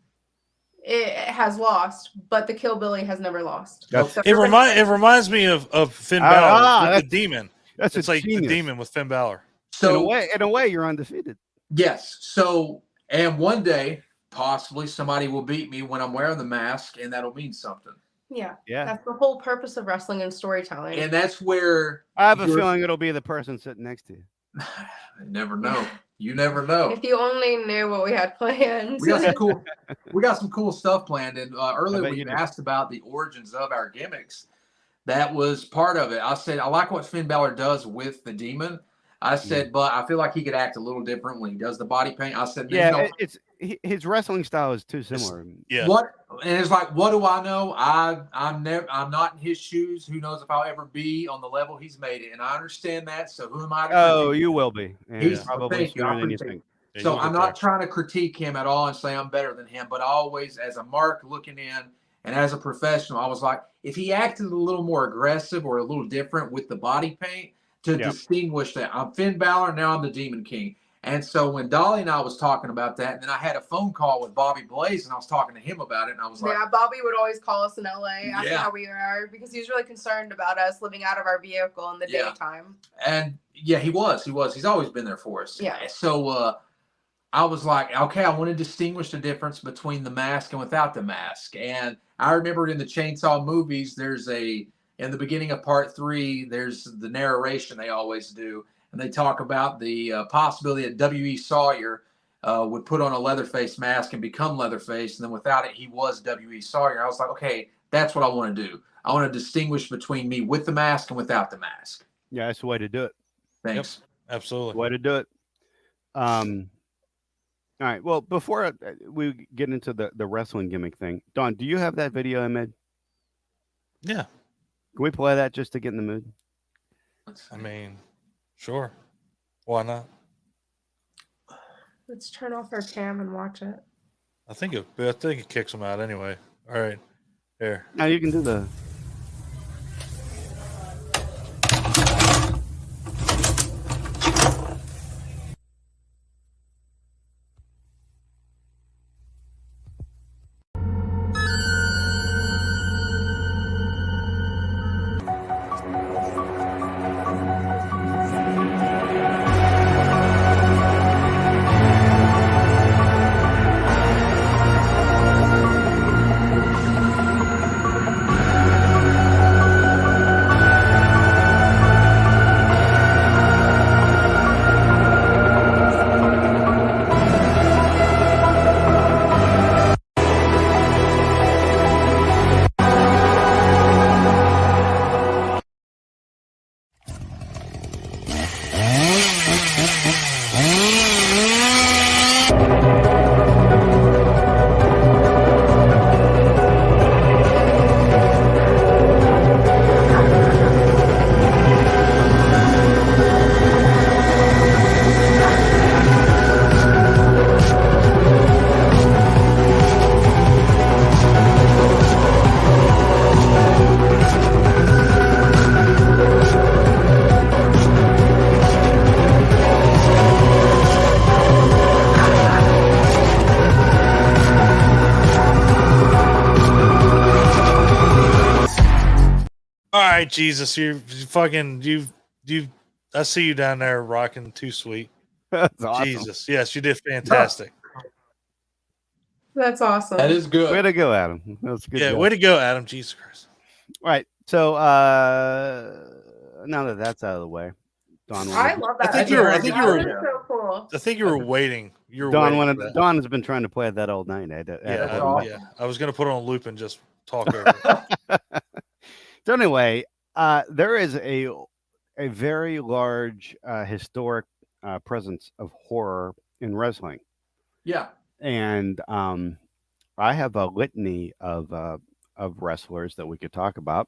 S2: it has lost, but the Killbilly has never lost.
S4: That's-
S2: So
S1: It reminds me of Finn
S4: Ah,
S1: Balor with
S4: that's-
S1: the demon.
S4: That's
S1: It's
S4: a
S1: like
S4: genius.
S1: the demon with Finn Balor.
S3: So
S4: in a way, you're undefeated.
S3: yes. So and one day possibly somebody will beat me when I'm wearing the mask, and that'll mean something.
S2: Yeah,
S4: Yeah,
S2: that's the whole purpose of wrestling and storytelling.
S3: And that's where
S4: I have a
S3: you're-
S4: feeling it'll be the person sitting next to you.
S3: I never know. You never know.
S2: If you only knew what we had planned.
S3: We got some cool stuff planned. And earlier
S4: bet
S3: when
S4: you
S3: you
S4: do.
S3: asked about the origins of our gimmicks, that was part of it. I said I like what Finn Balor does with the demon. I said, but I feel like he could act a little different when he does the body paint. I said,
S4: Yeah, his wrestling style is too similar.
S1: Yeah.
S3: what? And it's like, what do I know? I'm not in his shoes. Who knows if I'll ever be on the level he's made it? And I understand that. So who am I to
S4: Oh,
S3: critique?
S4: you will be. And
S3: He's-
S4: probably
S3: thank you, I
S4: sooner than you
S3: appreciate
S4: think.
S1: Yeah,
S3: So
S1: you
S3: I'm
S1: get
S3: not
S1: there.
S3: trying to critique him at all and say I'm better than him, but I always, as a mark looking in and as a professional, I was like, if he acted a little more aggressive or a little different with the body paint, to
S4: Yep.
S3: distinguish that I'm Finn Balor, now I'm the Demon King. And so when Dolly and I was talking about that, and then I had a phone call with Bobby Blaze, and I was talking to him about it, and I was like,
S2: yeah, Bobby would always call us in LA, asking
S3: Yeah.
S2: how we are, because he was really concerned about us living out of our vehicle in the
S3: Yeah.
S2: daytime.
S3: and yeah, he was. He's always been there for us.
S2: Yeah.
S3: So I was like, okay, I want to distinguish the difference between the mask and without the mask. And I remembered in the Chainsaw movies, in the beginning of part 3, there's the narration they always do. And they talk about the possibility that W.E. Sawyer would put on a Leatherface mask and become Leatherface. And then without it, he was W.E. Sawyer. I was like, okay, that's what I want to do. I want to distinguish between me with the mask and without the mask.
S4: Yeah, that's the way to do it.
S3: Thanks.
S1: Absolutely.
S4: Way to do it. All right. Well, before we get into the wrestling gimmick thing, Don, do you have that video I made?
S1: Yeah.
S4: Can we play that just to get in the mood?
S1: I mean, sure. Why not?
S2: Let's turn off our cam and watch it.
S1: I think it kicks them out anyway. All right. Here.
S4: No, you can do the.
S1: All right, Jesus, you fucking you. I see you down there rocking Too Sweet.
S4: That's awesome.
S1: Jesus, yes, you did fantastic.
S2: That's awesome.
S3: That is good.
S4: Way to go, Adam. That was a good.
S1: Yeah,
S4: job.
S1: way to go, Adam. Jesus Christ.
S4: All right. So now that that's out of the way, Don.
S2: I love that.
S1: I think
S2: video.
S1: you were- I think you
S2: That
S1: were-
S2: was so cool.
S1: I think you were waiting. You were
S4: Don
S1: waiting
S4: wanted.
S1: for that.
S4: Don has been trying to play that all night.
S3: That's awesome.
S1: Yeah. I was gonna put it on loop and just talk over it.
S4: So anyway, there is a very large historic presence of horror in wrestling,
S3: Yeah.
S4: and I have a litany of wrestlers that we could talk about.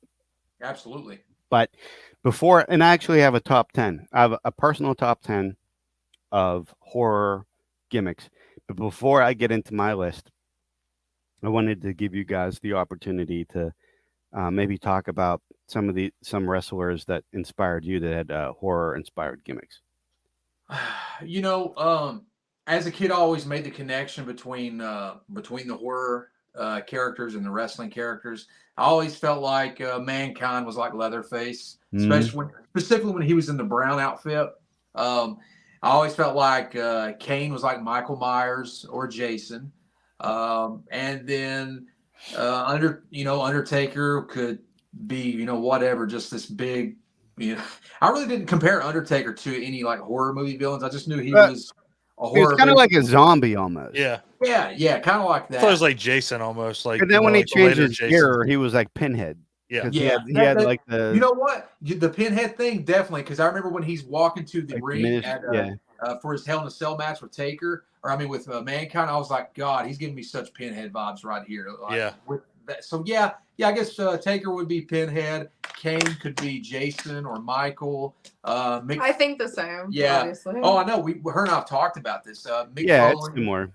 S3: Absolutely.
S4: But before, and I actually have a top 10. I have a personal top 10 of horror gimmicks. But before I get into my list, I wanted to give you guys the opportunity to maybe talk about some wrestlers that inspired you that had horror inspired gimmicks.
S3: You know, as a kid, I always made the connection between the horror characters and the wrestling characters. I always felt like Mankind was like Leatherface, specifically when he was in the brown outfit. I always felt like Kane was like Michael Myers or Jason, and then Undertaker could be whatever, just this big. I really didn't compare Undertaker to any like horror movie villains. I just knew he was a horror.
S4: He was kind of like a zombie almost.
S1: Yeah.
S3: Yeah, kind of like
S1: I thought it was
S3: that.
S1: like Jason almost. Like,
S4: And then when he
S1: like the
S4: changed
S1: later
S4: his
S1: Jason.
S4: gear, he was like Pinhead.
S1: Yeah.
S4: 'Cause
S3: Yeah,
S4: he had
S3: that-
S4: like the
S3: You know what? The Pinhead thing, definitely, because I remember when he's walking to the
S4: like
S3: ring
S4: diminished-
S3: for his Hell in a Cell match with Taker, with Mankind. I was like, God, he's giving me such Pinhead vibes right here. Like,
S1: Yeah.
S3: With that, so yeah, I guess Taker would be Pinhead. Kane could be Jason or Michael.
S2: I think the same.
S3: Yeah.
S2: Obviously.
S3: Oh, I know. Her and I have talked about this. Mick
S4: yeah, it's
S3: Foley.
S4: similar.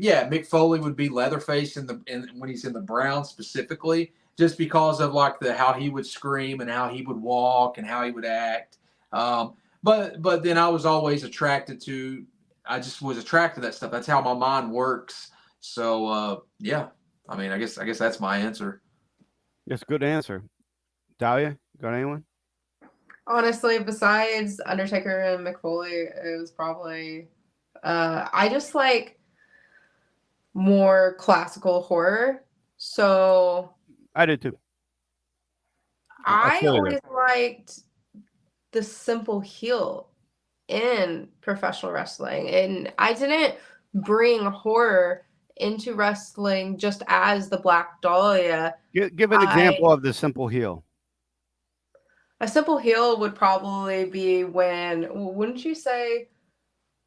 S3: Yeah, Mick Foley would be Leatherface when he's in the brown specifically, just because of like how he would scream and how he would walk and how he would act. But then I was always attracted to. I just was attracted to that stuff. That's how my mind works. So yeah, I mean, I guess that's my answer.
S4: That's a good answer. Dahlia, got anyone?
S2: Honestly, besides Undertaker and McFoley, it was probably I just like more classical horror. So
S4: I did too.
S2: I
S4: feel you
S2: always liked the simple heel in professional wrestling, and I didn't bring horror into wrestling just as the Black Dahlia.
S4: Give an example of the simple heel.
S2: A simple heel would probably be when, wouldn't you say,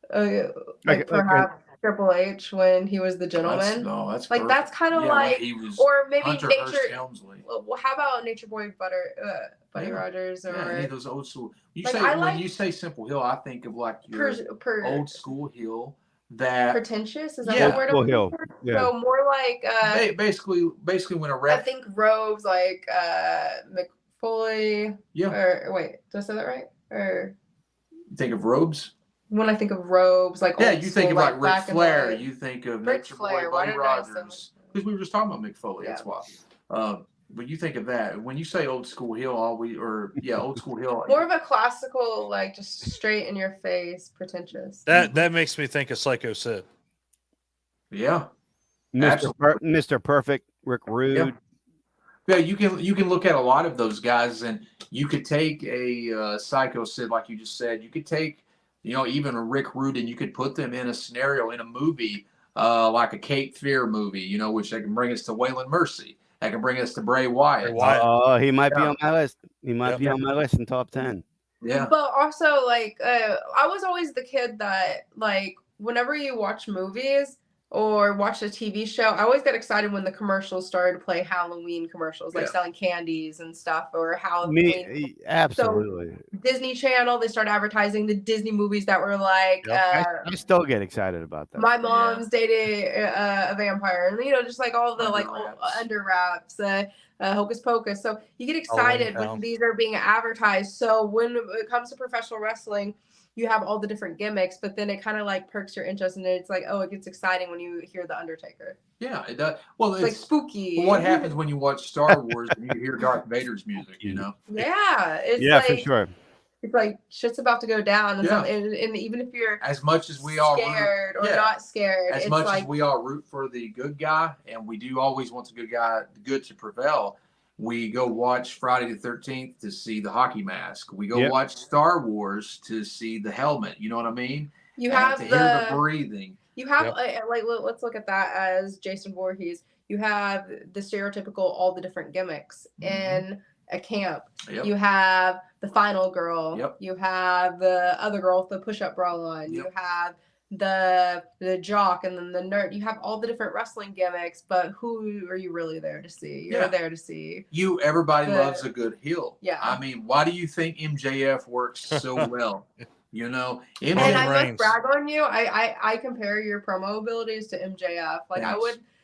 S2: perhaps Triple H when he was the gentleman?
S3: That's
S2: like
S3: perfect.
S2: That's kind of like,
S3: he was
S2: or maybe
S3: Hunter
S2: Nature.
S3: Hearst Helmsley.
S2: Well, how about Nature Boy Buddy Rogers, or
S3: any of those old school?
S2: when
S3: you say simple heel, I think of like your old school heel. That
S2: pretentious, is that the word?
S4: Simple heel. Yeah.
S2: So more like
S3: basically when a
S2: I
S3: ref.
S2: think robes like McFoley.
S3: Yeah.
S2: Or wait, did I say that right? Or
S3: think of robes.
S2: When I think of robes, like
S3: you think of like Ric Flair. You think of
S2: Ric
S3: Nature
S2: Flair,
S3: Boy, Buddy Rogers. Because we were just talking about McFoley.
S2: Yeah.
S3: That's why. But you think of that when you say old school heel, old school heel.
S2: More of a classical, like just straight in your face, pretentious.
S1: That makes me think of Psycho Sid.
S3: Yeah,
S4: Mr. Perfect, Rick Rude.
S3: Yeah, you can look at a lot of those guys, and you could take a Psycho Sid, like you just said. You could take, even a Rick Rude, and you could put them in a scenario in a movie, like a Cape Fear movie, which they can bring us to Waylon Mercy. That can bring us to Bray Wyatt.
S4: Oh, he might be on my list. He might be on my list in top 10.
S3: Yeah.
S2: But also, like, I was always the kid that, like, whenever you watch movies or watch a TV show, I always get excited when the commercials started to play Halloween commercials, like selling candies and stuff, or Halloween.
S4: Absolutely.
S2: So Disney Channel, they start advertising the Disney movies that were like.
S4: I still get excited about that.
S2: My mom's dated a vampire, and just like all the under wraps, Hocus Pocus. So you get excited when these are being advertised. So when it comes to professional wrestling, you have all the different gimmicks, but then it kind of like perks your interest, and it's like, oh, it gets exciting when you hear the Undertaker.
S3: Yeah, it does. Well,
S2: it's like spooky.
S3: Well, what happens when you watch Star Wars and you hear Darth Vader's music?
S2: Yeah, it's
S4: like, for sure.
S2: It's like shit's about to go down, and even if you're
S3: as much as we are
S2: scared or not scared,
S3: as much as we all root for the good guy, and we do always want the good to prevail. We go watch Friday the 13th to see the hockey mask. We go watch Star Wars to see the helmet. You know what I mean?
S2: You have
S3: to hear the breathing.
S2: You have like let's look at that as Jason Voorhees. You have the stereotypical all the different gimmicks in a camp. You have the final girl. You have the other girl with the push-up bra on. You have the jock and then the nerd. You have all the different wrestling gimmicks, but who are you really there to see? You're there to see
S3: everybody loves a good heel.
S2: Yeah.
S3: I mean, why do you think MJF works so well?
S2: And I must brag on you. I compare your promo abilities to MJF. Like
S3: I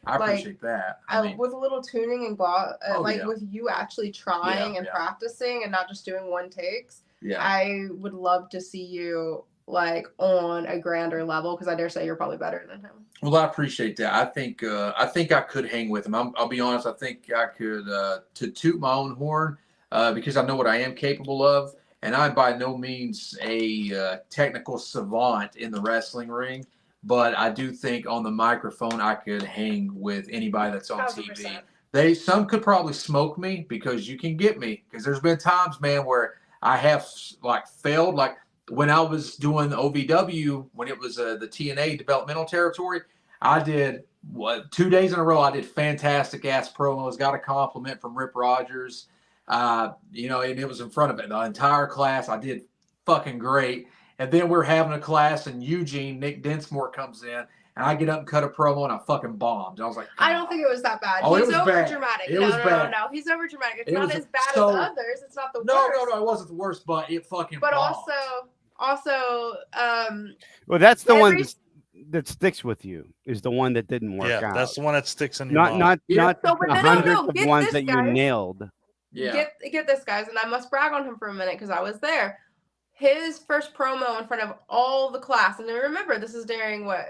S3: appreciate that.
S2: With a little tuning and with you actually trying and practicing and not just doing one takes. Yeah. I would love to see you like on a grander level, because I dare say you're probably better than him.
S3: Well, I appreciate that. I think I could hang with him. I'll be honest. I think I could to toot my own horn because I know what I am capable of, and I'm by no means a technical savant in the wrestling ring. But I do think on the microphone I could hang with anybody that's on 100%. TV. Some could probably smoke me because you can get me, because there's been times, man, where I have like failed, like when I was doing the OVW, when it was the TNA developmental territory, I did 2 days in a row. I did fantastic ass promos. Got a compliment from Rip Rogers, and it was in front of the entire class. I did fucking great. And then we're having a class in Eugene. Nick Densmore comes in, and I get up and cut a promo, and I fucking bombed. I was like,
S2: I don't think it was that bad.
S3: Oh,
S2: he's
S3: over
S2: dramatic.
S3: No,
S2: he's over dramatic. It's not as bad as others. It's not the worst.
S3: No, it wasn't the worst, but it fucking bombed.
S2: Also,
S4: well, that's the one that sticks with you, is the one that didn't work out.
S1: Yeah, that's the one that sticks in your mind.
S4: Not the hundreds of ones that you nailed.
S2: Yeah. Get this, guys, and I must brag on him for a minute because I was there. his first promo in front of all the class. And then remember, this is during what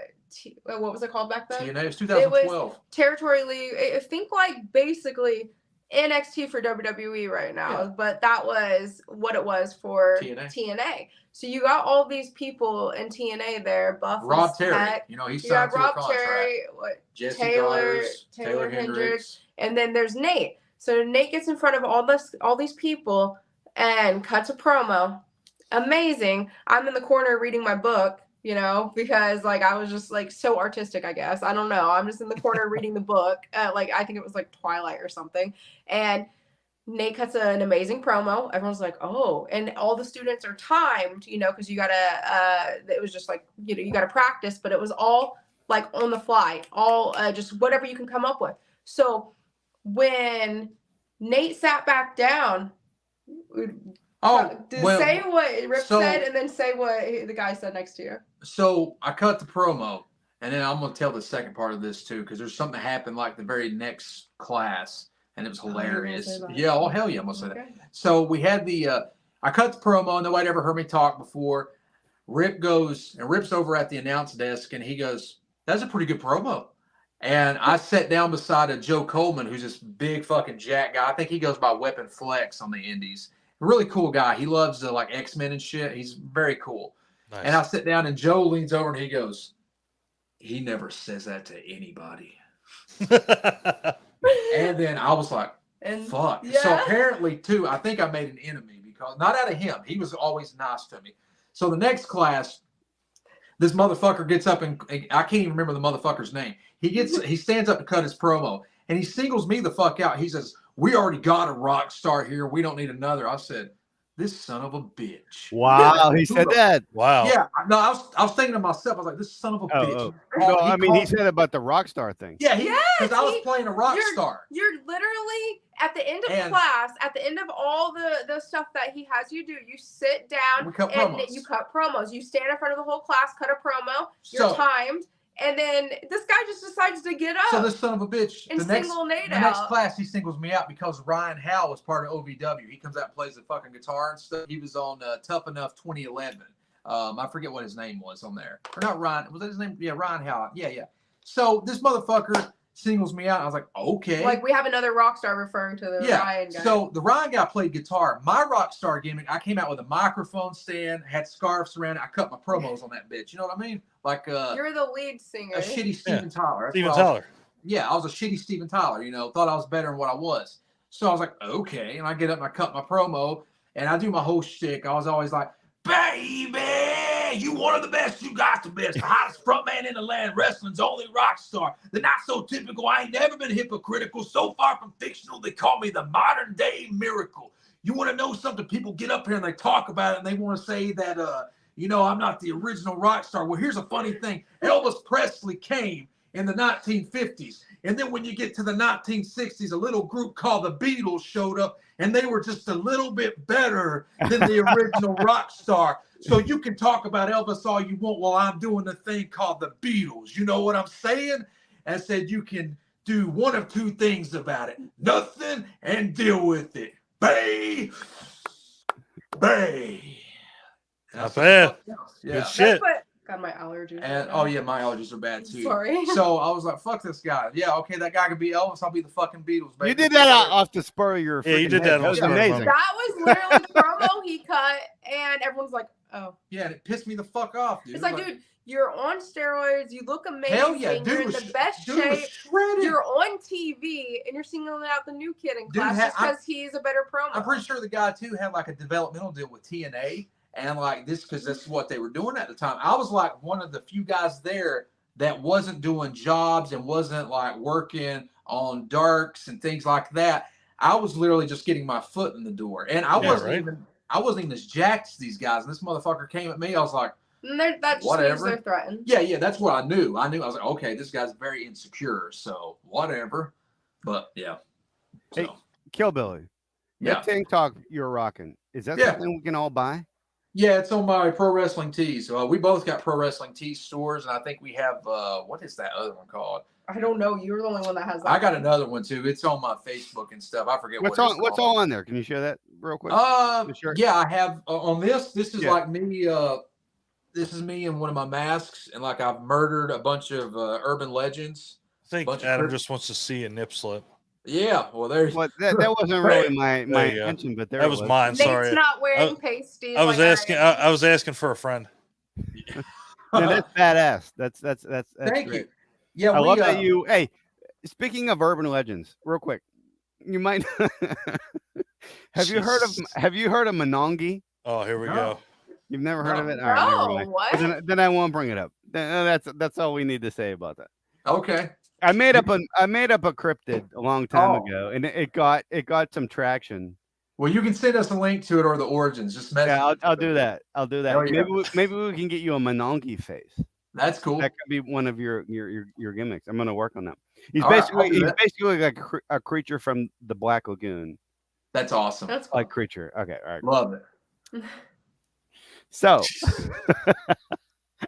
S2: was it called back then?
S3: TNA, it was
S2: It
S3: 2012.
S2: was Territory League. I think like basically NXT for WWE right now,
S3: Yeah.
S2: but that was what it was for
S3: TNA.
S2: So you got all these people in TNA there. Buff,
S3: Rob Terry,
S2: Tech.
S3: you know, he's
S2: You got
S3: signed to a
S2: Rob
S3: contract.
S2: Terry,
S3: Jesse
S2: Taylor
S3: Goddard, Taylor Hendricks.
S2: and then there's Nate. So Nate gets in front of all these people and cuts a promo. Amazing. I'm in the corner reading my book, you know, because like I was just like so artistic, I guess. I don't know. I'm just in the corner reading the book. Like I think it was like Twilight or something. And Nate cuts an amazing promo. Everyone's like, oh, and all the students are timed, you know, because you gotta, it was just like, you know, you gotta practice, but it was all like on the fly, all just whatever you can come up with. So when Nate sat back down, say what Rip said and then say what the guy said next to you.
S3: So I cut the promo, and then I'm going to tell the second part of this too, because there's something that happened like the very next class, and it was hilarious. Yeah, oh hell yeah, I'm going to say that. So we had I cut the promo. Nobody ever heard me talk before. Rip goes, and Rip's over at the announce desk, and he goes, "That's a pretty good promo." And I sat down beside a Joe Coleman, who's this big fucking jack guy. I think he goes by Weapon Flex on the indies. A really cool guy. He loves like X-Men and shit. He's very cool. Nice. And I sit down, and Joe leans over, and he goes, "He never says that to anybody." And then I was like, fuck. Yeah. So apparently, too, I think I made an enemy because, not out of him. He was always nice to me. So the next class, this motherfucker gets up, and I can't even remember the motherfucker's name. He stands up to cut his promo, and he singles me the fuck out. He says, "We already got a rock star here. We don't need another." I said, "This son of a bitch."
S4: Wow, he said that.
S1: Wow.
S3: Yeah, no, I was thinking to myself, I was like, "This son of a bitch."
S4: No, I mean, he said about the rock star thing.
S3: Yeah, because I was playing a rock star.
S2: You're literally at the end of class, at the end of all the stuff that he has you do. You sit down
S3: and
S2: you cut promos. You stand in front of the whole class, cut a promo. You're timed. And then this guy just decides to get up.
S3: So this son of a bitch,
S2: and single Nate out.
S3: The next class, he singles me out because Ryan Howe was part of OVW. He comes out and plays the fucking guitar and stuff. He was on Tough Enough 2011. I forget what his name was on there. Or not Ryan. Was that his name? Yeah, Ryan Howe. Yeah. So this motherfucker singles me out. I was like, okay.
S2: Like we have another rock star referring to the Ryan guy.
S3: So the Ryan guy played guitar. My rock star gimmick, I came out with a microphone stand, had scarves around it. I cut my promos on that bitch. You know what I mean? Like
S2: you're the lead singer.
S3: A shitty Steven Tyler.
S1: Steven Tyler.
S3: I was a shitty Steven Tyler, you know, thought I was better than what I was. So I was like, okay. And I get up and I cut my promo and I do my whole shtick. I was always like, "Baby, you one of the best, you got the best, the hottest front man in the land, wrestling's only rock star. The not so typical, I ain't never been hypocritical, so far from fictional, they call me the modern day miracle. You want to know something? People get up here and they talk about it and they want to say that, you know, I'm not the original rock star. Well, here's a funny thing. Elvis Presley came in the 1950s. And then when you get to the 1960s, a little group called the Beatles showed up, and they were just a little bit better than the original rock star. So you can talk about Elvis all you want while I'm doing the thing called the Beatles. You know what I'm saying?" And I said, "You can do one of two things about it. Nothing and deal with it. Bay.
S1: Not bad.
S3: Yeah.
S1: Good shit.
S2: God, my allergies.
S3: And oh yeah, my allergies are bad too.
S2: Sorry.
S3: So I was like, "Fuck this guy." Yeah, okay, that guy could be Elvis. I'll be the fucking Beatles. Baby.
S4: You did that off the spur of your.
S1: Yeah, you did that.
S4: That was amazing.
S2: That was literally the promo he cut, and everyone's like, "Oh."
S3: Yeah, and it pissed me the fuck off, dude.
S2: It's like, dude, you're on steroids. You look amazing.
S3: Hell yeah, dude.
S2: You're in the best shape. You're on TV, and you're singling out the new kid in class just because he's a better promo.
S3: I'm pretty sure the guy too had like a developmental deal with TNA. And like this, because that's what they were doing at the time. I was like one of the few guys there that wasn't doing jobs and wasn't like working on darks and things like that. I was literally just getting my foot in the door, and I wasn't even as jacked as these guys. And this motherfucker came at me. I was like,
S2: that just
S3: whatever.
S2: Means they're threatened.
S3: Yeah, that's what I knew. I was like, okay, this guy's very insecure, so whatever. But yeah. So.
S4: Hey, Killbilly. That tank top you're rocking, is that something we can all buy?
S3: Yeah, it's on my Pro Wrestling Tees. We both got Pro Wrestling Tees stores, and I think we have what is that other one called?
S2: I don't know. You're the only one that has that.
S3: I got another one too. It's on my Facebook and stuff. I forget
S4: What's
S3: what
S4: on?
S3: it's
S4: What's
S3: called.
S4: all on there? Can you share that real quick? Sure.
S3: Yeah, I have on this. This is
S4: Yeah.
S3: like me. This is me in one of my masks, and like I've murdered a bunch of urban legends.
S1: I think
S3: Bunch of
S1: Adam
S3: crit-
S1: just wants to see a nip slip.
S3: Yeah, well, there's
S4: Well, that wasn't really my
S1: There you go.
S4: intention, but there
S1: That
S4: it
S1: was mine.
S2: Nate's
S1: Sorry.
S2: not wearing pasties.
S1: I was
S2: like
S1: asking.
S2: I am.
S1: I was asking for a friend.
S4: No, that's badass. That's
S3: Thank
S4: great.
S3: you. Yeah,
S4: I
S3: we
S4: love that you. Hey, speaking of urban legends, real quick, you might have you heard of
S1: Jesus.
S4: Monongi?
S1: Oh, here we
S3: No.
S1: go.
S4: You've never heard of
S3: No.
S4: it? All right, never
S2: No,
S4: mind.
S2: what?
S4: Then I won't bring it up. That's all we need to say about that.
S3: Okay.
S4: I made up a cryptid a long time
S3: Oh.
S4: ago, and it got some traction.
S3: Well, you can send us a link to it or the origins. Just message.
S4: Yeah, I'll do that. I'll do that.
S3: Hell yeah.
S4: Maybe we can get you a Monongi face.
S3: That's cool.
S4: That could be one of your gimmicks. I'm gonna work on that. He's
S3: All right, I'll do that.
S4: basically like a creature from the Black Lagoon,
S3: That's awesome.
S2: That's cool.
S4: like creature. Okay, all right.
S3: Love it.
S4: So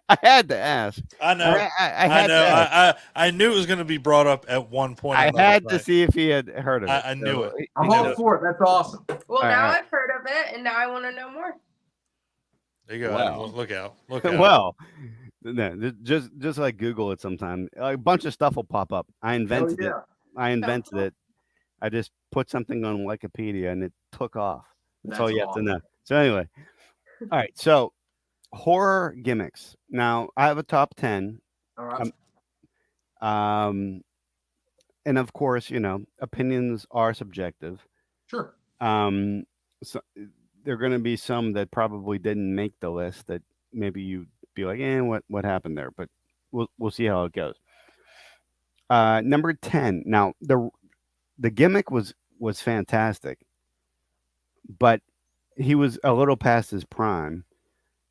S4: I had to ask.
S1: I know.
S4: I
S1: I
S4: had
S1: know.
S4: to ask.
S1: I knew it was going to be brought up at one point. or
S4: I
S1: another,
S4: had to
S1: right?
S4: see if he had heard of it.
S1: I knew it.
S3: I'm
S1: You
S3: all
S1: know.
S3: for it. That's awesome.
S2: Well,
S4: All
S2: now
S4: right.
S2: I've heard of it, and now I want to know more.
S1: There you go.
S4: Wow.
S1: Adam. Look out. Look out.
S4: Well, no, just like Google it sometime. A bunch of stuff will pop up. I
S3: Hell
S4: invented it.
S3: yeah.
S4: I invented
S2: cool.
S4: it. I just put something on Wikipedia and it took off. That's
S3: That's
S4: all you have
S3: awesome.
S4: to know. So anyway, all right. So horror gimmicks. Now I have a top 10.
S3: All right.
S4: And of course, opinions are subjective.
S3: Sure.
S4: So there are going to be some that probably didn't make the list that maybe you'd be like, what happened there? But we'll see how it goes. Number 10. Now the gimmick was fantastic, but he was a little past his prime,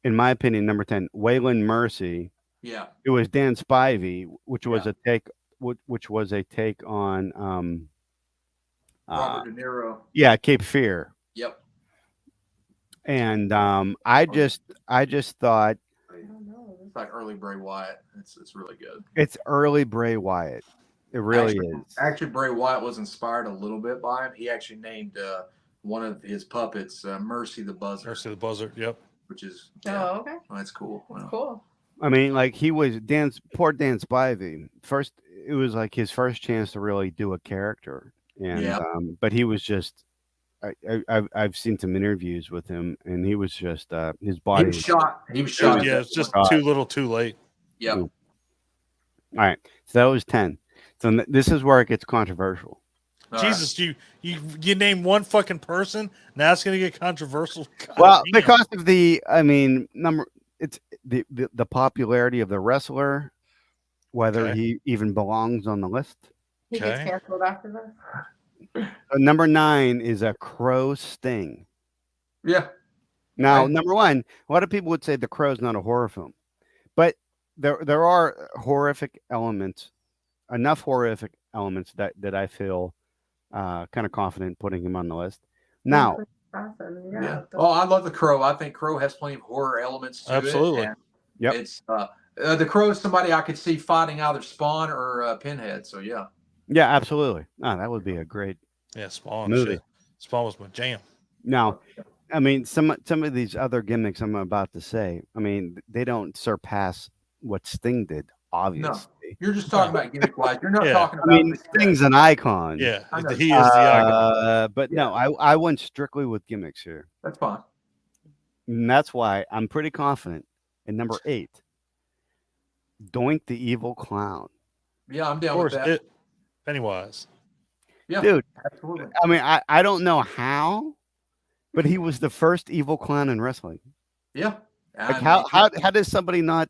S4: in my opinion. Number 10, Waylon Mercy.
S3: Yeah.
S4: It was Dan Spivey, which was
S3: Yeah.
S4: a take on
S3: Robert De Niro.
S4: Cape Fear.
S3: Yep.
S4: And I just thought
S2: I don't know.
S3: It's like early Bray Wyatt. It's really good.
S4: it's early Bray Wyatt. It really is.
S3: Actually, Bray Wyatt was inspired a little bit by him. He actually named one of his puppets Mercy the Buzzard,
S1: Mercy the Buzzard. Yep.
S3: which is
S2: Oh, okay.
S3: that's cool.
S2: That's
S3: Wow.
S2: cool.
S4: I mean, like he was poor Dan Spivey. First, it was like his first chance to really do a character, and
S3: Yeah.
S4: but he was just. I've seen some interviews with him, and he was just his
S3: He
S4: body.
S3: was shot. He was
S1: It
S3: shot.
S1: was, yeah, it's just
S4: God.
S1: too little, too late.
S3: Yep.
S4: All right, so that was 10. So this is where it gets controversial.
S3: All
S1: Jesus, you name one fucking person. Now it's gonna get controversial. God
S4: Well,
S1: damn.
S4: because of it's the popularity of the wrestler, whether
S1: Okay.
S4: he even belongs on the list.
S2: He gets
S1: Okay.
S2: canceled after this.
S4: Number 9 is a Crow Sting.
S3: Yeah.
S4: Now,
S3: Right.
S4: number 1, a lot of people would say The Crow's not a horror film, but there are enough horrific elements that I feel kind of confident putting him on the list. Now,
S2: Awesome.
S3: Yeah.
S2: Yeah.
S3: Oh, I love the Crow. I think Crow has plenty of horror elements to
S1: Absolutely.
S3: it. And
S4: Yep.
S3: It's the Crow is somebody I could see fighting either Spawn or Pinhead. So yeah.
S4: yeah, absolutely. Oh, that would be a great
S1: Yeah, Spawn.
S4: movie.
S1: Shit. Spawn was my jam.
S4: Now, I mean, some of these other gimmicks I'm about to say, I mean, they don't surpass what Sting did, obviously.
S3: You're just talking about gimmick wise. You're not
S1: Yeah.
S3: talking
S4: I
S3: about
S4: mean, Sting's an icon.
S1: Yeah,
S3: I know.
S1: he is the icon.
S4: But no, I went strictly with gimmicks here.
S3: That's fine.
S4: And that's why I'm pretty confident in number 8, Doink the Evil Clown.
S3: Yeah, I'm
S1: Of
S3: down with
S1: course,
S3: that.
S1: Pennywise.
S3: Yeah,
S4: Dude,
S3: absolutely.
S4: I mean, I don't know how, but he was the first evil clown in wrestling.
S3: Yeah.
S4: Like
S3: I
S4: how
S3: mean,
S4: does somebody not?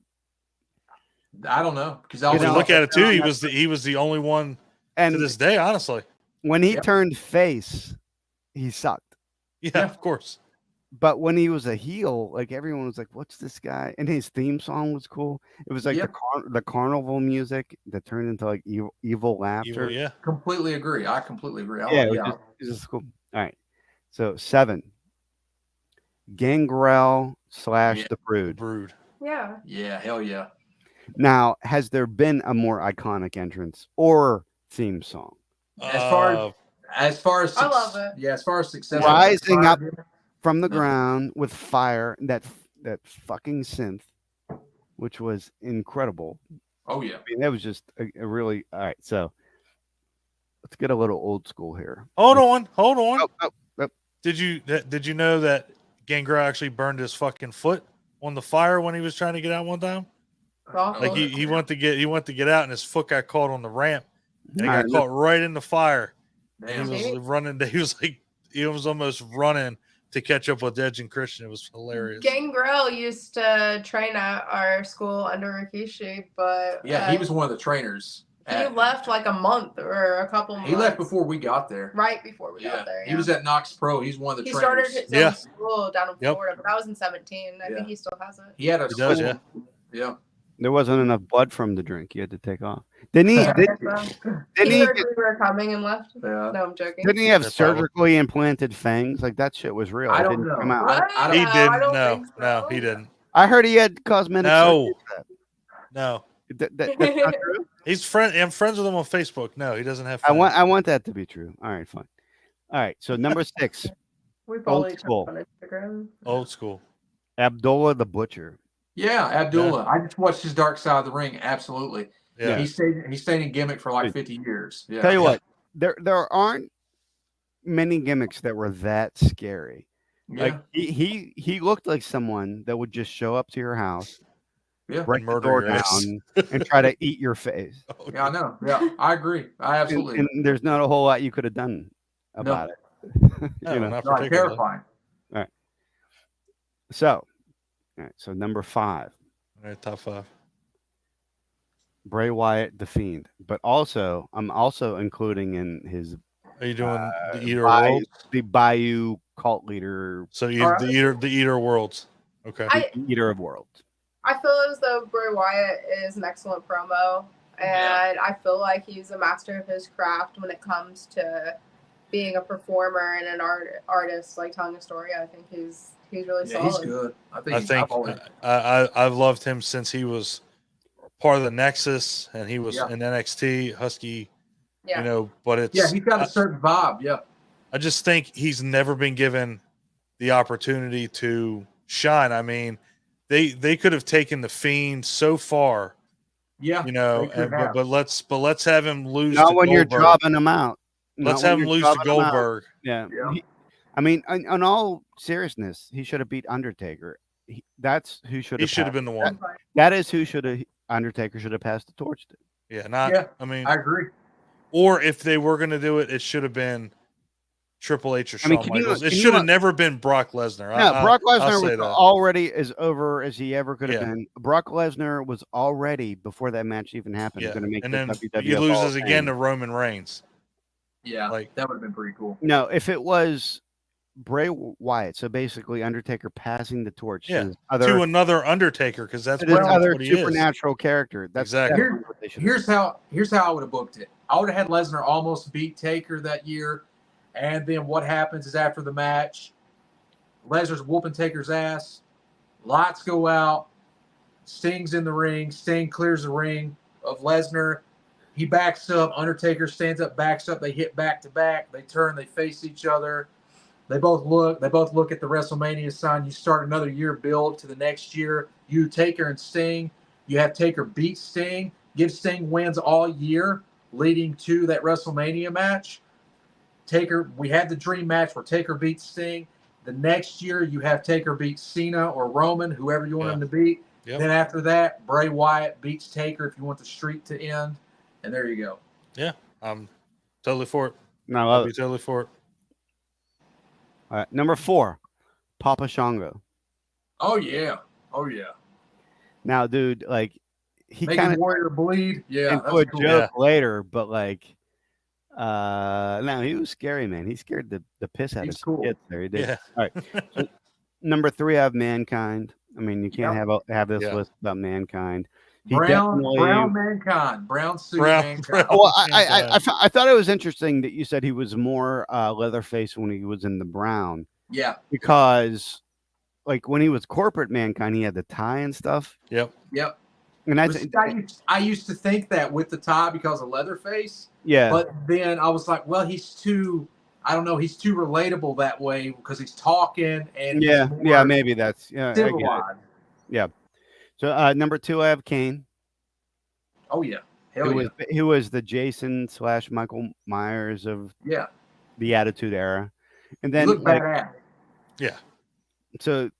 S3: I don't know because I
S1: If
S3: was
S1: you look at it too, he
S3: was
S1: was the only one
S4: And
S1: to this day. Honestly,
S4: when he
S3: Yep.
S4: turned face, he sucked.
S1: yeah,
S3: Yeah.
S1: of course.
S4: But when he was a heel, like everyone was like, "What's this guy?" And his theme song was cool. It was like
S3: Yep.
S4: the carnival music that turned into like evil laughter.
S1: Evil, yeah.
S3: completely agree. I completely agree.
S4: Yeah, it was just cool. All right, so 7, Gangrel /
S3: Yeah.
S4: the Brood.
S1: Brood.
S2: Yeah.
S3: Yeah, hell yeah.
S4: Now, has there been a more iconic entrance or theme song?
S3: As far as
S2: I love it.
S3: Yeah, as far as success,
S4: Rising up
S3: fire,
S4: from the
S3: No.
S4: ground with fire, that fucking synth, which was incredible.
S3: Oh yeah.
S4: I mean, that was just a really all right. So let's get a little old school here.
S1: hold on.
S4: Oh,
S1: Did you know that Gangrel actually burned his fucking foot on the fire when he was trying to get out one time?
S2: Awful.
S1: Like he went to get out and his foot got caught on the ramp and it
S4: All
S1: got
S4: right,
S1: caught right in the fire.
S3: Damn.
S1: And he was running. He was almost running to catch up with Edge and Christian. It was hilarious.
S2: Gangrel used to train at our school under Rikishi, but
S3: Yeah, he was one of the trainers.
S2: he left like a month or a couple months.
S3: He left before we got there.
S2: Right before we got there.
S3: He was at Knox Pro. He's one of the
S2: He
S3: trainers.
S2: started his own school down in
S1: Yep.
S2: Florida, but that was in 17. I
S3: Yeah.
S2: think he still has it.
S3: He had a
S1: He does,
S3: school. Yeah.
S4: there wasn't enough blood from the drink. You had to take off. Didn't he? Didn't
S2: He
S4: he?
S2: heard we were coming and left.
S3: Yeah.
S2: No, I'm joking.
S4: Didn't he have
S1: That's probably-
S4: surgically implanted fangs? Like that shit was real.
S3: I
S4: It
S3: don't
S4: didn't
S3: know.
S4: come out.
S2: What?
S3: I
S1: He
S2: No,
S1: didn't.
S2: I don't
S1: No,
S2: think so.
S1: no, he didn't.
S4: I heard he had cosmetic
S1: No.
S4: surgery for that.
S1: No,
S4: That's not true.
S1: I'm friends with him on Facebook. No, he doesn't have.
S4: I
S1: Fans.
S4: want that to be true. All right, fine. All right, so number 6,
S2: We follow each
S4: school.
S2: other on Instagram.
S1: Old school.
S4: Abdullah the Butcher.
S3: Yeah, Abdullah. I just watched his Dark Side of the Ring. Absolutely.
S1: Yeah.
S3: He stayed in gimmick for like 50 years. Yeah.
S4: Tell you what, there aren't many gimmicks that were that scary.
S3: Yeah.
S4: Like he looked like someone that would just show up to your house,
S3: Yeah.
S4: break the
S1: Murder
S4: door
S1: your ass.
S4: down, and try to eat your face.
S1: Oh,
S3: Yeah, I know. Yeah, I agree. I absolutely.
S4: And there's not a whole lot you could have done about it.
S1: No,
S4: you know?
S1: not
S3: No,
S1: particularly.
S3: terrifying.
S4: So, all right, so number 5,
S1: All right, top 5.
S4: Bray Wyatt, the Fiend, but also I'm also including in his
S1: Are you doing the Eater World?
S4: the Bayou cult leader,
S1: So
S2: Alright.
S1: the Eater Worlds. Okay.
S4: the Eater of Worlds.
S2: I feel as though Bray Wyatt is an excellent promo, and I feel like he's a master of his craft when it comes to being a performer and an artist, like telling a story. I think he's really
S3: Yeah,
S2: solid.
S3: he's good.
S1: I think I've loved him since he was part of the Nexus and he was
S3: Yeah.
S1: in NXT Husky.
S2: Yeah.
S1: You know, but it's
S3: Yeah, he's got a certain vibe. Yeah.
S1: I just think he's never been given the opportunity to shine. I mean, they could have taken the Fiend so far,
S3: Yeah.
S1: you know,
S3: they could have.
S1: but let's have him lose.
S4: Not
S1: to
S4: when you're
S1: Goldberg.
S4: dropping them out.
S1: Let's
S4: Not
S1: have
S4: when
S1: him
S4: you're
S1: lose to
S4: dropping 'em out.
S1: Goldberg.
S4: Yeah.
S3: Yeah.
S4: I mean, in all seriousness, he should have beat Undertaker. That's who should
S1: He
S4: have.
S1: should have been the one.
S4: That is who should have. Undertaker should have passed the torch to.
S1: Yeah, not.
S3: Yeah,
S1: I mean,
S3: I agree.
S1: or if they were going to do it, it should have been Triple H or
S4: I
S1: Shawn
S4: mean, can you-
S1: Michaels. It
S4: can you
S1: should have
S4: not-
S1: never been Brock Lesnar.
S4: No, Brock
S1: I'll
S4: Lesnar
S1: say
S4: was
S1: that.
S4: already as over as he ever could have
S1: Yeah.
S4: been. Brock Lesnar was already before that match even happened
S1: Yeah,
S4: going to make
S1: and
S4: the
S1: then
S4: WWF
S1: he
S4: Hall of
S1: loses again to
S4: Fame.
S1: Roman Reigns.
S3: Yeah,
S1: Like-
S3: that would have been pretty cool.
S4: No, if it was Bray Wyatt, so basically Undertaker passing the torch
S1: Yeah,
S4: to his other,
S1: to another Undertaker because that's
S4: to his
S1: pretty much
S4: other
S1: what he is.
S4: supernatural character. That's
S1: Exactly.
S4: definitely what they should have
S3: Here's how I would have booked it. I would have had Lesnar almost beat Taker that year, and then what happens is after the match, Lesnar's whooping Taker's ass. Lights go out. Sting's in the ring. Sting clears the ring of Lesnar. He backs up. Undertaker stands up, backs up. They hit back to back. They turn. They face each other. They both look. They both look at the WrestleMania sign. You start another year build to the next year. You Taker and Sting. You have Taker beat Sting. Give Sting wins all year, leading to that WrestleMania match. Taker. We had the dream match where Taker beats Sting. The next year, you have Taker beat Cena or Roman, whoever you want him to beat.
S1: Yep.
S3: Then after that, Bray Wyatt beats Taker if you want the streak to end. And there you go.
S1: I'm totally for it.
S4: No, I
S1: I'll
S4: love
S1: be
S4: it.
S1: totally for it.
S4: All right, number 4, Papa Shango.
S3: Oh, yeah. Oh, yeah.
S4: Now, dude, like he
S3: Making
S4: kind of
S3: Warrior bleed. Yeah,
S4: into a
S3: that's cool.
S4: joke later, but like, no, he was scary, man. He scared the piss out
S3: He's
S4: of
S3: cool.
S4: kids there. He did.
S1: Yeah.
S4: All right. Number 3, I have Mankind. I mean, you can't have this
S1: Yeah.
S4: list about Mankind. He
S3: Brown
S4: definitely-
S3: Mankind. Brown suit
S1: Brown-
S3: Mankind.
S1: brown.
S4: Well,
S1: Mankind.
S4: I thought it was interesting that you said he was more Leatherface when he was in the brown,
S3: Yeah.
S4: because like when he was corporate Mankind, he had the tie and stuff.
S1: Yep.
S3: Yep.
S4: And
S3: I used to think that with the tie because of Leatherface.
S4: yeah.
S3: But then I was like, well, he's too relatable that way because he's talking and
S4: Yeah,
S3: he's more
S4: yeah, maybe that's I get it.
S3: civilized.
S4: Yeah. So number 2, I have Kane.
S3: Oh yeah, hell yeah,
S4: Who was the Jason / Michael Myers of
S3: yeah.
S4: the Attitude Era, and
S3: He
S4: then
S3: looked
S4: like
S3: badass.
S1: Yeah.
S4: so,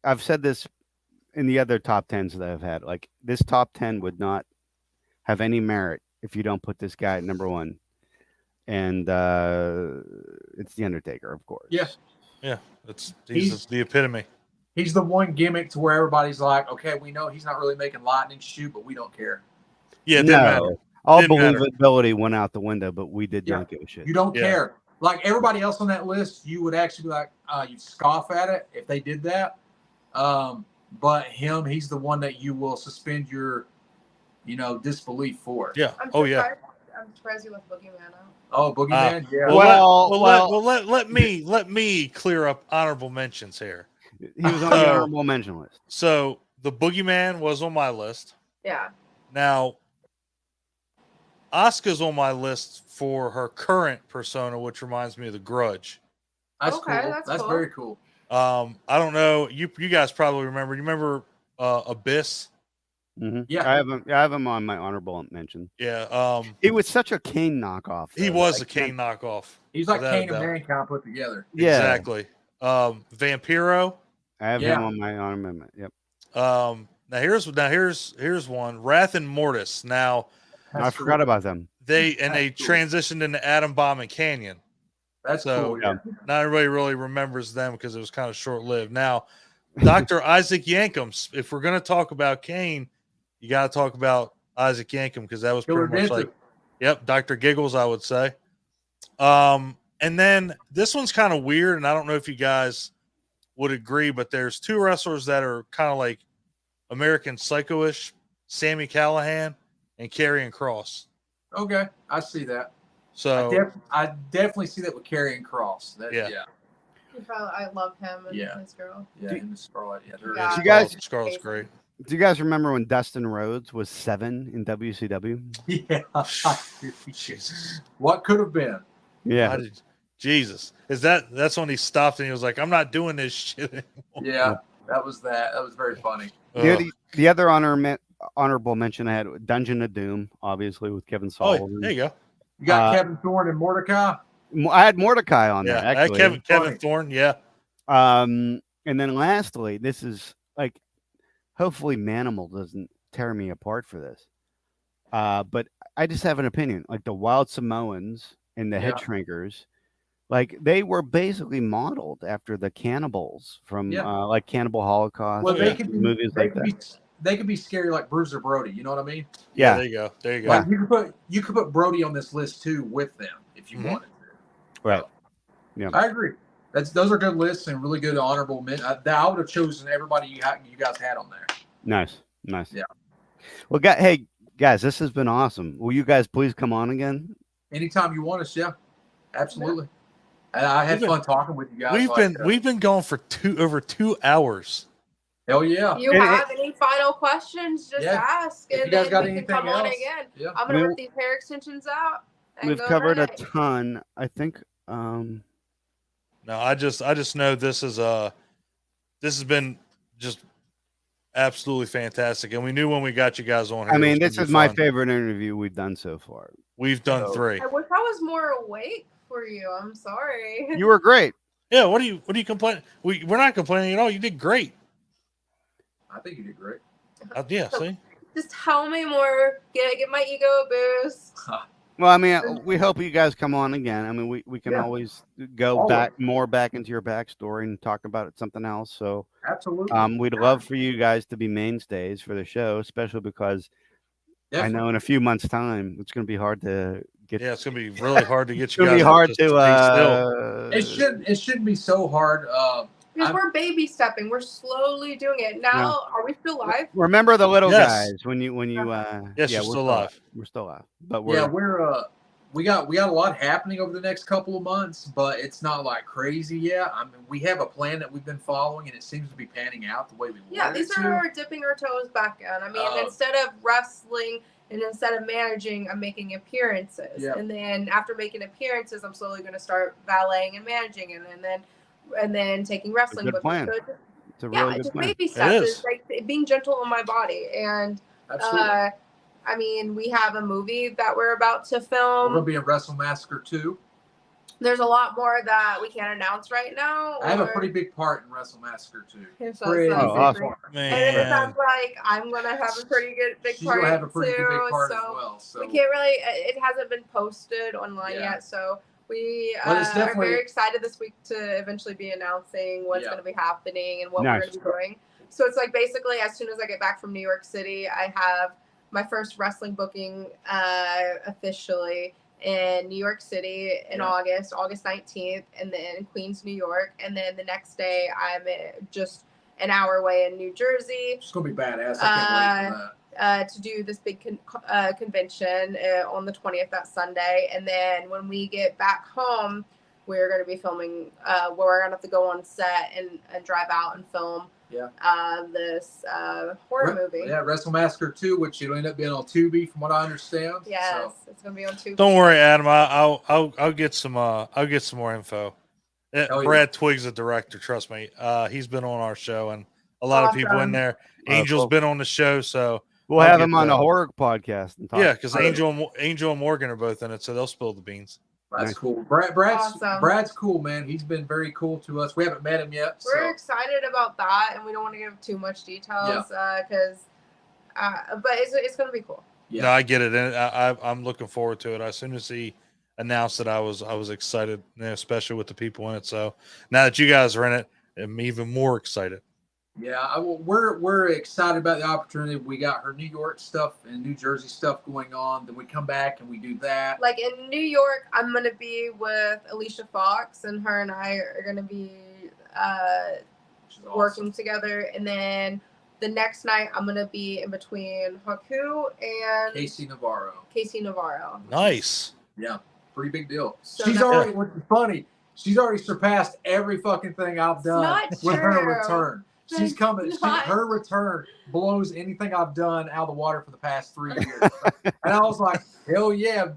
S4: I've said this in the other top 10s that I've had. Like this top 10 would not have any merit if you don't put this guy at number 1, and it's the Undertaker, of course.
S3: Yeah.
S1: Yeah. He's the epitome.
S3: He's the one gimmick to where everybody's like, okay, we know he's not really making lightning shoot, but we don't care.
S1: Yeah, it didn't matter.
S4: No, all
S1: Didn't matter.
S4: believability went out the window, but we did
S3: Yeah.
S4: not give a shit.
S3: You don't
S1: Yeah.
S3: care. Like everybody else on that list, you would actually be like, you'd scoff at it if they did that. But he's the one that you will suspend your, disbelief for.
S1: Yeah.
S2: I'm
S1: Oh yeah.
S2: surprised you left Boogeyman out.
S3: Oh, Boogeyman, yeah.
S1: Let me clear up honorable mentions here.
S4: He was on the honorable mention list.
S1: So the Boogeyman was on my list.
S2: Yeah.
S1: Now, Asuka's on my list for her current persona, which reminds me of the Grudge.
S3: That's
S2: Okay,
S3: cool.
S2: that's
S3: That's
S2: cool.
S3: very cool.
S1: I don't know. You guys probably remember. You remember Abyss?
S4: Mm-hmm.
S3: Yeah.
S4: I have him on my honorable mention.
S1: Yeah.
S4: He was such a Kane knockoff.
S1: He
S4: though.
S1: was
S4: Like,
S1: a Kane knockoff.
S3: He's like
S1: without a
S3: Kane and
S1: doubt.
S3: Mankind put together.
S4: Yeah,
S1: Exactly. Vampiro.
S4: I have
S3: Yeah.
S4: him on my honorable mention. Yep.
S1: Now here's one. Wrath and Mortis. Now
S4: I forgot about them.
S1: they
S3: That's cool.
S1: transitioned into Atom Bomb and Canyon.
S3: That's
S1: So,
S3: cool. Yeah.
S1: Not everybody really remembers them because it was kind of short lived. Now, Dr. Isaac Yankem. If we're gonna talk about Kane, you got to talk about Isaac Yankem because that was
S3: Killer
S1: pretty much
S3: Dancer.
S1: like, yep, Dr. Giggles, I would say. And then this one's kind of weird, and I don't know if you guys would agree, but there's 2 wrestlers that are kind of like American Psycho-ish: Sami Callihan and Karrion Kross.
S3: Okay, I see that.
S1: So
S3: I definitely see that with Karrion Kross.
S1: Yeah.
S2: I love him and
S3: Yeah.
S2: his girl.
S3: Yeah, in the Scarlet. Yeah, there
S2: Yeah.
S3: is.
S4: You guys-
S1: Scarlett's great.
S4: Do you guys remember when Dustin Rhodes was 7 in WCW?
S3: Yeah.
S1: Jesus.
S3: What could have been?
S4: Yeah.
S1: Jesus. That's when he stopped and he was like, I'm not doing this shit anymore.
S3: Yeah, that was that. That was very funny.
S4: The other honorable mention I had Dungeon of Doom, obviously with Kevin
S1: Oh,
S4: Sullivan.
S1: there you go.
S3: You got Kevin Thorne and Mordecai.
S4: I had Mordecai on
S1: Yeah,
S4: there actually.
S1: Kevin
S3: Funny.
S1: Thorne. Yeah.
S4: And then lastly, this is like, hopefully Manimal doesn't tear me apart for this. But I just have an opinion. Like the Wild Samoans and the Head Shrinkers, like they were basically modeled after the cannibals from like Cannibal Holocaust.
S3: Well,
S1: they
S3: they could be
S4: movies like that.
S3: They could be scary like Bruiser Brody. You know what I mean?
S1: Yeah.
S4: Yeah.
S1: There you go. There you go.
S3: Like you could put Brody on this list too with them if you
S1: Mhm.
S3: wanted to.
S4: Right. Yeah.
S3: I agree. Those are good lists and really good honorable men. I would have chosen everybody you guys had on there.
S4: Nice.
S3: Yeah.
S4: Well, hey guys, this has been awesome. Will you guys please come on again?
S3: Anytime you want us, yeah, absolutely. And I had fun talking with you guys.
S1: We've been going for over 2 hours.
S3: Hell yeah.
S2: If you have any final questions, just ask.
S3: If you
S2: And
S3: guys
S2: then
S3: got
S2: we can
S3: anything
S2: come on
S3: else,
S2: again.
S3: yeah.
S2: I'm going to rip these hair extensions out. and
S4: We've
S2: go
S4: covered a
S2: right.
S4: ton. I think
S1: No, I just know this has been just absolutely fantastic, and we knew when we got you guys on here.
S4: I
S1: it
S4: mean,
S1: was
S4: this
S1: gonna
S4: is
S1: be
S4: my
S1: fun.
S4: favorite interview we've done so far.
S1: We've done 3.
S2: I wish I was more awake for you. I'm sorry.
S4: You were great.
S1: Yeah, what do you complain? We're not complaining at all. You did great.
S3: I think you did great.
S1: Yeah, see.
S2: Just tell me more. Get my ego a boost.
S4: Well, I mean, we hope you guys come on again. I mean, we can always go back into your backstory and talk about something else. So
S3: absolutely,
S4: we'd love for you guys to be mainstays for the show, especially because I know in a few months' time it's going to be hard to get.
S1: Yeah, it's going to be really hard to get you
S4: It's
S1: guys.
S4: going to be
S1: to
S4: hard
S1: stay still.
S4: to.
S3: it shouldn't be so hard.
S2: Because we're baby stepping. We're slowly doing it. Now, are we still live?
S4: Remember the little
S1: Yes.
S4: guys when you
S1: Yes,
S4: yeah,
S1: you're
S4: we're
S1: still live.
S4: We're still live, but we're
S3: we got a lot happening over the next couple of months, but it's not like crazy yet. I mean, we have a plan that we've been following, and it seems to be panning out the way we wanted
S2: these
S3: it to.
S2: are dipping our toes back in. I mean, instead of wrestling and instead of managing, I'm making appearances.
S3: Yep.
S2: And then after making appearances, I'm slowly going to start valeting and managing, and then taking wrestling
S4: good
S2: with
S4: plan.
S2: me. So
S4: It's a really
S2: it's
S4: good
S2: just
S4: plan.
S2: baby steps.
S1: is.
S2: It's like being gentle on my body. And
S3: Absolutely.
S2: I mean, we have a movie that we're about to
S3: We're
S2: film.
S3: going to be in Wrestle Massacre 2.
S2: There's a lot more that we can't announce right now.
S3: I have a pretty big part in Wrestle Massacre 2.
S2: So
S3: Pretty
S4: awesome.
S3: big part.
S2: And then it
S1: Man,
S2: sounds like I'm gonna have a pretty good big
S3: She's
S2: part
S3: going to have a pretty
S2: too.
S3: big part
S2: so
S3: as well. So
S2: we can't really. It hasn't been posted online
S3: Yeah.
S2: yet, so we
S3: But it's
S2: are
S3: definitely-
S2: very excited this week to eventually be announcing what's
S3: Yeah.
S2: going to be happening and what
S4: Nice.
S2: we're going to be doing. So it's like basically as soon as I get back from New York City, I have my first wrestling booking officially in New York City in
S3: Yeah.
S2: August 19th, and then in Queens, New York, and then the next day I'm just an hour away in New Jersey.
S3: it's going to be badass. I can't wait for that.
S2: To do this big convention on the 20th, that Sunday. And then when we get back home, we're going to be filming, we're going to have to go on set and drive out and film this horror movie.
S3: Yeah, Wrestle Massacre 2, which it'll end up being on Tubi, from what I understand.
S2: Yes,
S3: So,
S2: it's going to be on Tubi.
S1: don't worry, Adam. I'll get some more info.
S3: yeah.
S1: Brad Twig's a director. Trust me. He's been on our show, and a lot of people in
S2: Awesome.
S1: there.
S4: Oh,
S1: Angel's
S4: cool.
S1: been on the show, so
S4: We'll
S1: I'll
S4: have
S1: get
S4: him on
S1: that.
S4: the horror podcast. And talk.
S1: yeah, because
S3: Right.
S1: Angel and Morgan are both in it, so they'll spill the beans.
S3: That's
S4: Nice.
S3: cool.
S2: Awesome.
S3: Brad's cool, man. He's been very cool to us. We haven't met him yet.
S2: We're
S3: So.
S2: excited about that, and we don't want to give too much details because, but it's going to be cool.
S3: Yeah.
S1: No, I get it, and I'm looking forward to it. As soon as he announced that, I was excited, especially with the people in it. So now that you guys are in it, I'm even more excited.
S3: Yeah, we're excited about the opportunity. We got her New York stuff and New Jersey stuff going on. Then we come back and we do that.
S2: Like in New York, I'm gonna be with Alicia Fox, and her and I are gonna be
S3: Which is awesome.
S2: working together. And then the next night, I'm gonna be in between Haku and
S3: Casey Navarro.
S1: Nice.
S3: Yeah, pretty big deal.
S2: So
S3: She's
S2: that's-
S3: already, what's funny, she's already surpassed every fucking thing I've done
S2: not
S3: with her
S2: true.
S3: return. She's
S2: That's
S3: coming.
S2: not-
S3: Her return blows anything I've done out of the water for the past 3 years. And I was like, hell yeah.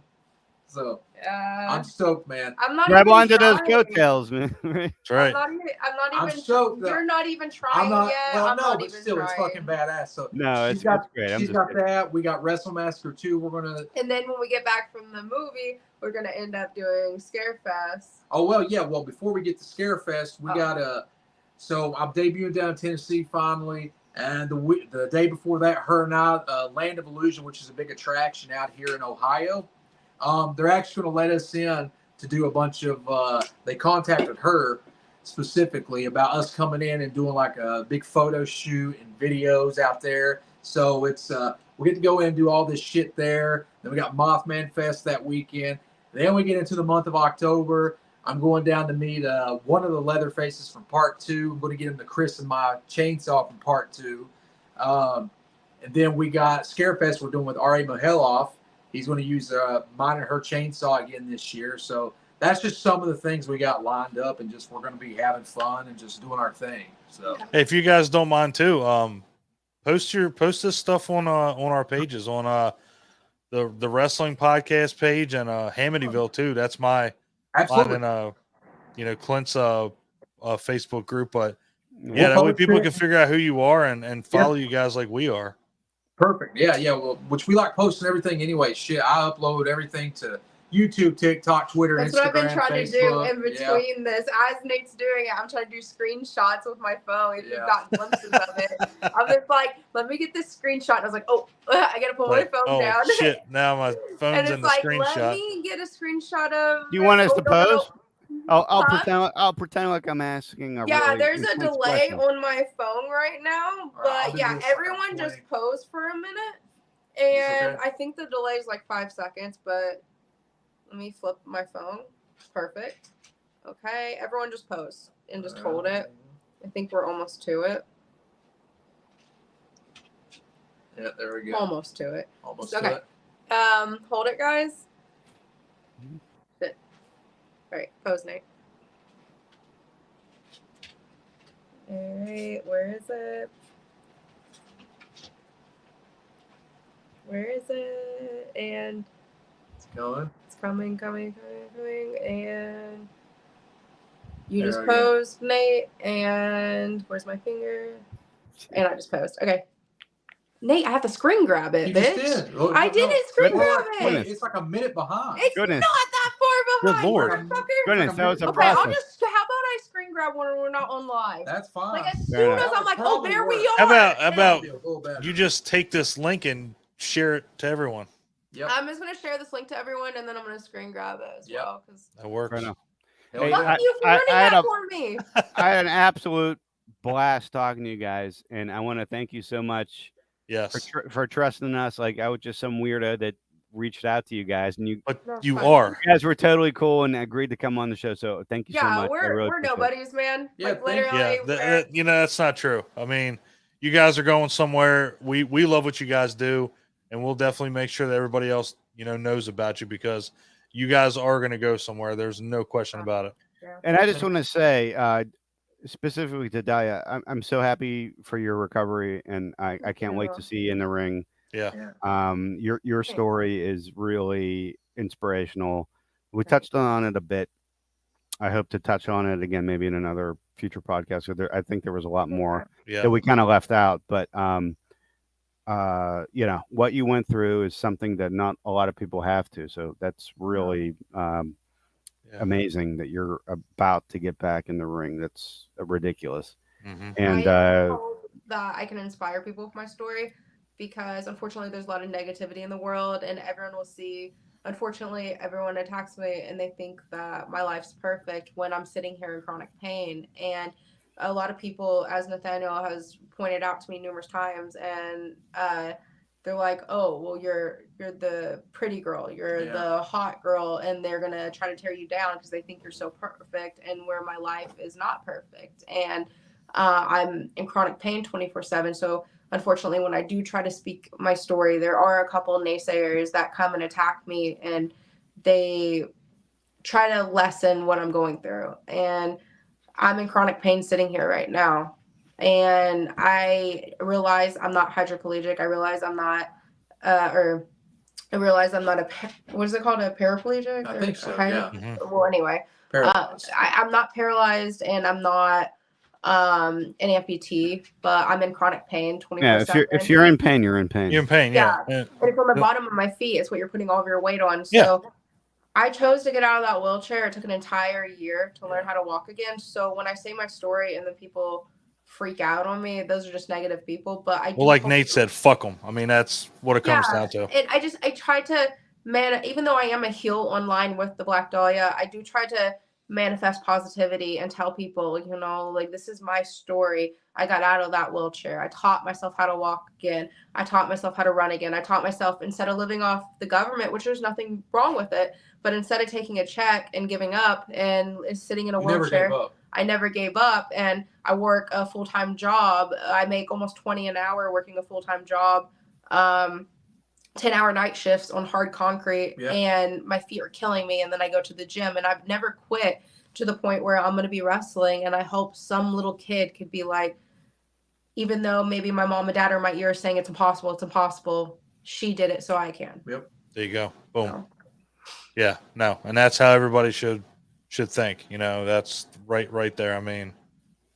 S3: So I'm stoked, man.
S2: I'm not
S4: Grab
S2: even
S4: onto those
S2: trying.
S4: coattails, man. Right?
S1: That's right.
S2: I'm not
S3: I'm
S2: even.
S3: stoked that-
S2: You're not even trying
S3: I'm not.
S2: yet.
S3: Well,
S2: I'm
S3: no,
S2: not
S3: but
S2: even
S3: still,
S2: trying.
S3: it's fucking badass. So
S4: No,
S3: she's
S4: it's
S3: got,
S4: great. I'm
S3: she's
S4: just
S3: got
S4: kidding.
S3: that. We got Wrestle Massacre 2. We're gonna.
S2: And then when we get back from the movie, we're gonna end up doing Scarefest.
S3: Oh well, yeah. Well, before we get to Scarefest, we got a. So I'm debuting down in Tennessee finally, and the day before that, her and I, Land of Illusion, which is a big attraction out here in Ohio. They're actually going to let us in to do a bunch of. They contacted her specifically about us coming in and doing like a big photo shoot and videos out there. So it's we get to go in and do all this shit there. Then we got Mothman Fest that weekend. Then we get into the month of October. I'm going down to meet one of the Leatherfaces from Part 2. I'm going to get him to christen my chainsaw from Part 2. And then we got Scarefest we're doing with Ari Mihailov. He's going to use mine and her chainsaw again this year. So that's just some of the things we got lined up, and just we're going to be having fun and just doing our thing. So
S1: Hey, if you guys don't mind too, post this stuff on our pages on the wrestling podcast page and Hamityville too. That's my
S3: absolutely.
S1: mine and Clint's Facebook group. But
S3: We'll
S1: yeah, that way
S3: post
S1: people
S3: it.
S1: can figure out who you are and follow you guys like we are.
S3: Perfect. Yeah. Well, which we like posting everything anyway. Shit, I upload everything to YouTube, TikTok, Twitter,
S2: That's
S3: Instagram,
S2: what I've been trying
S3: Facebook.
S2: to do in between this. As Nate's doing it, I'm trying to do screenshots with my phone. If you've got glimpses of it, I'm just like, let me get this screenshot. And I was like, oh, I gotta put my phone down.
S1: Shit! Now my phone's
S2: And
S1: in
S2: it's
S1: the
S2: like,
S1: screenshot.
S2: let me get a screenshot of.
S4: Do you want us to pose? I'll
S2: Huh?
S4: pretend like I'm asking a
S2: Yeah,
S4: really
S2: there's a
S4: intense
S2: delay
S4: question.
S2: on my phone right now,
S3: All right, I'll
S2: but
S3: do
S2: yeah,
S3: this.
S2: everyone just pose for a minute, and I think the delay is like 5 seconds. But let me flip my phone. Perfect. Okay, everyone just pose and just hold it. I think we're almost to it.
S3: Yeah, there we go.
S2: Almost to it.
S3: Almost
S2: Okay.
S3: to it.
S2: Hold it, guys. All right, pose, Nate. All right, where is it? Where is it? And
S3: It's going.
S2: it's coming, and you just
S3: There we go.
S2: posed, Nate. And where's my finger? And I just posed. Okay. Nate, I have to screen grab it,
S3: You
S2: bitch.
S3: just did. Oh,
S2: I
S3: no,
S2: didn't screen
S4: Goodness.
S2: grab it.
S4: Goodness.
S3: It's like a minute behind.
S2: It's
S4: Goodness.
S2: not that far behind,
S1: Good Lord.
S2: motherfucker.
S4: Goodness, that was a
S2: Okay, I'll
S4: process.
S2: just. How about I screen grab one when we're not on live?
S3: That's fine.
S2: Like as
S4: Fair
S2: soon
S4: enough.
S2: as I'm like, oh,
S3: Probably
S2: there we
S3: work.
S2: are.
S1: How about
S3: That'd be a little better.
S1: you just take this link and share it to everyone?
S3: Yep.
S2: I'm just gonna share this link to everyone, and then I'm gonna screen grab it as
S3: Yep.
S2: well. Because
S1: That works.
S4: Fair enough.
S3: Hell
S4: Hey,
S3: yeah.
S2: fuck you for
S4: I
S2: running
S4: had
S2: that
S4: a-
S2: for me.
S4: I had an absolute blast talking to you guys, and I want to thank you so much
S1: Yes,
S4: for trusting us. Like I was just some weirdo that reached out to you guys, and you
S1: but
S2: No,
S1: you
S2: fine.
S1: are.
S4: guys were totally cool and agreed to come on the show. So thank you so
S2: Yeah,
S4: much. I
S2: we're
S4: really
S2: we're
S4: appreciate it.
S2: nobodies, man.
S3: Yeah,
S2: Like
S3: thank you.
S2: literally,
S1: Yeah, you know that's not true. I mean, you guys are going somewhere. We love what you guys do, and we'll definitely make sure that everybody else knows about you because you guys are going to go somewhere. There's no question about it.
S4: And I just want to say, specifically to Dahlia, I'm so happy for your recovery, and I can't wait to see you in the ring.
S1: Yeah,
S4: Your story is really inspirational. We
S2: Thanks.
S4: touched on it a bit. I hope to touch on it again, maybe in another future podcast. So I think there was a lot more
S1: yeah,
S4: that we kind of left out, but what you went through is something that not a lot of people have to. So that's really
S1: yeah.
S4: amazing that you're about to get back in the ring. That's ridiculous.
S1: Mm-hmm.
S4: And
S2: I hope that I can inspire people with my story because unfortunately there's a lot of negativity in the world and everyone will see. Unfortunately, everyone attacks me and they think that my life's perfect when I'm sitting here in chronic pain. And a lot of people, as Nathaniel has pointed out to me numerous times, and they're like, "Oh, well, you're the pretty girl, you're
S3: Yeah.
S2: the hot girl," and they're gonna try to tear you down because they think you're so perfect, and where my life is not perfect. And I'm in chronic pain 24/7. So unfortunately, when I do try to speak my story, there are a couple of naysayers that come and attack me, and they try to lessen what I'm going through. And I'm in chronic pain sitting here right now. And I realize I'm not hydroplegic. I realize I'm not, what is it called? A paraplegic?
S3: I
S2: Or
S3: think so,
S2: a
S3: yeah.
S1: Mm-hmm.
S2: Well, anyway,
S3: Paralyzed.
S2: I'm not paralyzed and I'm not an amputee, but I'm in chronic pain 24/7.
S4: if you're in pain, you're in pain.
S1: You're in pain, yeah.
S2: And it's on the bottom of my feet. It's what you're putting all of your weight on. So
S1: Yeah.
S2: I chose to get out of that wheelchair. It took an entire year to learn how to walk again. So when I say my story and then people freak out on me, those are just negative people. But
S1: Well, like Nate said, fuck them. I mean, that's what it comes down to.
S2: And I try to even though I am a heel online with the Black Dahlia, I do try to manifest positivity and tell people, like, this is my story. I got out of that wheelchair. I taught myself how to walk again. I taught myself how to run again. I taught myself, instead of living off the government, which there's nothing wrong with it, but instead of taking a check and giving up and sitting in a wheelchair, I never gave up. And I work a full-time job. I make almost 20 an hour working a full-time job. 10-hour night shifts on hard concrete, and my feet are killing me. And then I go to the gym, and I've never quit to the point where I'm going to be wrestling. And I hope some little kid could be like, even though maybe my mom and dad are in my ear saying it's impossible, she did it, so I can.
S3: Yep.
S1: There you go. Boom.
S2: So.
S1: Yeah, no. And that's how everybody should think. That's right there. I mean,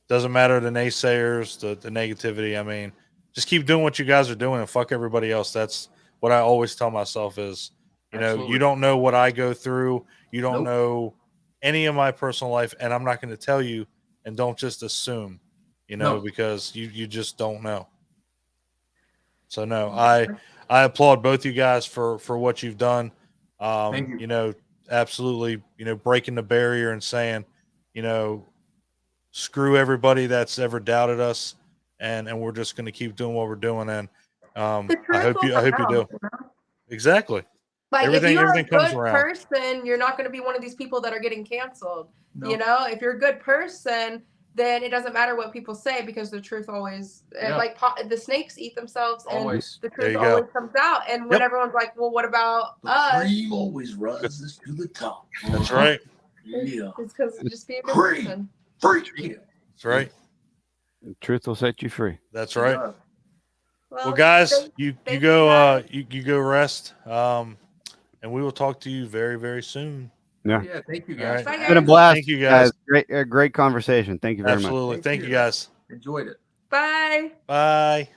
S1: doesn't matter the naysayers, the negativity. I mean, just keep doing what you guys are doing and fuck everybody else. That's what I always tell myself is, you don't know what I go through. You don't know any of my personal life, and I'm not going to tell you, and don't just assume, because you just don't know. So no, I applaud both you guys for what you've done.
S3: Thank you.
S1: Absolutely, breaking the barrier and saying, screw everybody that's ever doubted us, and we're just going to keep doing what we're doing. And I hope you do. Exactly.
S2: Like,
S1: everything
S2: if you're a
S1: comes
S2: good
S1: around.
S2: person, you're not going to be one of these people that are getting canceled.
S3: No.
S2: If you're a good person, then it doesn't matter what people say, because the truth always, like the snakes eat themselves, and the truth always comes out. And when everyone's like, well, what about us?
S3: The cream always rises to the top.
S1: That's right.
S3: Yeah.
S2: It's because just being a good
S3: Free.
S2: person.
S3: Freak you.
S1: That's right.
S4: Truth will set you free.
S1: That's right.
S3: Yeah.
S1: Well, guys,
S2: thank-
S1: you
S2: thank
S1: go
S2: you, guys.
S1: you go rest. And we will talk to you very, very soon.
S4: Yeah.
S3: Yeah. Thank you
S1: All
S3: guys.
S1: right.
S3: for
S2: Bye,
S4: It's been a
S2: guys.
S4: blast.
S1: Thank you, guys.
S4: Great conversation. Thank you very much.
S1: Absolutely. Thank you,
S3: you.
S1: guys.
S3: Enjoyed it.
S2: Bye.
S1: Bye.